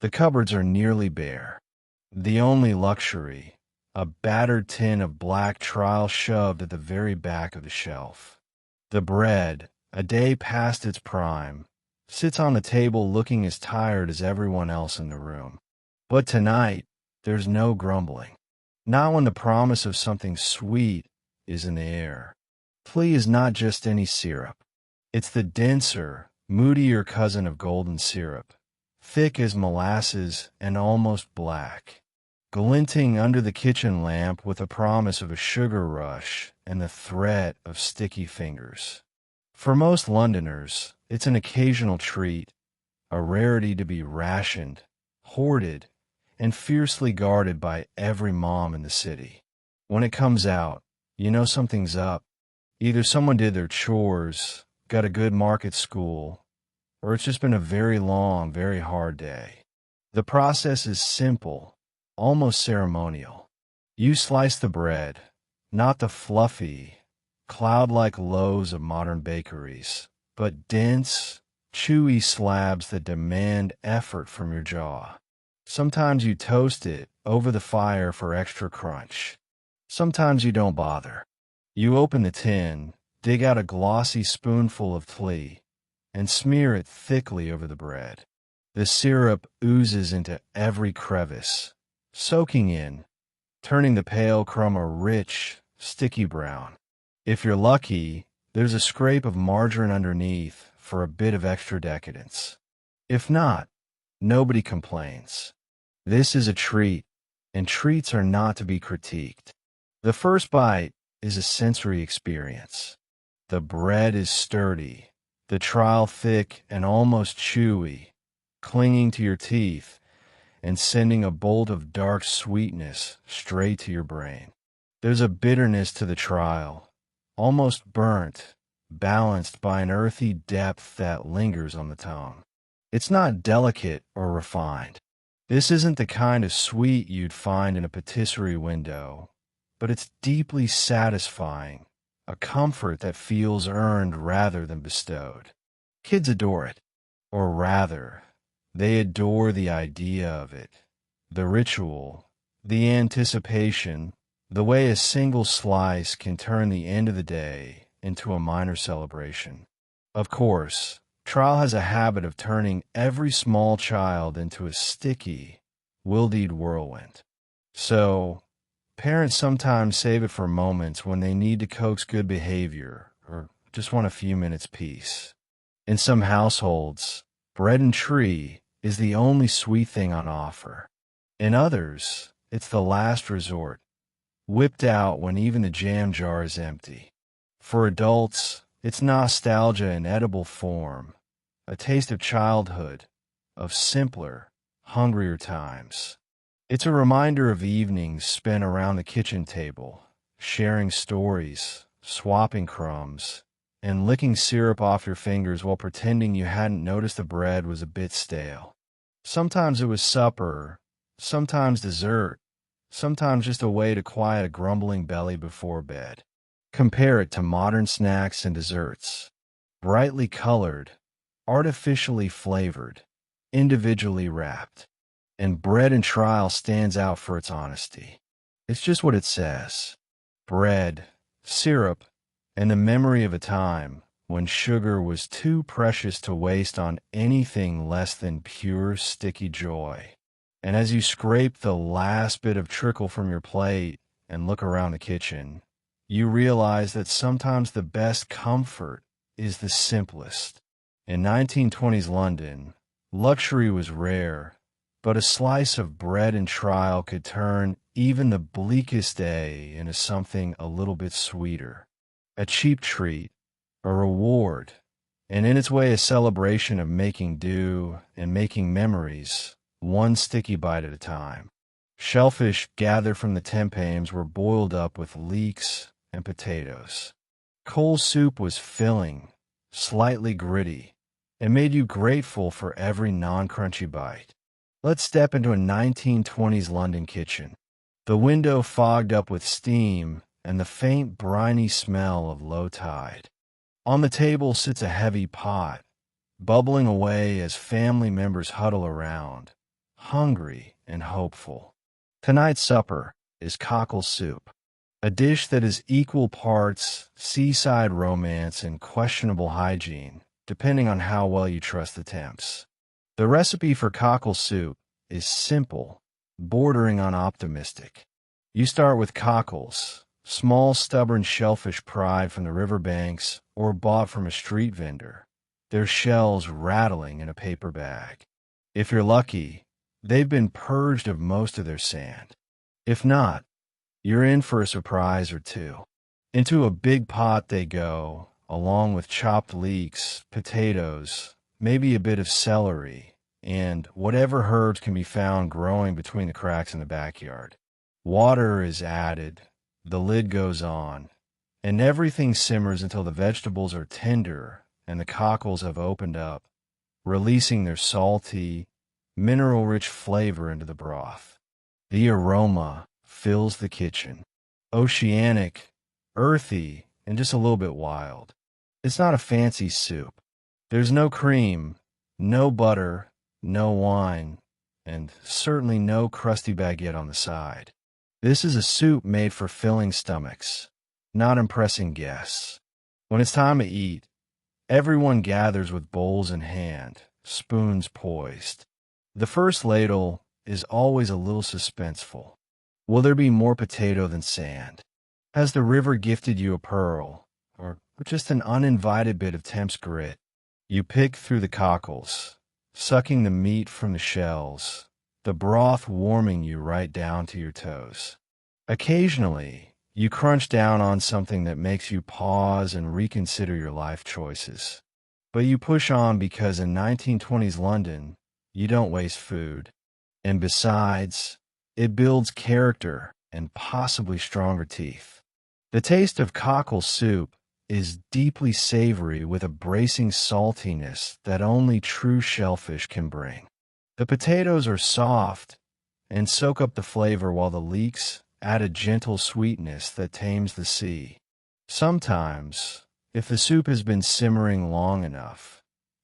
The cupboards are nearly bare. The only luxury, a battered tin of black trial shoved at the very back of the shelf. The bread, a day past its prime, sits on the table looking as tired as everyone else in the room. But tonight, there's no grumbling. Not when the promise of something sweet is in the air. Flea is not just any syrup. It's the denser, moodier cousin of golden syrup, thick as molasses and almost black, glinting under the kitchen lamp with the promise of a sugar rush and the threat of sticky fingers. For most Londoners, it's an occasional treat, a rarity to be rationed, hoarded, and fiercely guarded by every mom in the city. When it comes out, you know something's up. Either someone did their chores, got a good mark at school, or it's just been a very long, very hard day. The process is simple, almost ceremonial. You slice the bread, not the fluffy, cloud-like loaves of modern bakeries, but dense, chewy slabs that demand effort from your jaw. Sometimes you toast it over the fire for extra crunch. Sometimes you don't bother. You open the tin, dig out a glossy spoonful of flea, and smear it thickly over the bread. The syrup oozes into every crevice, soaking in, turning the pale crumb a rich, sticky brown. If you're lucky, there's a scrape of margarine underneath for a bit of extra decadence. If not, nobody complains. This is a treat, and treats are not to be critiqued. The first bite is a sensory experience. The bread is sturdy, the trial thick and almost chewy, clinging to your teeth and sending a bolt of dark sweetness straight to your brain. There's a bitterness to the trial, almost burnt, balanced by an earthy depth that lingers on the tongue. It's not delicate or refined. This isn't the kind of sweet you'd find in a patisserie window, but it's deeply satisfying, a comfort that feels earned rather than bestowed. Kids adore it, or rather, they adore the idea of it, the ritual, the anticipation, the way a single slice can turn the end of the day into a minor celebration. Of course, trial has a habit of turning every small child into a sticky, wildeed whirlwind. So, parents sometimes save it for moments when they need to coax good behavior or just want a few minutes peace. In some households, bread and tree is the only sweet thing on offer. In others, it's the last resort, whipped out when even the jam jar is empty. For adults, it's nostalgia in edible form, a taste of childhood, of simpler, hungrier times. It's a reminder of evenings spent around the kitchen table, sharing stories, swapping crumbs, and licking syrup off your fingers while pretending you hadn't noticed the bread was a bit stale. Sometimes it was supper, sometimes dessert, sometimes just a way to quiet a grumbling belly before bed. Compare it to modern snacks and desserts. Brightly colored, artificially flavored, individually wrapped. And bread and trial stands out for its honesty. It's just what it says. Bread, syrup, and the memory of a time when sugar was too precious to waste on anything less than pure, sticky joy. And as you scrape the last bit of trickle from your plate and look around the kitchen, you realize that sometimes the best comfort is the simplest. In 1920s London, luxury was rare, but a slice of bread and trial could turn even the bleakest day into something a little bit sweeter. A cheap treat, a reward, and in its way a celebration of making do and making memories, one sticky bite at a time. Shellfish gathered from the Thames were boiled up with leeks and potatoes. Coal soup was filling, slightly gritty, and made you grateful for every non-crunchy bite. Let's step into a 1920s London kitchen. The window fogged up with steam and the faint briny smell of low tide. On the table sits a heavy pot, bubbling away as family members huddle around, hungry, and hopeful. Tonight's supper is cockle soup, a dish that is equal parts seaside romance and questionable hygiene, depending on how well you trust the temps. The recipe for cockle soup is simple, bordering on optimistic. You start with cockles, small stubborn shellfish pried from the riverbanks or bought from a street vendor, their shells rattling in a paper bag. If you're lucky, they've been purged of most of their sand. If not, you're in for a surprise or two. Into a big pot they go, along with chopped leeks, potatoes, maybe a bit of celery, and whatever herbs can be found growing between the cracks in the backyard. Water is added, the lid goes on, and everything simmers until the vegetables are tender and the cockles have opened up, releasing their salty, mineral-rich flavor into the broth. The aroma fills the kitchen. Oceanic, earthy, and just a little bit wild. It's not a fancy soup. There's no cream, no butter, no wine, and certainly no crusty baguette on the side. This is a soup made for filling stomachs, not impressing guests. When it's time to eat, everyone gathers with bowls in hand, spoons poised. The first ladle is always a little suspenseful. Will there be more potato than sand? Has the river gifted you a pearl, or just an uninvited bit of temp's grit? You pick through the cockles, sucking the meat from the shells, the broth warming you right down to your toes. Occasionally, you crunch down on something that makes you pause and reconsider your life choices. But you push on because in 1920s London, you don't waste food. And besides, it builds character and possibly stronger teeth. The taste of cockle soup is deeply savory with a bracing saltiness that only true shellfish can bring. The potatoes are soft and soak up the flavor while the leeks add a gentle sweetness that tames the sea. Sometimes, if the soup has been simmering long enough,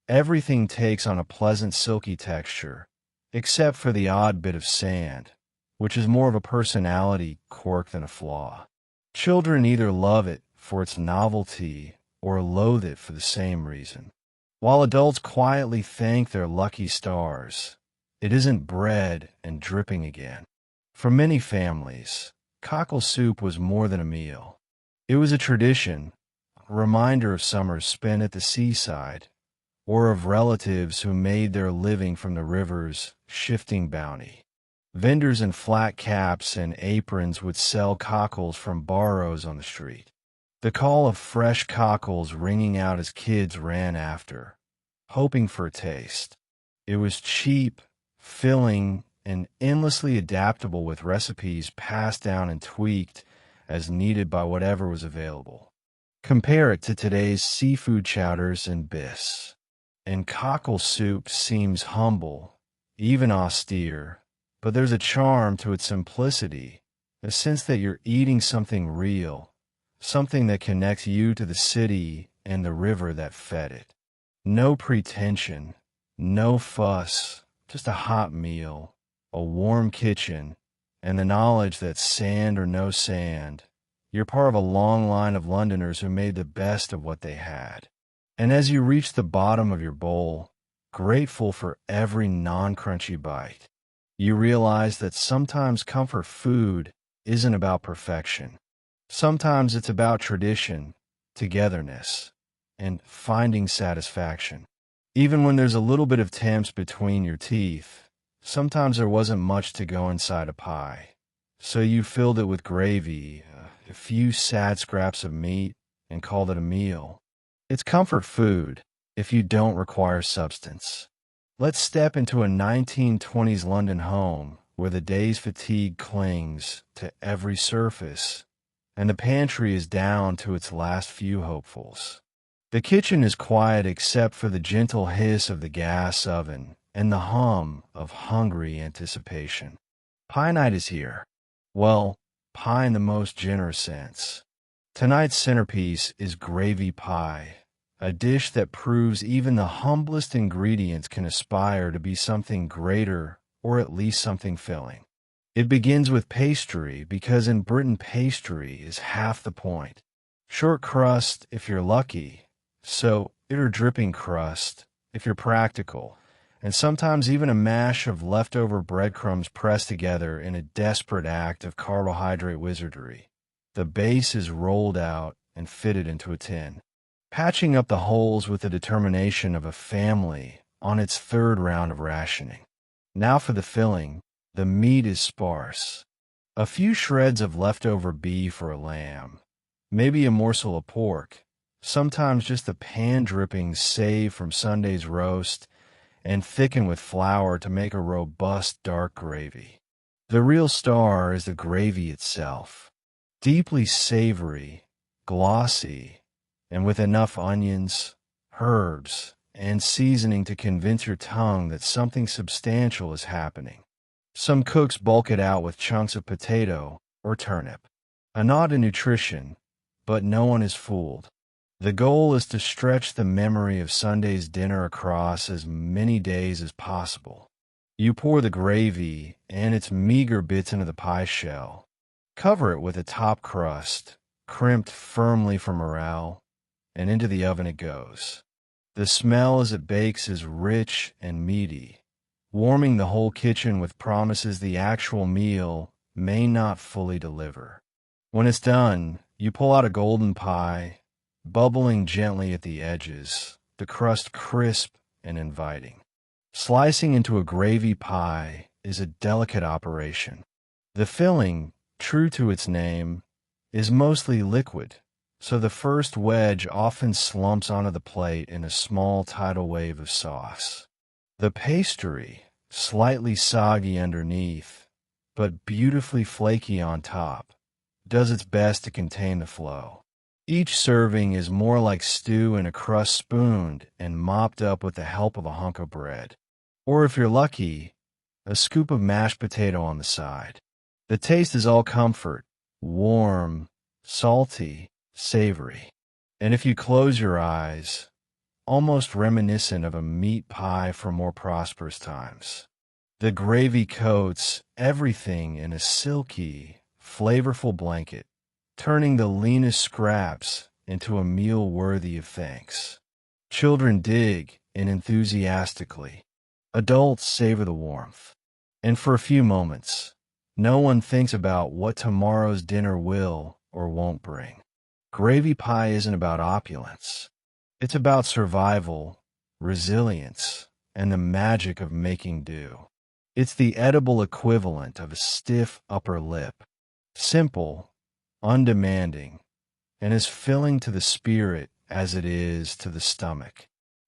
everything takes on a pleasant silky texture, except for the odd bit of sand, which is more of a personality quirk than a flaw. Children either love it for its novelty or loathe it for the same reason. While adults quietly thank their lucky stars, it isn't bread and dripping again. For many families, cockle soup was more than a meal. It was a tradition, a reminder of summers spent at the seaside, or of relatives who made their living from the river's shifting bounty. Vendors in flat caps and aprons would sell cockles from barrows on the street. The call of fresh cockles ringing out as kids ran after, hoping for a taste. It was cheap, filling, and endlessly adaptable with recipes passed down and tweaked as needed by whatever was available. Compare it to today's seafood chowders and bisques. And cockle soup seems humble, even austere, but there's a charm to its simplicity, a sense that you're eating something real, something that connects you to the city and the river that fed it. No pretension, no fuss, just a hot meal, a warm kitchen, and the knowledge that sand or no sand, you're part of a long line of Londoners who made the best of what they had. And as you reach the bottom of your bowl, grateful for every non-crunchy bite, you realize that sometimes comfort food isn't about perfection. Sometimes it's about tradition, togetherness, and finding satisfaction. Even when there's a little bit of temps between your teeth, sometimes there wasn't much to go inside a pie. So you filled it with gravy, a few sad scraps of meat, and called it a meal. It's comfort food if you don't require substance. Let's step into a 1920s London home where the day's fatigue clings to every surface, and the pantry is down to its last few hopefuls. The kitchen is quiet except for the gentle hiss of the gas oven and the hum of hungry anticipation. Pie night is here. Well, pie in the most generous sense. Tonight's centerpiece is gravy pie, a dish that proves even the humblest ingredients can aspire to be something greater or at least something filling. It begins with pastry because in Britain pastry is half the point. Short crust if you're lucky, so or dripping crust if you're practical, and sometimes even a mash of leftover breadcrumbs pressed together in a desperate act of carbohydrate wizardry. The base is rolled out and fitted into a tin, patching up the holes with the determination of a family on its third round of rationing. Now for the filling. The meat is sparse. A few shreds of leftover beef or lamb, maybe a morsel of pork, sometimes just the pan drippings saved from Sunday's roast, and thickened with flour to make a robust dark gravy. The real star is the gravy itself. Deeply savory, glossy, and with enough onions, herbs, and seasoning to convince your tongue that something substantial is happening. Some cooks bulk it out with chunks of potato or turnip. A nod to nutrition, but no one is fooled. The goal is to stretch the memory of Sunday's dinner across as many days as possible. You pour the gravy and its meager bits into the pie shell. Cover it with a top crust, crimped firmly for morale, and into the oven it goes. The smell as it bakes is rich and meaty, warming the whole kitchen with promises the actual meal may not fully deliver. When it's done, you pull out a golden pie, bubbling gently at the edges, the crust crisp and inviting. Slicing into a gravy pie is a delicate operation. The filling, true to its name, is mostly liquid, so the first wedge often slumps onto the plate in a small tidal wave of sauce. The pastry, slightly soggy underneath, but beautifully flaky on top, does its best to contain the flow. Each serving is more like stew in a crust spooned and mopped up with the help of a hunk of bread. Or if you're lucky, a scoop of mashed potato on the side. The taste is all comfort, warm, salty, savory. And if you close your eyes, almost reminiscent of a meat pie from more prosperous times. The gravy coats everything in a silky, flavorful blanket, turning the leanest scraps into a meal worthy of thanks. Children dig in enthusiastically. Adults savor the warmth. And for a few moments, no one thinks about what tomorrow's dinner will or won't bring. Gravy pie isn't about opulence. It's about survival, resilience, and the magic of making do. It's the edible equivalent of a stiff upper lip. Simple, undemanding, and as filling to the spirit as it is to the stomach.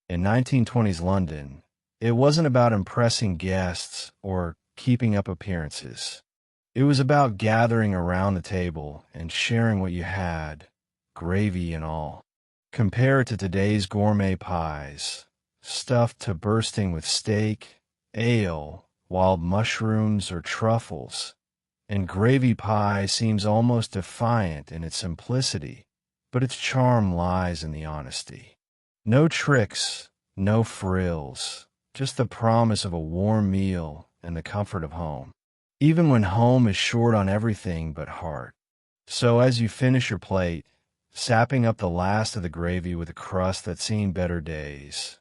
In 1920s London, it wasn't about impressing guests or keeping up appearances. It was about gathering around the table and sharing what you had, gravy and all. Compare it to today's gourmet pies, stuffed to bursting with steak, ale, wild mushrooms, or truffles, and gravy pie seems almost defiant in its simplicity, but its charm lies in the honesty. No tricks, no frills, just the promise of a warm meal and the comfort of home, even when home is short on everything but heart. So as you finish your plate, sapping up the last of the gravy with a crust that's seen better days,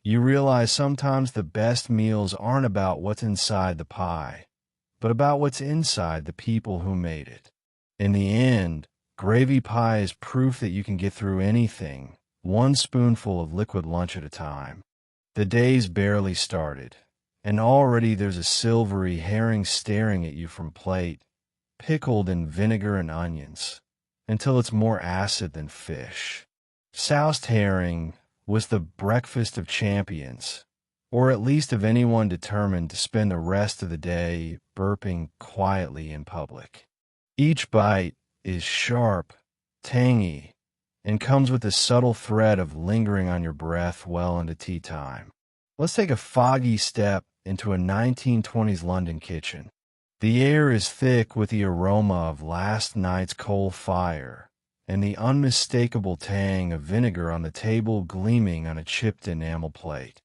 you realize sometimes the best meals aren't about what's inside the pie, but about what's inside the people who made it. In the end, gravy pie is proof that you can get through anything, one spoonful of liquid lunch at a time. The day's barely started, and already there's a silvery herring staring at you from plate, pickled in vinegar and onions, until it's more acid than fish. Soused herring was the breakfast of champions, or at least of anyone determined to spend the rest of the day burping quietly in public. Each bite is sharp, tangy, and comes with a subtle thread of lingering on your breath well into tea time. Let's take a foggy step into a 1920s London kitchen. The air is thick with the aroma of last night's coal fire, and the unmistakable tang of vinegar on the table gleaming on a chipped enamel plate.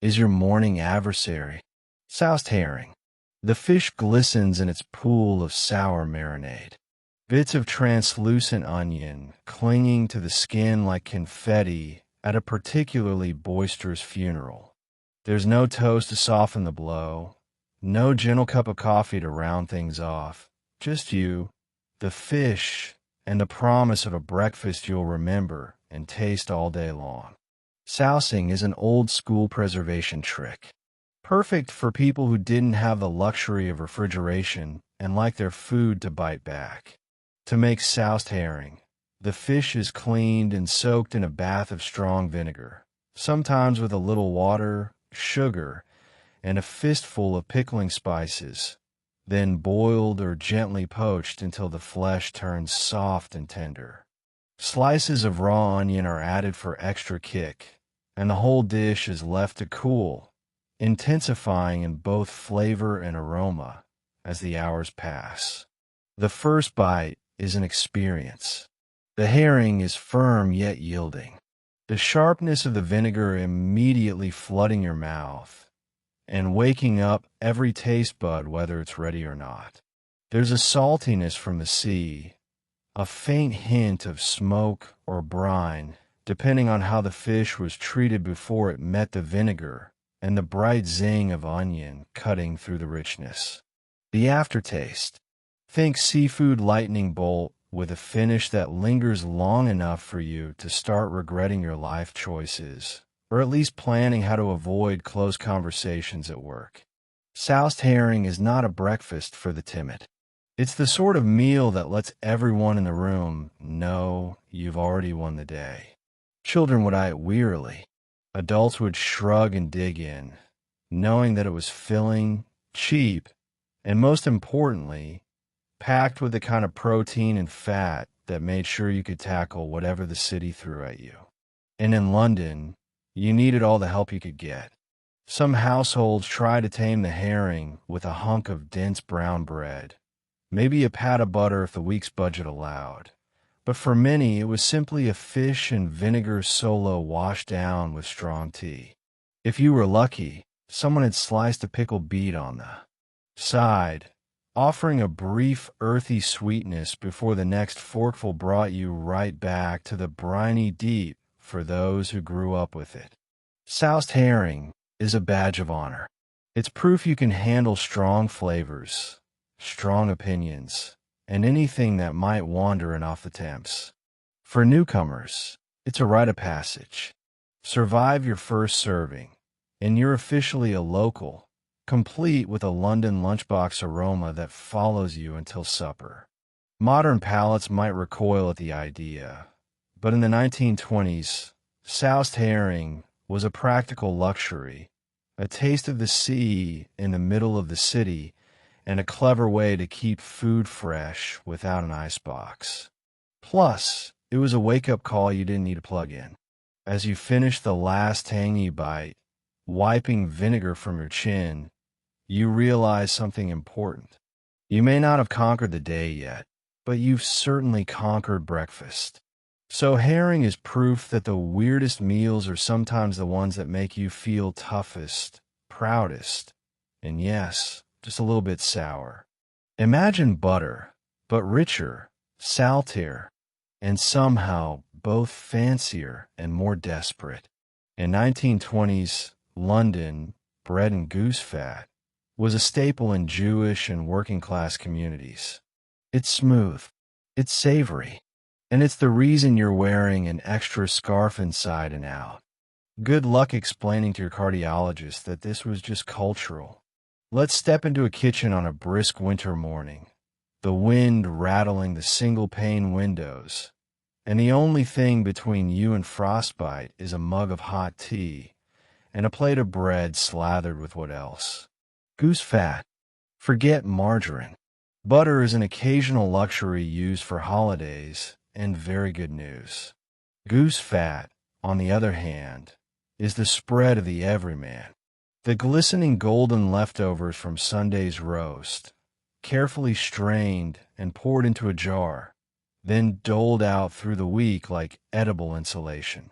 Is your morning adversary soused herring, The fish glistens in its pool of sour marinade. Bits of translucent onion clinging to the skin like confetti at a particularly boisterous funeral. There's no toast to soften the blow, no gentle cup of coffee to round things off. Just you, the fish, and the promise of a breakfast you'll remember and taste all day long. Sousing is an old-school preservation trick, perfect for people who didn't have the luxury of refrigeration and like their food to bite back. To make soused herring, the fish is cleaned and soaked in a bath of strong vinegar, sometimes with a little water, sugar, and a fistful of pickling spices, then boiled or gently poached until the flesh turns soft and tender. Slices of raw onion are added for extra kick, and the whole dish is left to cool, intensifying in both flavor and aroma as the hours pass. The first bite is an experience. The herring is firm yet yielding, the sharpness of the vinegar immediately flooding your mouth and waking up every taste bud whether it's ready or not. There's a saltiness from the sea, a faint hint of smoke or brine, depending on how the fish was treated before it met the vinegar, and the bright zing of onion cutting through the richness. The aftertaste. Think seafood lightning bolt with a finish that lingers long enough for you to start regretting your life choices, or at least planning how to avoid close conversations at work. Soused herring is not a breakfast for the timid. It's the sort of meal that lets everyone in the room know you've already won the day. Children would eye it wearily. Adults would shrug and dig in, knowing that it was filling, cheap, and most importantly, packed with the kind of protein and fat that made sure you could tackle whatever the city threw at you. And in London, you needed all the help you could get. Some households try to tame the herring with a hunk of dense brown bread, maybe a pat of butter if the week's budget allowed. But for many, it was simply a fish and vinegar solo washed down with strong tea. If you were lucky, someone had sliced a pickled beet on the side, offering a brief earthy sweetness before the next forkful brought you right back to the briny deep for those who grew up with it. Soused herring is a badge of honor. It's proof you can handle strong flavors, strong opinions, and anything that might wander in off the temps. For newcomers, it's a rite of passage. Survive your first serving, and you're officially a local, complete with a London lunchbox aroma that follows you until supper. Modern palates might recoil at the idea, but in the 1920s, soused herring was a practical luxury, a taste of the sea in the middle of the city, and a clever way to keep food fresh without an icebox. Plus, it was a wake-up call you didn't need to plug in. As you finished the last tangy bite, wiping vinegar from your chin, you realize something important. You may not have conquered the day yet, but you've certainly conquered breakfast. So herring is proof that the weirdest meals are sometimes the ones that make you feel toughest, proudest, and yes, just a little bit sour. Imagine butter, but richer, saltier, and somehow both fancier and more desperate. In 1920s London, bread and goose fat was a staple in Jewish and working-class communities. It's smooth, it's savory, and it's the reason you're wearing an extra scarf inside and out. Good luck explaining to your cardiologist that this was just cultural. Let's step into a kitchen on a brisk winter morning, the wind rattling the single-pane windows, and the only thing between you and frostbite is a mug of hot tea and a plate of bread slathered with what else? Goose fat. Forget margarine. Butter is an occasional luxury used for holidays, and very good news. Goose fat, on the other hand, is the spread of the everyman. The glistening golden leftovers from Sunday's roast, carefully strained and poured into a jar, then doled out through the week like edible insulation.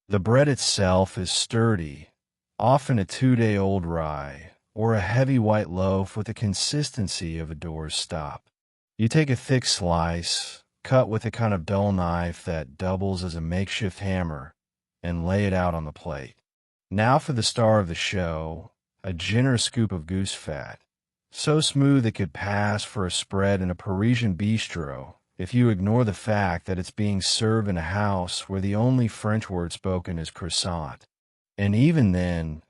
The bread itself is sturdy, often a 2-day-old rye, or a heavy white loaf with the consistency of a door's stop. You take a thick slice, cut with a kind of dull knife that doubles as a makeshift hammer, and lay it out on the plate. Now for the star of the show, a generous scoop of goose fat, so smooth it could pass for a spread in a Parisian bistro if you ignore the fact that it's being served in a house where the only French word spoken is croissant. And even then,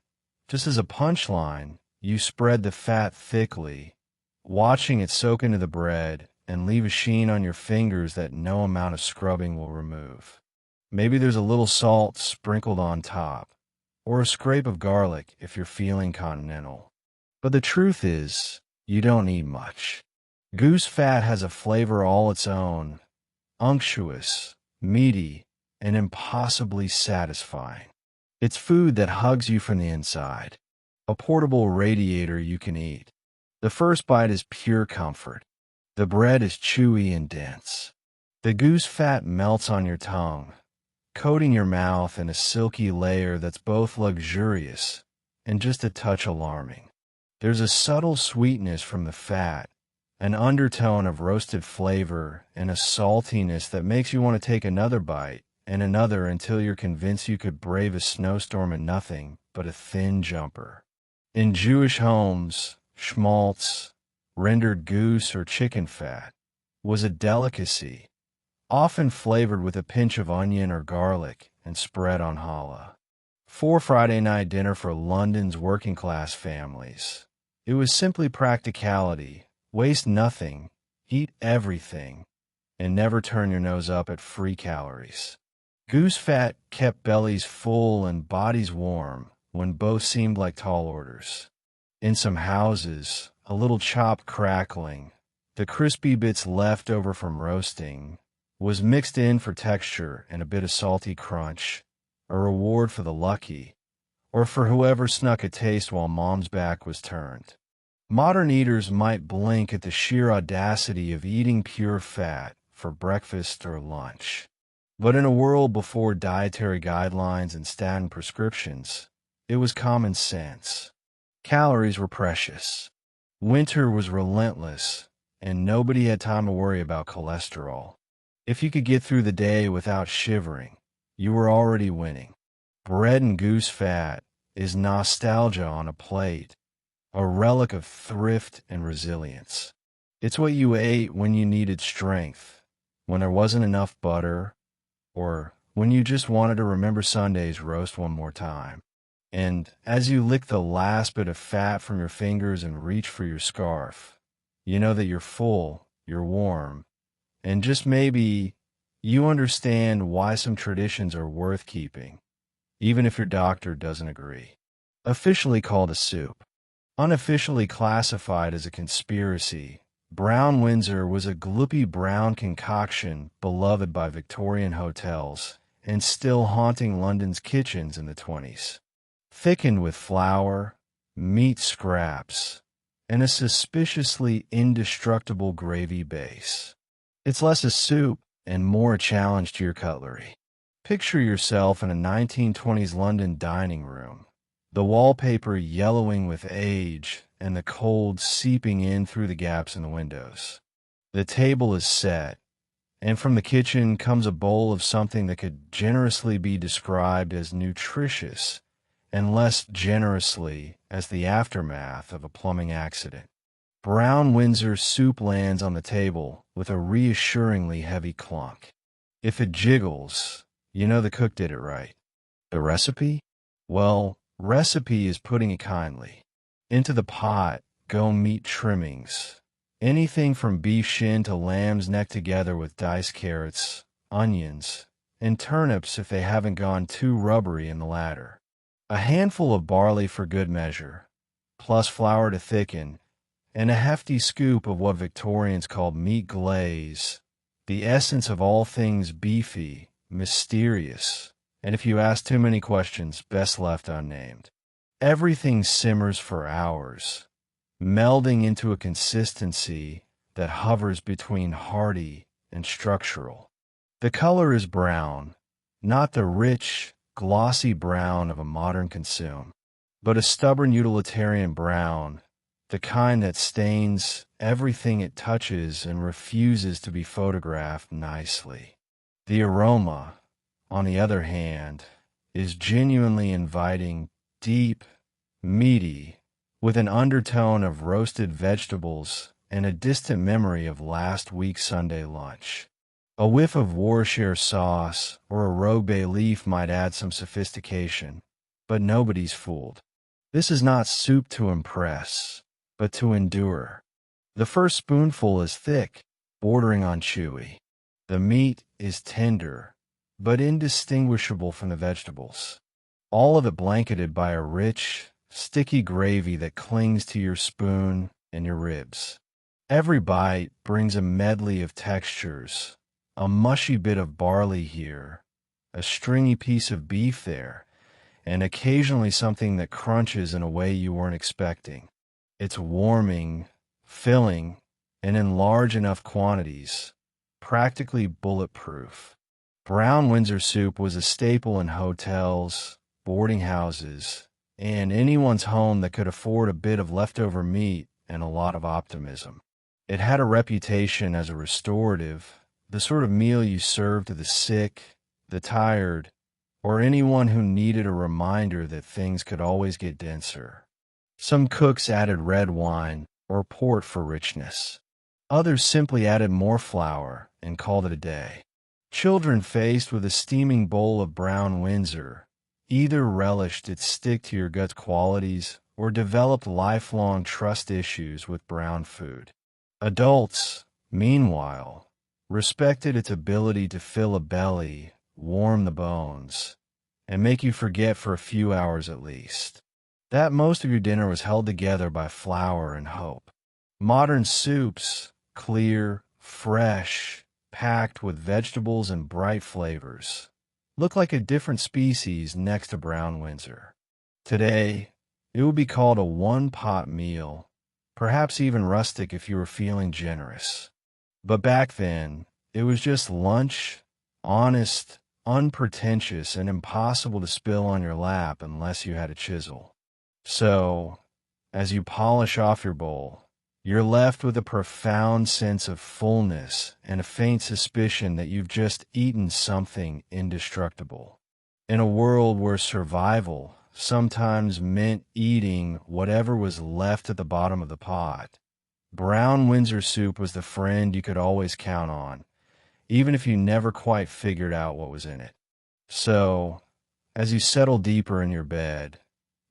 just as a punchline, you spread the fat thickly, watching it soak into the bread and leave a sheen on your fingers that no amount of scrubbing will remove. Maybe there's a little salt sprinkled on top, or a scrape of garlic if you're feeling continental. But the truth is, you don't need much. Goose fat has a flavor all its own, unctuous, meaty, and impossibly satisfying. It's food that hugs you from the inside, a portable radiator you can eat. The first bite is pure comfort. The bread is chewy and dense. The goose fat melts on your tongue, coating your mouth in a silky layer that's both luxurious and just a touch alarming. There's a subtle sweetness from the fat, an undertone of roasted flavor, and a saltiness that makes you want to take another bite and another until you're convinced you could brave a snowstorm in nothing but a thin jumper. In Jewish homes, schmaltz, rendered goose or chicken fat, was a delicacy, often flavored with a pinch of onion or garlic and spread on challah. For Friday night dinner for London's working-class families, it was simply practicality. Waste nothing, eat everything, and never turn your nose up at free calories. Goose fat kept bellies full and bodies warm when both seemed like tall orders. In some houses, a little chopped crackling, the crispy bits left over from roasting, was mixed in for texture and a bit of salty crunch, a reward for the lucky, or for whoever snuck a taste while mom's back was turned. Modern eaters might blink at the sheer audacity of eating pure fat for breakfast or lunch. But in a world before dietary guidelines and statin prescriptions, it was common sense. Calories were precious. Winter was relentless, and nobody had time to worry about cholesterol. If you could get through the day without shivering, you were already winning. Bread and goose fat is nostalgia on a plate, a relic of thrift and resilience. It's what you ate when you needed strength, when there wasn't enough butter, or when you just wanted to remember Sunday's roast one more time. And as you lick the last bit of fat from your fingers and reach for your scarf, you know that you're full, you're warm, and just maybe you understand why some traditions are worth keeping, even if your doctor doesn't agree. Officially called a soup, unofficially classified as a conspiracy, Brown Windsor was a gloopy brown concoction beloved by Victorian hotels and still haunting London's kitchens in the 20s. Thickened with flour, meat scraps, and a suspiciously indestructible gravy base. It's less a soup and more a challenge to your cutlery. Picture yourself in a 1920s London dining room, the wallpaper yellowing with age and the cold seeping in through the gaps in the windows. The table is set, and from the kitchen comes a bowl of something that could generously be described as nutritious and less generously as the aftermath of a plumbing accident. Brown Windsor soup lands on the table with a reassuringly heavy clunk. If it jiggles, you know the cook did it right. The recipe? Well, recipe is putting it kindly. Into the pot go meat trimmings, anything from beef shin to lamb's neck together with diced carrots, onions, and turnips if they haven't gone too rubbery in the latter. A handful of barley for good measure, plus flour to thicken, and a hefty scoop of what Victorians called meat glaze, the essence of all things beefy, mysterious, and if you ask too many questions, best left unnamed. Everything simmers for hours, melding into a consistency that hovers between hearty and structural. The color is brown, not the rich, glossy brown of a modern consume. but a stubborn utilitarian brown, the kind that stains everything it touches and refuses to be photographed nicely. The aroma, on the other hand, is genuinely inviting, deep, meaty, with an undertone of roasted vegetables and a distant memory of last week's Sunday lunch. A whiff of Worcestershire sauce or a rogue bay leaf might add some sophistication, but nobody's fooled. This is not soup to impress, but to endure. The first spoonful is thick, bordering on chewy. The meat is tender, but indistinguishable from the vegetables. All of it blanketed by a rich, sticky gravy that clings to your spoon and your ribs. Every bite brings a medley of textures, a mushy bit of barley here, a stringy piece of beef there, and occasionally something that crunches in a way you weren't expecting. It's warming, filling, and in large enough quantities, practically bulletproof. Brown Windsor soup was a staple in hotels, boarding houses, and anyone's home that could afford a bit of leftover meat and a lot of optimism. It had a reputation as a restorative, the sort of meal you serve to the sick, the tired, or anyone who needed a reminder that things could always get denser. Some cooks added red wine or port for richness. Others simply added more flour and called it a day. Children faced with a steaming bowl of brown Windsor either relished its stick-to-your-guts qualities or developed lifelong trust issues with brown food. Adults, meanwhile, respected its ability to fill a belly, warm the bones, and make you forget for a few hours at least that most of your dinner was held together by flour and hope. Modern soups, clear, fresh, packed with vegetables and bright flavors, look like a different species next to brown Windsor. Today, it would be called a one-pot meal, perhaps even rustic if you were feeling generous. But back then, it was just lunch, honest, unpretentious, and impossible to spill on your lap unless you had a chisel. So, as you polish off your bowl, you're left with a profound sense of fullness and a faint suspicion that you've just eaten something indestructible. In a world where survival sometimes meant eating whatever was left at the bottom of the pot, brown Windsor soup was the friend you could always count on, even if you never quite figured out what was in it. So, as you settle deeper in your bed,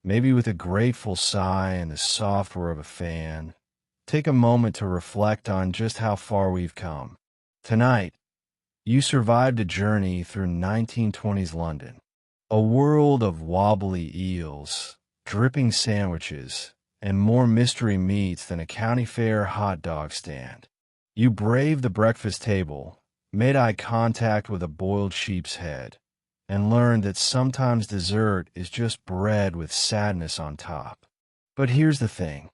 maybe with a grateful sigh and the soft whir of a fan, take a moment to reflect on just how far we've come. Tonight, you survived a journey through 1920s London, a world of wobbly eels, dripping sandwiches, and more mystery meats than a county fair hot dog stand. You braved the breakfast table, made eye contact with a boiled sheep's head, and learned that sometimes dessert is just bread with sadness on top. But here's the thing.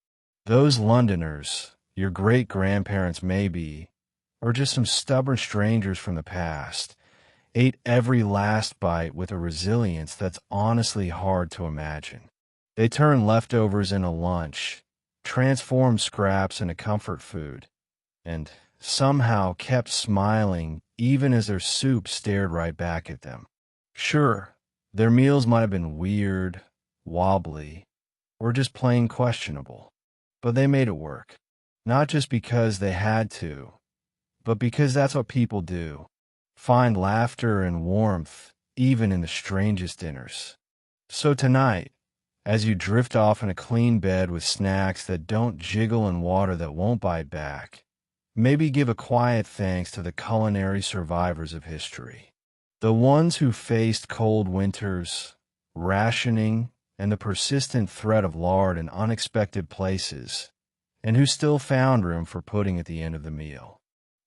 Those Londoners, your great-grandparents maybe, or just some stubborn strangers from the past, ate every last bite with a resilience that's honestly hard to imagine. They turned leftovers into lunch, transformed scraps into comfort food, and somehow kept smiling even as their soup stared right back at them. Sure, their meals might have been weird, wobbly, or just plain questionable. But they made it work, not just because they had to, but because that's what people do. Find laughter and warmth even in the strangest dinners. So tonight, as you drift off in a clean bed with snacks that don't jiggle in water that won't bite back, maybe give a quiet thanks to the culinary survivors of history. The ones who faced cold winters, rationing, and the persistent threat of lard in unexpected places, and who still found room for pudding at the end of the meal.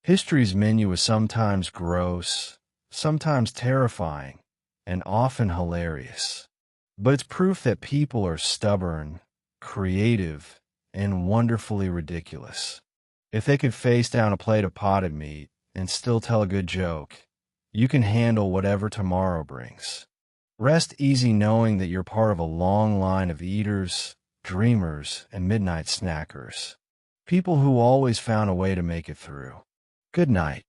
History's menu was sometimes gross, sometimes terrifying, and often hilarious. But it's proof that people are stubborn, creative, and wonderfully ridiculous. If they could face down a plate of potted meat and still tell a good joke, you can handle whatever tomorrow brings. Rest easy knowing that you're part of a long line of eaters, dreamers, and midnight snackers. People who always found a way to make it through. Good night.